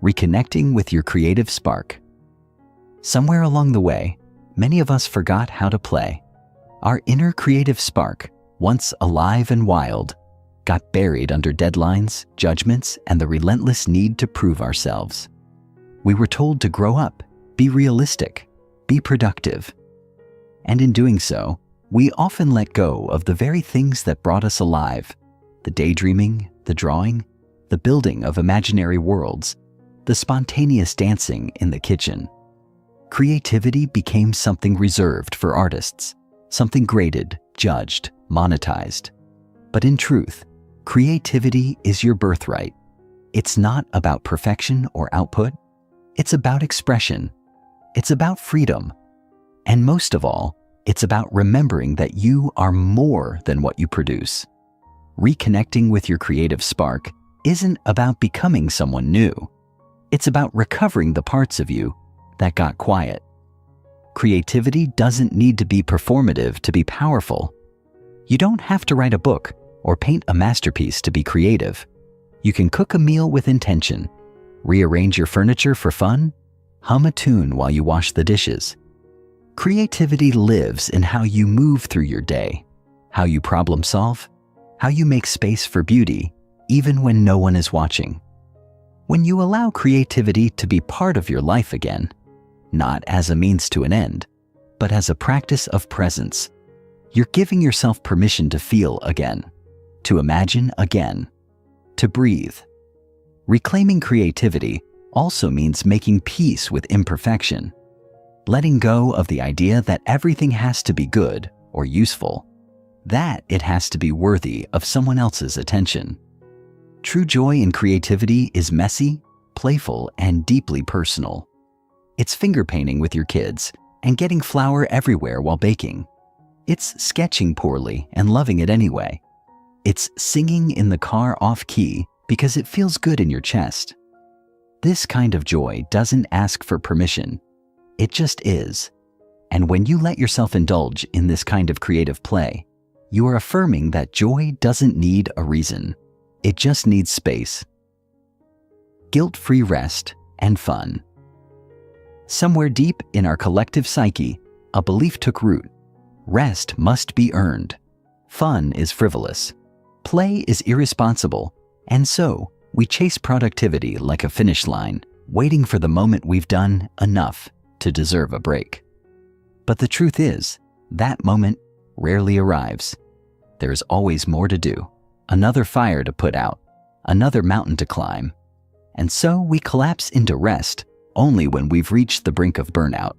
A: Reconnecting with your creative spark. Somewhere along the way, many of us forgot how to play. Our inner creative spark, once alive and wild, got buried under deadlines, judgments, and the relentless need to prove ourselves. We were told to grow up, be realistic, be productive. And in doing so, we often let go of the very things that brought us alive: the daydreaming, the drawing, the building of imaginary worlds, the spontaneous dancing in the kitchen. Creativity became something reserved for artists, something graded, judged, monetized. But in truth, creativity is your birthright. It's not about perfection or output. It's about expression. It's about freedom. And most of all, it's about remembering that you are more than what you produce. Reconnecting with your creative spark isn't about becoming someone new. It's about recovering the parts of you that got quiet. Creativity doesn't need to be performative to be powerful. You don't have to write a book or paint a masterpiece to be creative. You can cook a meal with intention, rearrange your furniture for fun, hum a tune while you wash the dishes. Creativity lives in how you move through your day, how you problem solve, how you make space for beauty, even when no one is watching. When you allow creativity to be part of your life again, not as a means to an end, but as a practice of presence, you're giving yourself permission to feel again, to imagine again, to breathe. Reclaiming creativity also means making peace with imperfection, letting go of the idea that everything has to be good or useful, that it has to be worthy of someone else's attention. True joy in creativity is messy, playful, and deeply personal. It's finger painting with your kids and getting flour everywhere while baking. It's sketching poorly and loving it anyway. It's singing in the car off-key because it feels good in your chest. This kind of joy doesn't ask for permission. It just is. And when you let yourself indulge in this kind of creative play, you are affirming that joy doesn't need a reason. It just needs space. Guilt-free rest and fun. Somewhere deep in our collective psyche, a belief took root. Rest must be earned. Fun is frivolous. Play is irresponsible. And so, we chase productivity like a finish line, waiting for the moment we've done enough to deserve a break. But the truth is, that moment rarely arrives. There's always more to do, another fire to put out, another mountain to climb. And so we collapse into rest only when we've reached the brink of burnout,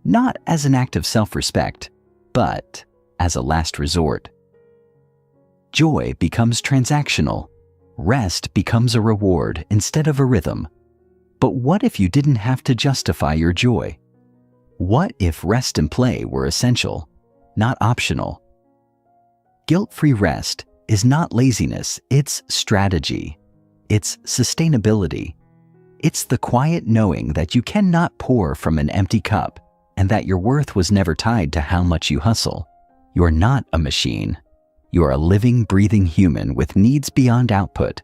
A: not as an act of self-respect, but as a last resort. Joy becomes transactional. Rest becomes a reward instead of a rhythm. But what if you didn't have to justify your joy? What if rest and play were essential, not optional? Guilt-free rest is not laziness, it's strategy. It's sustainability. It's the quiet knowing that you cannot pour from an empty cup and that your worth was never tied to how much you hustle. You're not a machine. You are a living, breathing human with needs beyond output.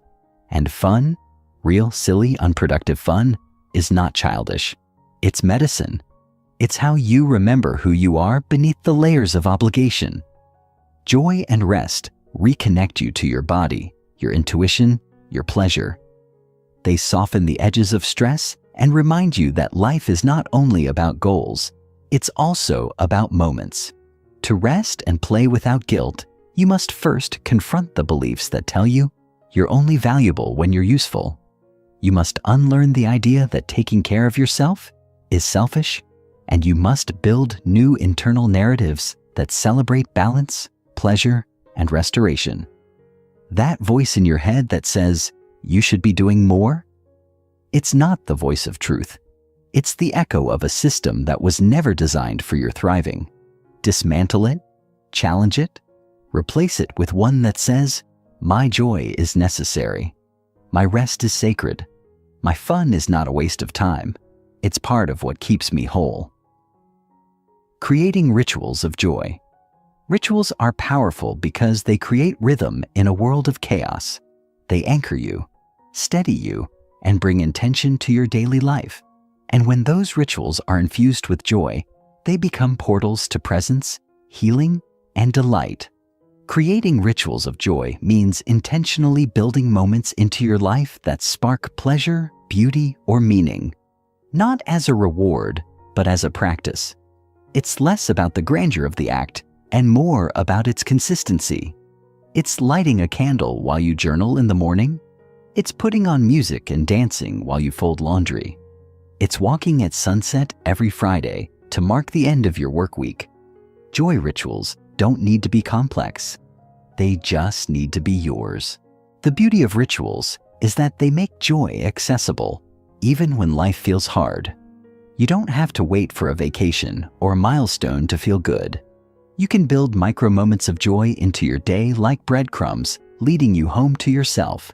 A: And fun, real, silly, unproductive fun, is not childish. It's medicine. It's how you remember who you are beneath the layers of obligation. Joy and rest reconnect you to your body, your intuition, your pleasure. They soften the edges of stress and remind you that life is not only about goals, it's also about moments. To rest and play without guilt, you must first confront the beliefs that tell you you're only valuable when you're useful. You must unlearn the idea that taking care of yourself is selfish, and you must build new internal narratives that celebrate balance, pleasure, and restoration. That voice in your head that says you should be doing more, it's not the voice of truth. It's the echo of a system that was never designed for your thriving. Dismantle it, challenge it, replace it with one that says, my joy is necessary. My rest is sacred. My fun is not a waste of time. It's part of what keeps me whole. Creating rituals of joy. Rituals are powerful because they create rhythm in a world of chaos. They anchor you, steady you, and bring intention to your daily life. And when those rituals are infused with joy, they become portals to presence, healing, and delight. Creating rituals of joy means intentionally building moments into your life that spark pleasure, beauty, or meaning, not as a reward, but as a practice. It's less about the grandeur of the act and more about its consistency. It's lighting a candle while you journal in the morning. It's putting on music and dancing while you fold laundry. It's walking at sunset every Friday to mark the end of your work week. Joy rituals don't need to be complex. They just need to be yours. The beauty of rituals is that they make joy accessible, even when life feels hard. You don't have to wait for a vacation or a milestone to feel good. You can build micro moments of joy into your day like breadcrumbs, leading you home to yourself.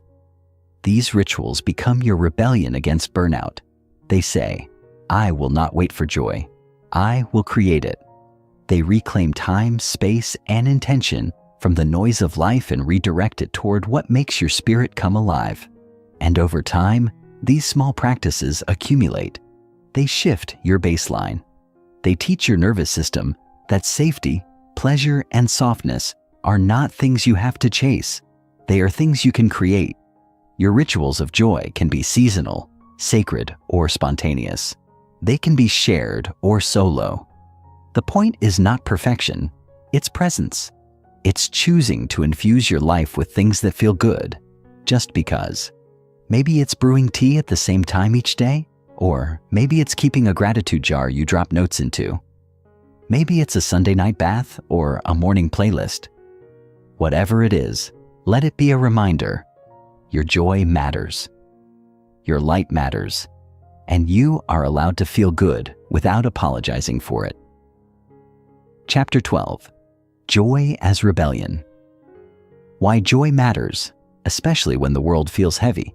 A: These rituals become your rebellion against burnout. They say, "I will not wait for joy. I will create it." They reclaim time, space, and intention from the noise of life and redirect it toward what makes your spirit come alive. And over time, these small practices accumulate. They shift your baseline. They teach your nervous system that safety, pleasure, and softness are not things you have to chase. They are things you can create. Your rituals of joy can be seasonal, sacred, or spontaneous. They can be shared or solo. The point is not perfection, it's presence. It's choosing to infuse your life with things that feel good, just because. Maybe it's brewing tea at the same time each day, or maybe it's keeping a gratitude jar you drop notes into. Maybe it's a Sunday night bath or a morning playlist. Whatever it is, let it be a reminder. Your joy matters. Your light matters. And you are allowed to feel good without apologizing for it. Chapter 12. Joy as Rebellion. Why joy matters, especially when the world feels heavy.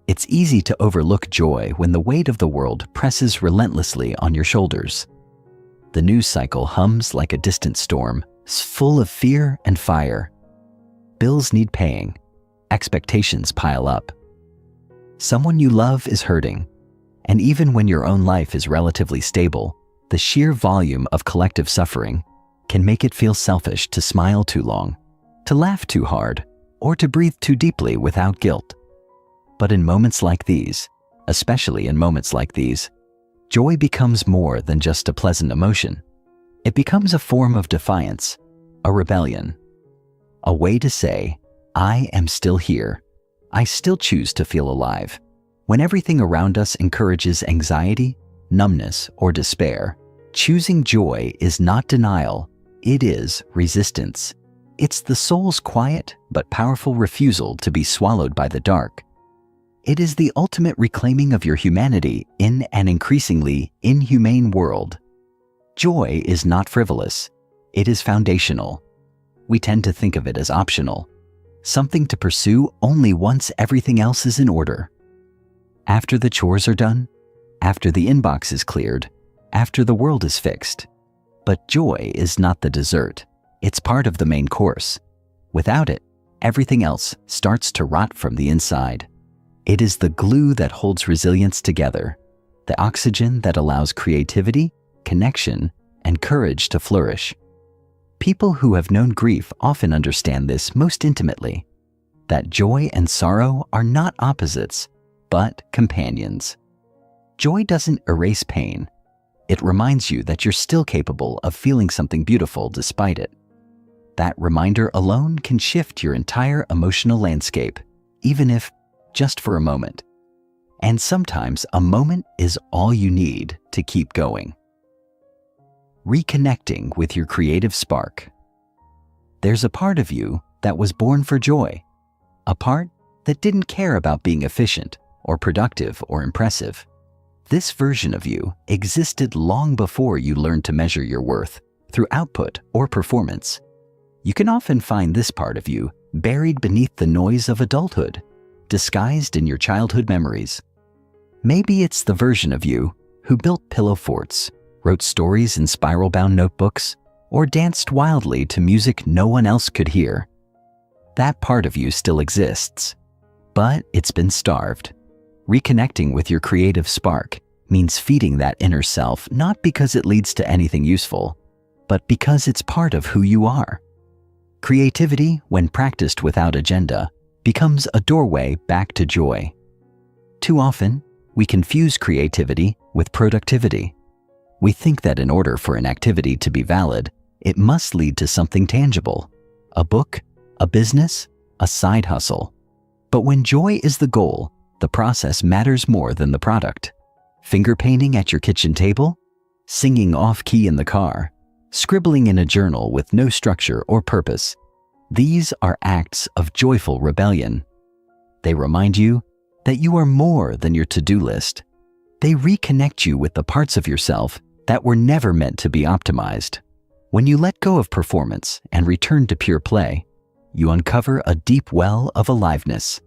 A: It's easy to overlook joy when the weight of the world presses relentlessly on your shoulders. The news cycle hums like a distant storm, full of fear and fire. Bills need paying. Expectations pile up. Someone you love is hurting. And even when your own life is relatively stable, the sheer volume of collective suffering can make it feel selfish to smile too long, to laugh too hard, or to breathe too deeply without guilt. But in moments like these, especially in moments like these, joy becomes more than just a pleasant emotion. It becomes a form of defiance, a rebellion, a way to say, "I am still here. I still choose to feel alive." When everything around us encourages anxiety, numbness, or despair, choosing joy is not denial, it is resistance. It's the soul's quiet but powerful refusal to be swallowed by the dark. It is the ultimate reclaiming of your humanity in an increasingly inhumane world. Joy is not frivolous. It is foundational. We tend to think of it as optional, something to pursue only once everything else is in order. After the chores are done, after the inbox is cleared, after the world is fixed. But joy is not the dessert. It's part of the main course. Without it, everything else starts to rot from the inside. It is the glue that holds resilience together, the oxygen that allows creativity, connection, and courage to flourish. People who have known grief often understand this most intimately, that joy and sorrow are not opposites, but companions. Joy doesn't erase pain. It reminds you that you're still capable of feeling something beautiful despite it. That reminder alone can shift your entire emotional landscape, even if just for a moment. And sometimes a moment is all you need to keep going. Reconnecting with your creative spark. There's a part of you that was born for joy, a part that didn't care about being efficient or productive or impressive. This version of you existed long before you learned to measure your worth through output or performance. You can often find this part of you buried beneath the noise of adulthood, disguised in your childhood memories. Maybe it's the version of you who built pillow forts, wrote stories in spiral-bound notebooks, or danced wildly to music no one else could hear. That part of you still exists, but it's been starved. Reconnecting with your creative spark means feeding that inner self not because it leads to anything useful, but because it's part of who you are. Creativity, when practiced without agenda, becomes a doorway back to joy. Too often, we confuse creativity with productivity. We think that in order for an activity to be valid, it must lead to something tangible, a book, a business, a side hustle. But when joy is the goal, the process matters more than the product. Finger painting at your kitchen table, singing off-key in the car, scribbling in a journal with no structure or purpose. These are acts of joyful rebellion. They remind you that you are more than your to-do list. They reconnect you with the parts of yourself that were never meant to be optimized. When you let go of performance and return to pure play, you uncover a deep well of aliveness.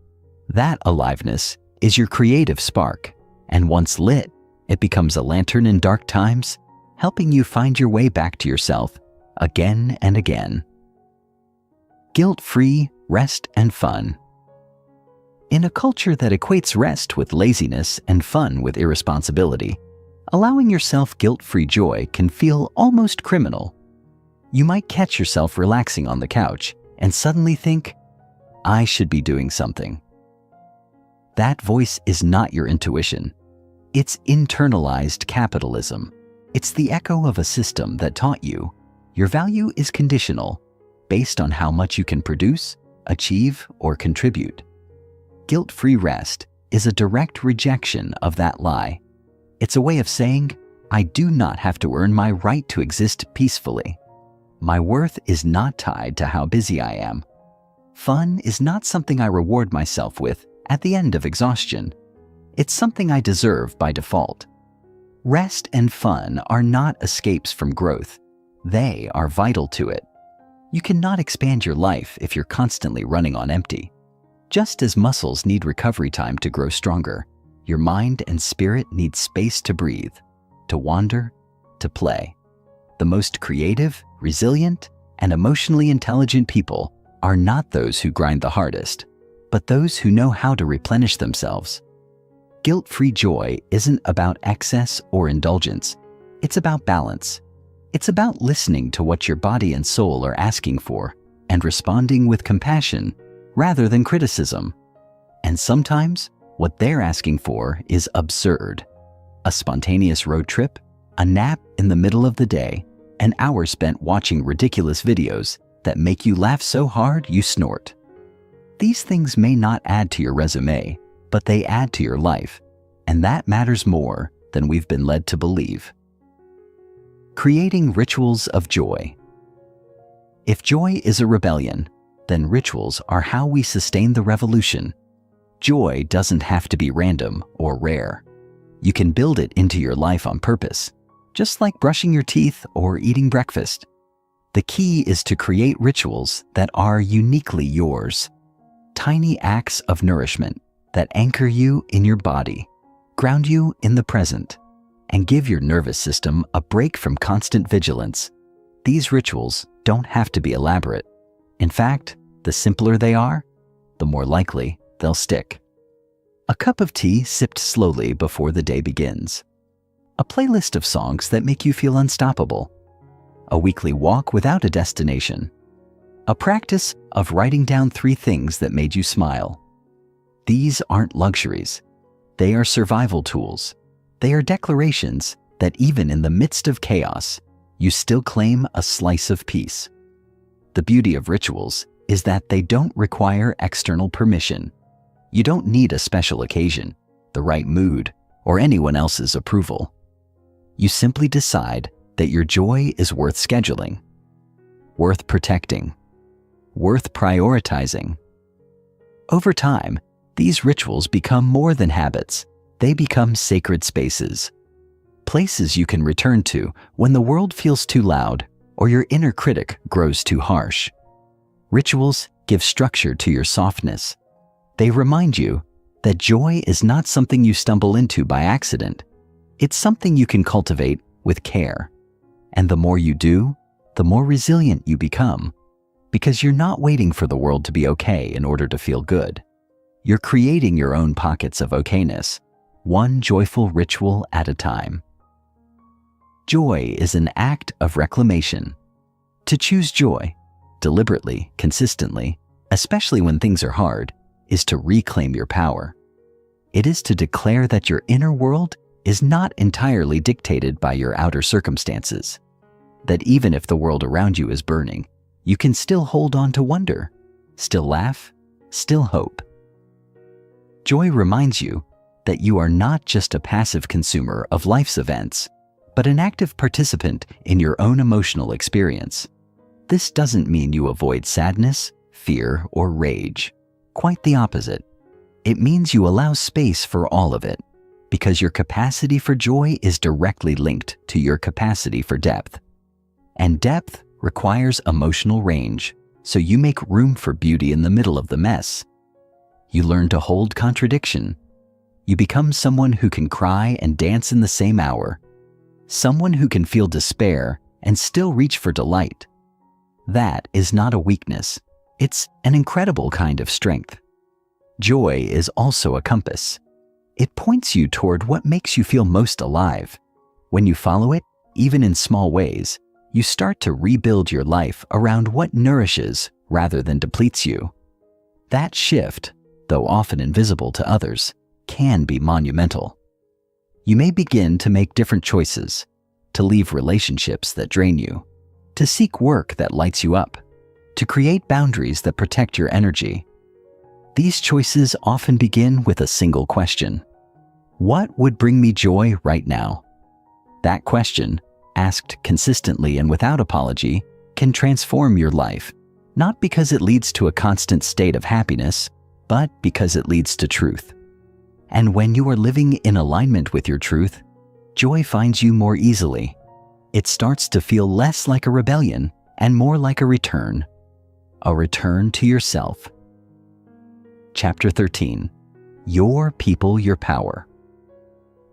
A: That aliveness is your creative spark, and once lit, it becomes a lantern in dark times, helping you find your way back to yourself again and again. Guilt-free rest and fun. In a culture that equates rest with laziness and fun with irresponsibility, allowing yourself guilt-free joy can feel almost criminal. You might catch yourself relaxing on the couch and suddenly think, "I should be doing something." That voice is not your intuition. It's internalized capitalism. It's the echo of a system that taught you your value is conditional, based on how much you can produce, achieve, or contribute. Guilt-free rest is a direct rejection of that lie. It's a way of saying, I do not have to earn my right to exist peacefully. My worth is not tied to how busy I am. Fun is not something I reward myself with at the end of exhaustion. It's something I deserve by default. Rest and fun are not escapes from growth. They are vital to it. You cannot expand your life if you're constantly running on empty. Just as muscles need recovery time to grow stronger, your mind and spirit need space to breathe, to wander, to play. The most creative, resilient, and emotionally intelligent people are not those who grind the hardest, but those who know how to replenish themselves. Guilt-free joy isn't about excess or indulgence. It's about balance. It's about listening to what your body and soul are asking for and responding with compassion rather than criticism. And sometimes, what they're asking for is absurd. A spontaneous road trip, a nap in the middle of the day, an hour spent watching ridiculous videos that make you laugh so hard you snort. These things may not add to your resume, but they add to your life, and that matters more than we've been led to believe. Creating rituals of joy. If joy is a rebellion, then rituals are how we sustain the revolution. Joy doesn't have to be random or rare. You can build it into your life on purpose, just like brushing your teeth or eating breakfast. The key is to create rituals that are uniquely yours. Tiny acts of nourishment that anchor you in your body, ground you in the present, and give your nervous system a break from constant vigilance. These rituals don't have to be elaborate. In fact, the simpler they are, the more likely they'll stick. A cup of tea sipped slowly before the day begins. A playlist of songs that make you feel unstoppable. A weekly walk without a destination. A practice of writing down 3 things that made you smile. These aren't luxuries. They are survival tools. They are declarations that even in the midst of chaos, you still claim a slice of peace. The beauty of rituals is that they don't require external permission. You don't need a special occasion, the right mood, or anyone else's approval. You simply decide that your joy is worth scheduling, worth protecting, worth prioritizing. Over time, these rituals become more than habits. They become sacred spaces. Places you can return to when the world feels too loud or your inner critic grows too harsh. Rituals give structure to your softness. They remind you that joy is not something you stumble into by accident. It's something you can cultivate with care. And the more you do, the more resilient you become, because you're not waiting for the world to be okay in order to feel good. You're creating your own pockets of okayness, one joyful ritual at a time. Joy is an act of reclamation. To choose joy, deliberately, consistently, especially when things are hard, is to reclaim your power. It is to declare that your inner world is not entirely dictated by your outer circumstances. That even if the world around you is burning, you can still hold on to wonder, still laugh, still hope. Joy reminds you that you are not just a passive consumer of life's events, but an active participant in your own emotional experience. This doesn't mean you avoid sadness, fear, or rage. Quite the opposite. It means you allow space for all of it. Because your capacity for joy is directly linked to your capacity for depth. And depth requires emotional range, so you make room for beauty in the middle of the mess. You learn to hold contradiction. You become someone who can cry and dance in the same hour, someone who can feel despair and still reach for delight. That is not a weakness. It's an incredible kind of strength. Joy is also a compass. It points you toward what makes you feel most alive. When you follow it, even in small ways, you start to rebuild your life around what nourishes rather than depletes you. That shift, though often invisible to others, can be monumental. You may begin to make different choices, to leave relationships that drain you, to seek work that lights you up, to create boundaries that protect your energy. These choices often begin with a single question. What would bring me joy right now? That question, asked consistently and without apology, can transform your life, not because it leads to a constant state of happiness, but because it leads to truth. And when you are living in alignment with your truth, joy finds you more easily. It starts to feel less like a rebellion and more like a return to yourself. Chapter 13. Your people, your power.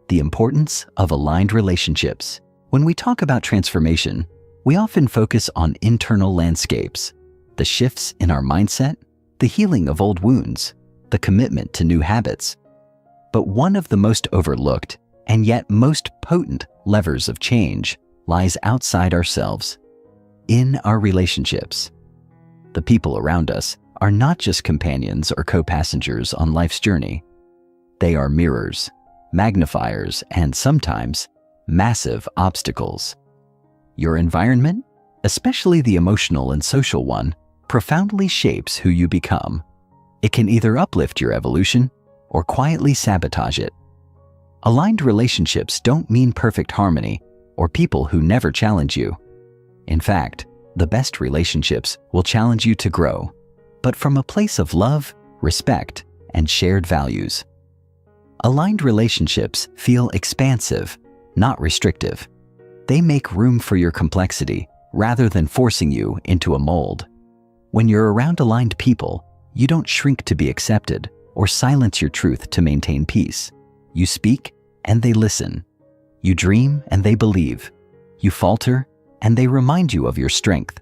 A: The importance of aligned relationships. When we talk about transformation, we often focus on internal landscapes, the shifts in our mindset, the healing of old wounds, the commitment to new habits. But one of the most overlooked and yet most potent levers of change lies outside ourselves, in our relationships. The people around us are not just companions or co-passengers on life's journey. They are mirrors, magnifiers, and sometimes massive obstacles. Your environment, especially the emotional and social one, profoundly shapes who you become. It can either uplift your evolution or quietly sabotage it. Aligned relationships don't mean perfect harmony or people who never challenge you. In fact, the best relationships will challenge you to grow, but from a place of love, respect, and shared values. Aligned relationships feel expansive, not restrictive. They make room for your complexity rather than forcing you into a mold. When you're around aligned people, you don't shrink to be accepted or silence your truth to maintain peace. You speak and they listen. You dream and they believe. You falter and they remind you of your strength.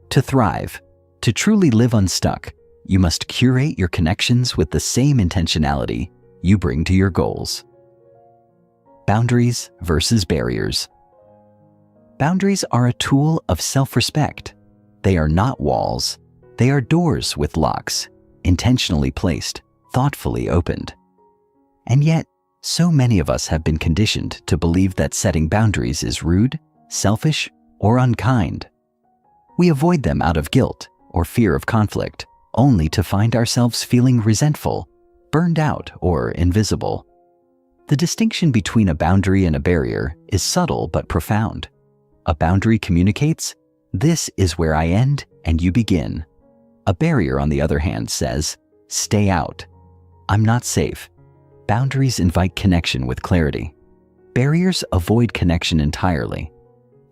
A: To thrive, to truly live unstuck, you must curate your connections with the same intentionality you bring to your goals. Boundaries versus barriers. Boundaries are a tool of self-respect. They are not walls. They are doors with locks, intentionally placed, thoughtfully opened. And yet, so many of us have been conditioned to believe that setting boundaries is rude, selfish, or unkind. We avoid them out of guilt or fear of conflict, only to find ourselves feeling resentful, burned out, or invisible. The distinction between a boundary and a barrier is subtle but profound. A boundary communicates, "This is where I end and you begin." A barrier, on the other hand, says, "Stay out. I'm not safe." Boundaries invite connection with clarity. Barriers avoid connection entirely.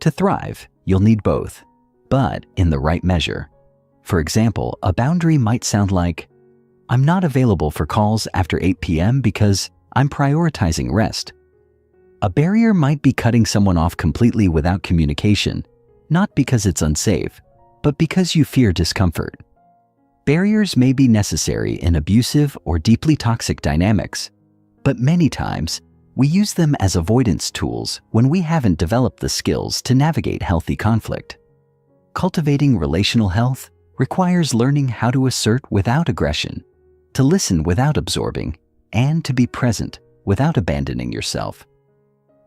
A: To thrive, you'll need both, but in the right measure. For example, a boundary might sound like, "I'm not available for calls after 8 p.m. because I'm prioritizing rest." A barrier might be cutting someone off completely without communication, not because it's unsafe, but because you fear discomfort. Barriers may be necessary in abusive or deeply toxic dynamics, but many times we use them as avoidance tools when we haven't developed the skills to navigate healthy conflict. Cultivating relational health requires learning how to assert without aggression, to listen without absorbing, and to be present without abandoning yourself.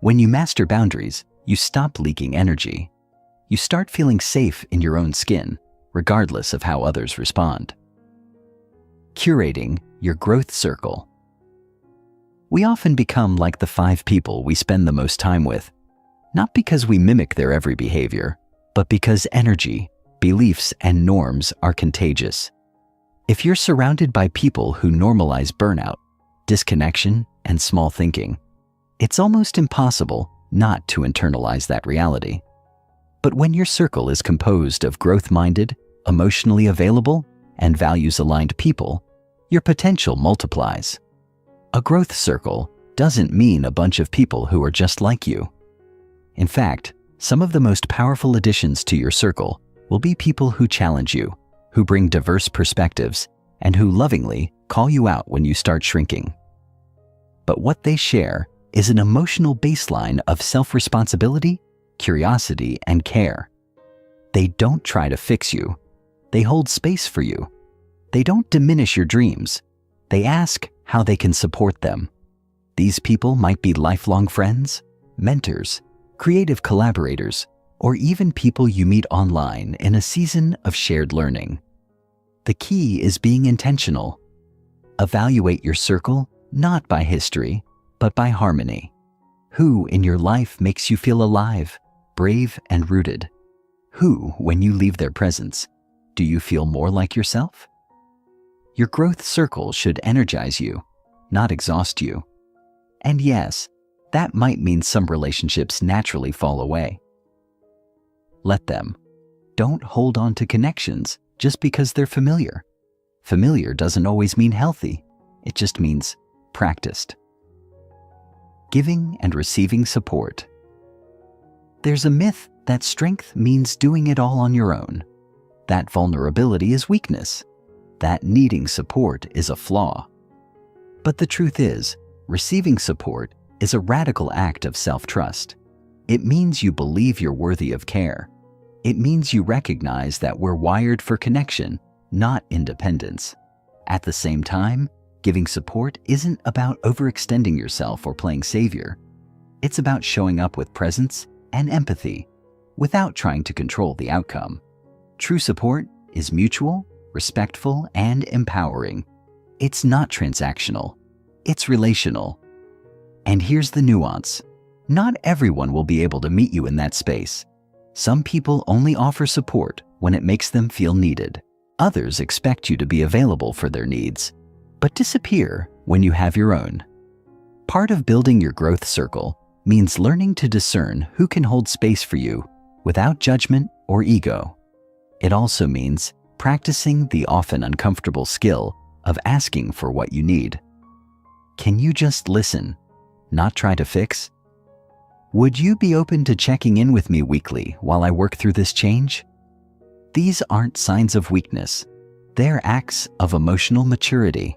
A: When you master boundaries, you stop leaking energy. You start feeling safe in your own skin, regardless of how others respond. Curating your growth circle. We often become like the 5 people we spend the most time with, not because we mimic their every behavior, but because energy, beliefs, and norms are contagious. If you're surrounded by people who normalize burnout, disconnection, and small thinking, It's almost impossible not to internalize that reality. But when your circle is composed of growth-minded, emotionally available, and values-aligned people, your potential multiplies. A growth circle doesn't mean a bunch of people who are just like you. In fact, some of the most powerful additions to your circle will be people who challenge you, who bring diverse perspectives, and who lovingly call you out when you start shrinking. But what they share is an emotional baseline of self-responsibility, curiosity, and care. They don't try to fix you. They hold space for you. They don't diminish your dreams. They ask how they can support them. These people might be lifelong friends, mentors, creative collaborators, or even people you meet online in a season of shared learning. The key is being intentional. Evaluate your circle not by history, but by harmony. Who in your life makes you feel alive, brave, and rooted? Who, when you leave their presence, do you feel more like yourself? Your growth circle should energize you, not exhaust you. And yes, that might mean some relationships naturally fall away. Let them. Don't hold on to connections just because they're familiar. Familiar doesn't always mean healthy. It just means practiced. Giving and receiving support. There's a myth that strength means doing it all on your own. That vulnerability is weakness. That needing support is a flaw. But the truth is, receiving support is a radical act of self-trust. It means you believe you're worthy of care. It means you recognize that we're wired for connection, not independence. At the same time, giving support isn't about overextending yourself or playing savior. It's about showing up with presence and empathy without trying to control the outcome. True support is mutual, respectful, and empowering. It's not transactional. It's relational. And here's the nuance. Not everyone will be able to meet you in that space. Some people only offer support when it makes them feel needed. Others expect you to be available for their needs, but disappear when you have your own. Part of building your growth circle means learning to discern who can hold space for you without judgment or ego. It also means practicing the often uncomfortable skill of asking for what you need. Can you just listen, not try to fix? Would you be open to checking in with me weekly while I work through this change? These aren't signs of weakness. They're acts of emotional maturity.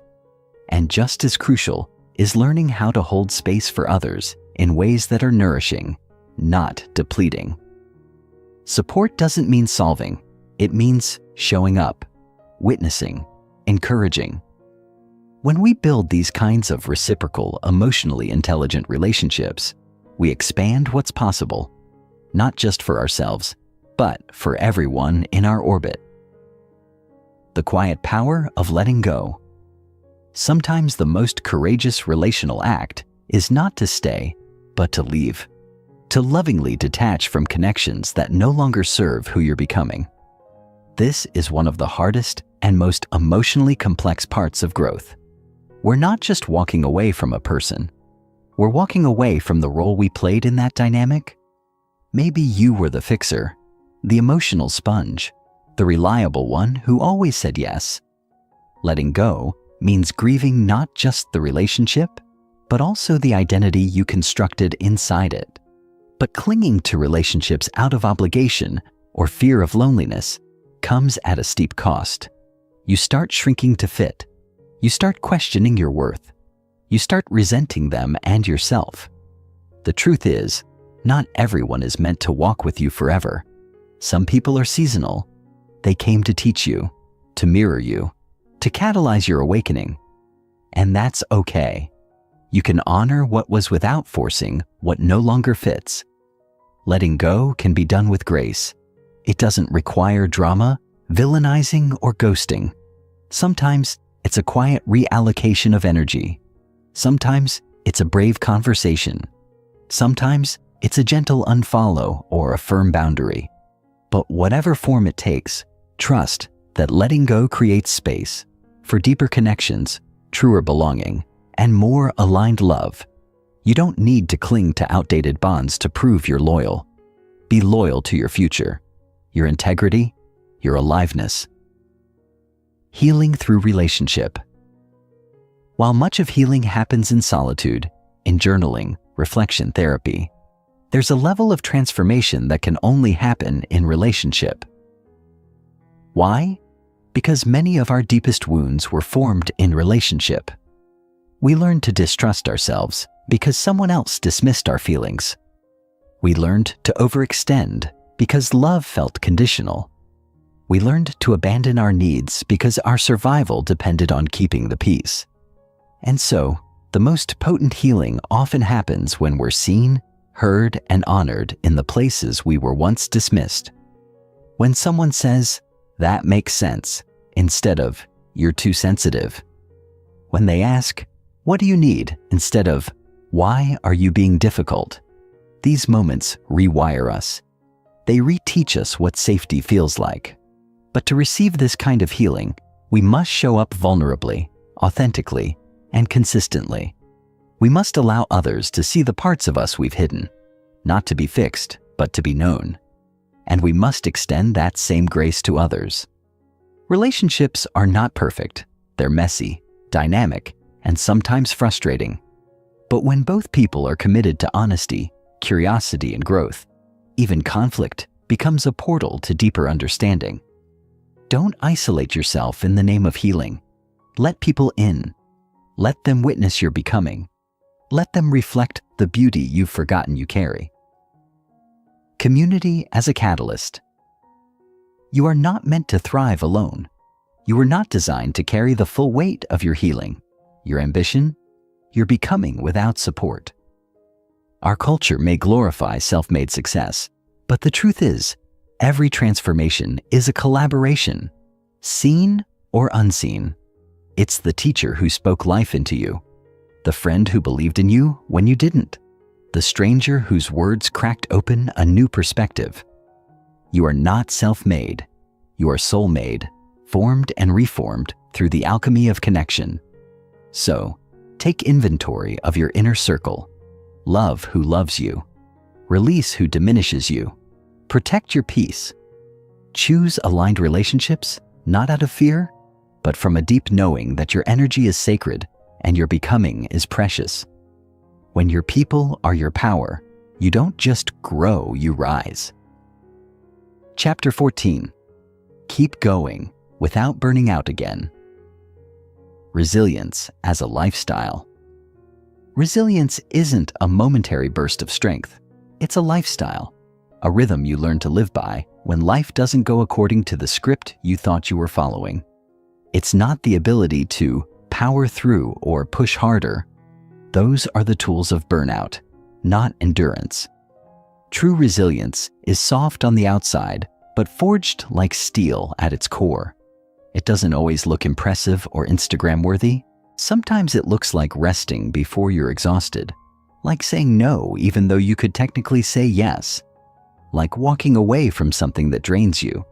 A: And just as crucial is learning how to hold space for others in ways that are nourishing, not depleting. Support doesn't mean solving. It means showing up, witnessing, encouraging. When we build these kinds of reciprocal, emotionally intelligent relationships, we expand what's possible, not just for ourselves, but for everyone in our orbit. The quiet power of letting go. Sometimes the most courageous relational act is not to stay, but to leave, to lovingly detach from connections that no longer serve who you're becoming. This is one of the hardest and most emotionally complex parts of growth. We're not just walking away from a person. We're walking away from the role we played in that dynamic. Maybe you were the fixer, the emotional sponge, the reliable one who always said yes. Letting go means grieving not just the relationship, but also the identity you constructed inside it. But clinging to relationships out of obligation or fear of loneliness comes at a steep cost. You start shrinking to fit. You start questioning your worth. You start resenting them and yourself. The truth is, not everyone is meant to walk with you forever. Some people are seasonal. They came to teach you, to mirror you, to catalyze your awakening. And that's okay. You can honor what was without forcing what no longer fits. Letting go can be done with grace. It doesn't require drama, villainizing, or ghosting. Sometimes it's a quiet reallocation of energy. Sometimes it's a brave conversation. Sometimes it's a gentle unfollow or a firm boundary. But whatever form it takes, trust that letting go creates space for deeper connections, truer belonging, and more aligned love. You don't need to cling to outdated bonds to prove you're loyal. Be loyal to your future, your integrity, your aliveness. Healing through relationship. While much of healing happens in solitude, in journaling, reflection therapy, there's a level of transformation that can only happen in relationship. Why? Because many of our deepest wounds were formed in relationship. We learned to distrust ourselves because someone else dismissed our feelings. We learned to overextend because love felt conditional. We learned to abandon our needs because our survival depended on keeping the peace. And so, the most potent healing often happens when we're seen, heard, and honored in the places we were once dismissed. When someone says, "That makes sense," instead of, "You're too sensitive." When they ask, "What do you need?" instead of, "Why are you being difficult?" These moments rewire us. They reteach us what safety feels like. But to receive this kind of healing, we must show up vulnerably, authentically, and consistently. We must allow others to see the parts of us we've hidden, not to be fixed, but to be known. And we must extend that same grace to others. Relationships are not perfect. They're messy, dynamic, and sometimes frustrating. But when both people are committed to honesty, curiosity, and growth, even conflict becomes a portal to deeper understanding. Don't isolate yourself in the name of healing. Let people in. Let them witness your becoming. Let them reflect the beauty you've forgotten you carry. Community as a catalyst. You are not meant to thrive alone. You were not designed to carry the full weight of your healing, your ambition, your becoming without support. Our culture may glorify self-made success, but the truth is, every transformation is a collaboration, seen or unseen. It's the teacher who spoke life into you, the friend who believed in you when you didn't, the stranger whose words cracked open a new perspective. You are not self-made. You are soul-made, formed and reformed through the alchemy of connection. So, take inventory of your inner circle. Love who loves you. Release who diminishes you. Protect your peace. Choose aligned relationships, not out of fear, but from a deep knowing that your energy is sacred and your becoming is precious. When your people are your power, you don't just grow, you rise. Chapter 14. Keep going without burning out again. Resilience as a lifestyle. Resilience isn't a momentary burst of strength. It's a lifestyle, a rhythm you learn to live by when life doesn't go according to the script you thought you were following. It's not the ability to power through or push harder. Those are the tools of burnout, not endurance. True resilience is soft on the outside, but forged like steel at its core. It doesn't always look impressive or Instagram-worthy. Sometimes it looks like resting before you're exhausted, like saying no even though you could technically say yes, like walking away from something that drains you,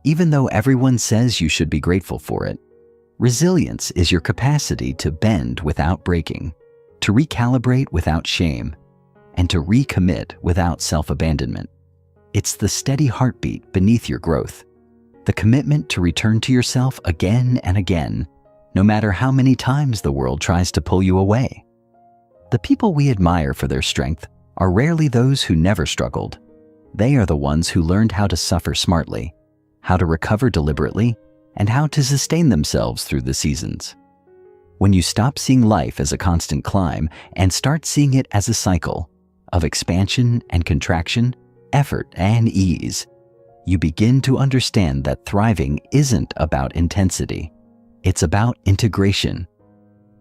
A: even though everyone says you should be grateful for it. Resilience is your capacity to bend without breaking, to recalibrate without shame, and to recommit without self-abandonment. It's the steady heartbeat beneath your growth, the commitment to return to yourself again and again, no matter how many times the world tries to pull you away. The people we admire for their strength are rarely those who never struggled. They are the ones who learned how to suffer smartly, how to recover deliberately, and how to sustain themselves through the seasons. When you stop seeing life as a constant climb and start seeing it as a cycle of expansion and contraction, effort and ease, you begin to understand that thriving isn't about intensity. It's about integration.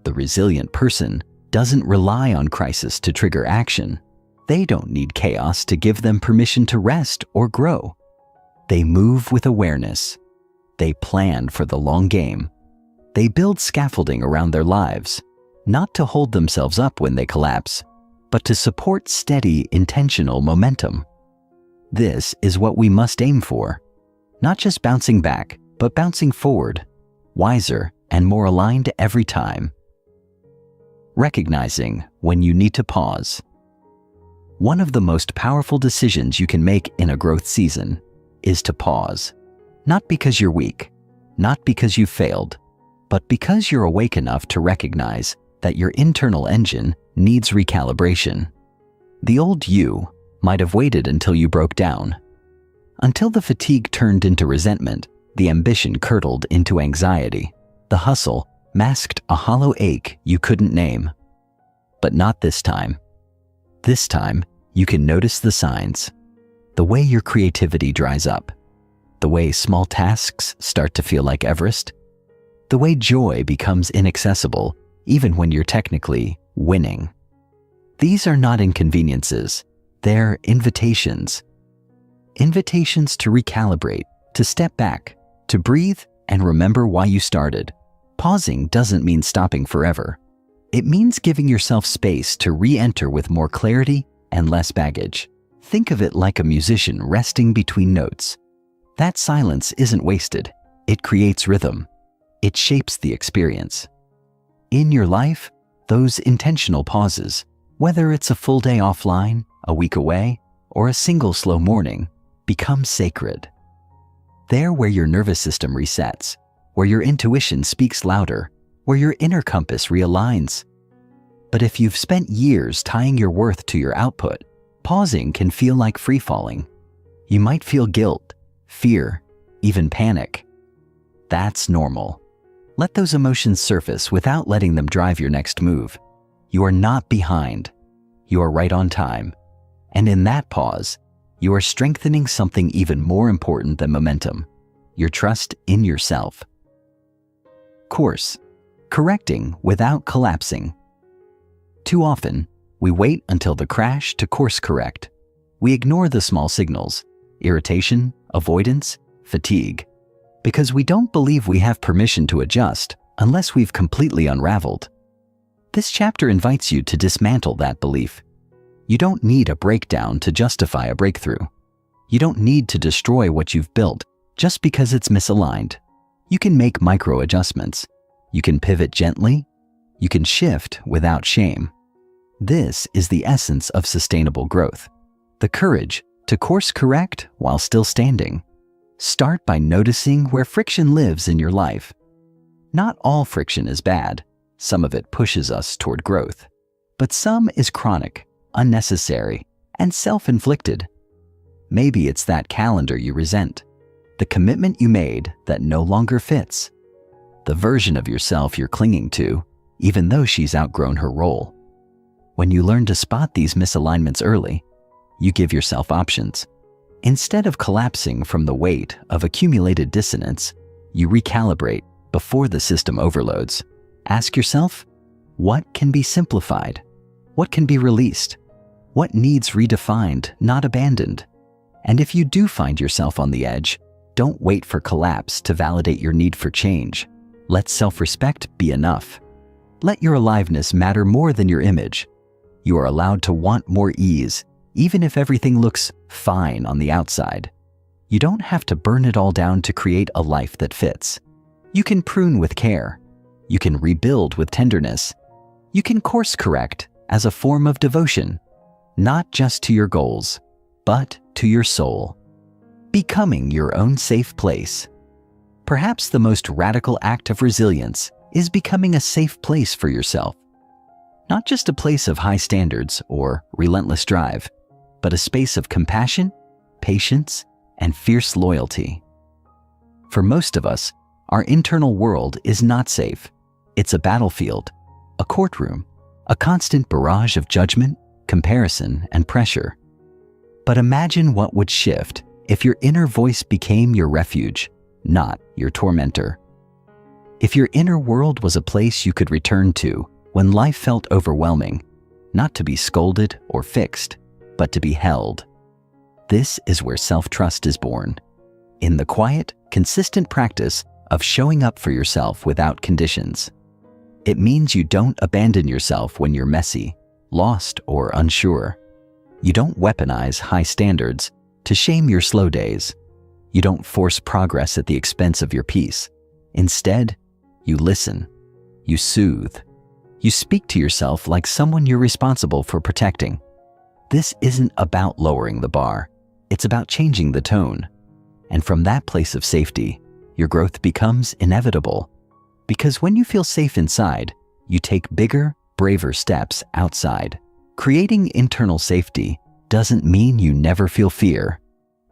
A: The resilient person doesn't rely on crisis to trigger action. They don't need chaos to give them permission to rest or grow. They move with awareness. They plan for the long game. They build scaffolding around their lives, not to hold themselves up when they collapse, but to support steady, intentional momentum. This is what we must aim for. Not just bouncing back, but bouncing forward, wiser and more aligned every time. recognizing when you need to pause. One of the most powerful decisions you can make in a growth season is to pause. Not because you're weak, not because you failed, but because you're awake enough to recognize that your internal engine needs recalibration. The old you might have waited until you broke down, until the fatigue turned into resentment, the ambition curdled into anxiety, the hustle masked a hollow ache you couldn't name. But not this time. This time, you can notice the signs. The way your creativity dries up. The way small tasks start to feel like Everest. The way joy becomes inaccessible even when you're technically winning. These are not inconveniences. They're invitations. Invitations to recalibrate, to step back, to breathe and remember why you started. Pausing doesn't mean stopping forever. It means giving yourself space to re-enter with more clarity and less baggage. Think of it like a musician resting between notes. That silence isn't wasted. It creates rhythm. It shapes the experience. In your life, those intentional pauses, whether it's a full day offline, a week away, or a single slow morning, become sacred. They're where your nervous system resets, where your intuition speaks louder, where your inner compass realigns. But if you've spent years tying your worth to your output, pausing can feel like free-falling. You might feel guilt, fear, even panic. That's normal. Let those emotions surface without letting them drive your next move. You are not behind. You are right on time. And in that pause, you are strengthening something even more important than momentum, your trust in yourself. Course correcting without collapsing. Too often, we wait until the crash to course correct. We ignore the small signals, irritation, avoidance, fatigue, because we don't believe we have permission to adjust unless we've completely unraveled. This chapter invites you to dismantle that belief. You don't need a breakdown to justify a breakthrough. You don't need to destroy what you've built just because it's misaligned. You can make micro adjustments. You can pivot gently. You can shift without shame. This is the essence of sustainable growth. The courage to course correct while still standing. Start by noticing where friction lives in your life. Not all friction is bad. Some of it pushes us toward growth. But some is chronic, unnecessary, and self-inflicted. Maybe it's that calendar you resent, the commitment you made that no longer fits, the version of yourself you're clinging to, even though she's outgrown her role. When you learn to spot these misalignments early, you give yourself options. Instead of collapsing from the weight of accumulated dissonance, you recalibrate before the system overloads. Ask yourself, what can be simplified? What can be released? What needs redefined, not abandoned? And if you do find yourself on the edge, don't wait for collapse to validate your need for change. Let self-respect be enough. Let your aliveness matter more than your image. You are allowed to want more ease, even if everything looks fine on the outside. You don't have to burn it all down to create a life that fits. You can prune with care. You can rebuild with tenderness. You can course correct as a form of devotion, not just to your goals, but to your soul. Becoming your own safe place. Perhaps the most radical act of resilience is becoming a safe place for yourself. Not just a place of high standards or relentless drive, but a space of compassion, patience, and fierce loyalty. For most of us, our internal world is not safe. It's a battlefield, a courtroom, a constant barrage of judgment, comparison, and pressure. But imagine what would shift if your inner voice became your refuge, not your tormentor. If your inner world was a place you could return to when life felt overwhelming, not to be scolded or fixed, but to be held. This is where self-trust is born, in the quiet, consistent practice of showing up for yourself without conditions. It means you don't abandon yourself when you're messy, lost, or unsure. You don't weaponize high standards to shame your slow days. You don't force progress at the expense of your peace. Instead, you listen, you soothe, You speak to yourself like someone you're responsible for protecting. This isn't about lowering the bar. It's about changing the tone. And from that place of safety, your growth becomes inevitable. Because when you feel safe inside, you take bigger, braver steps outside. Creating internal safety doesn't mean you never feel fear.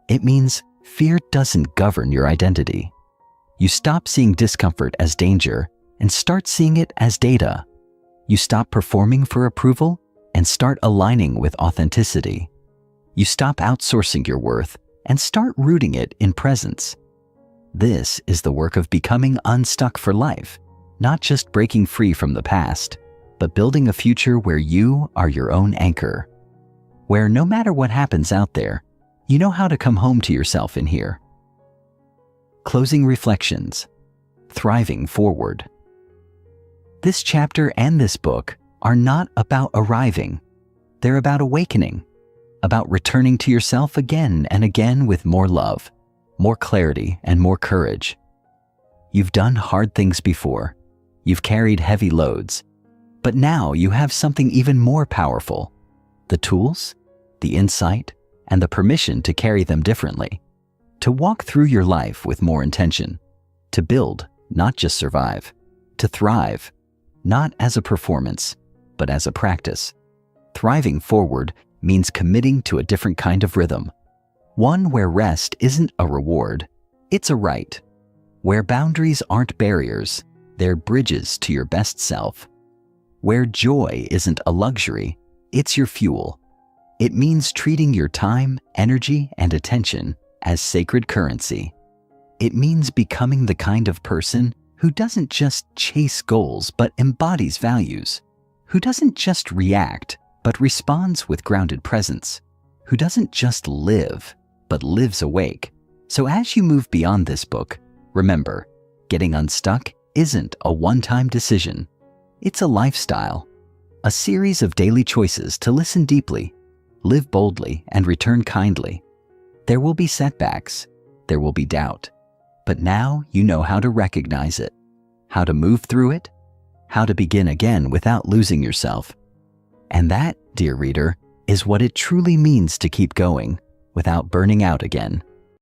A: It means fear doesn't govern your identity. You stop seeing discomfort as danger and start seeing it as data. You stop performing for approval and start aligning with authenticity. You stop outsourcing your worth and start rooting it in presence. This is the work of becoming unstuck for life, not just breaking free from the past, but building a future where you are your own anchor. Where no matter what happens out there, you know how to come home to yourself in here. Closing reflections. Thriving forward. This chapter and this book are not about arriving. They're about awakening, about returning to yourself again and again with more love, more clarity, and more courage. You've done hard things before. You've carried heavy loads. But now you have something even more powerful: the tools, the insight, and the permission to carry them differently. To walk through your life with more intention. To build, not just survive. To thrive, not as a performance, but as a practice. Thriving forward means committing to a different kind of rhythm. One where rest isn't a reward, it's a right. Where boundaries aren't barriers, they're bridges to your best self. Where joy isn't a luxury, it's your fuel. It means treating your time, energy, and attention as sacred currency. It means becoming the kind of person who doesn't just chase goals but embodies values, who doesn't just react but responds with grounded presence, who doesn't just live but lives awake. So as you move beyond this book, remember, getting unstuck isn't a one-time decision. It's a lifestyle, a series of daily choices to listen deeply, live boldly, and return kindly. There will be setbacks, there will be doubt, but now you know how to recognize it, how to move through it, how to begin again without losing yourself. And that, dear reader, is what it truly means to keep going without burning out again.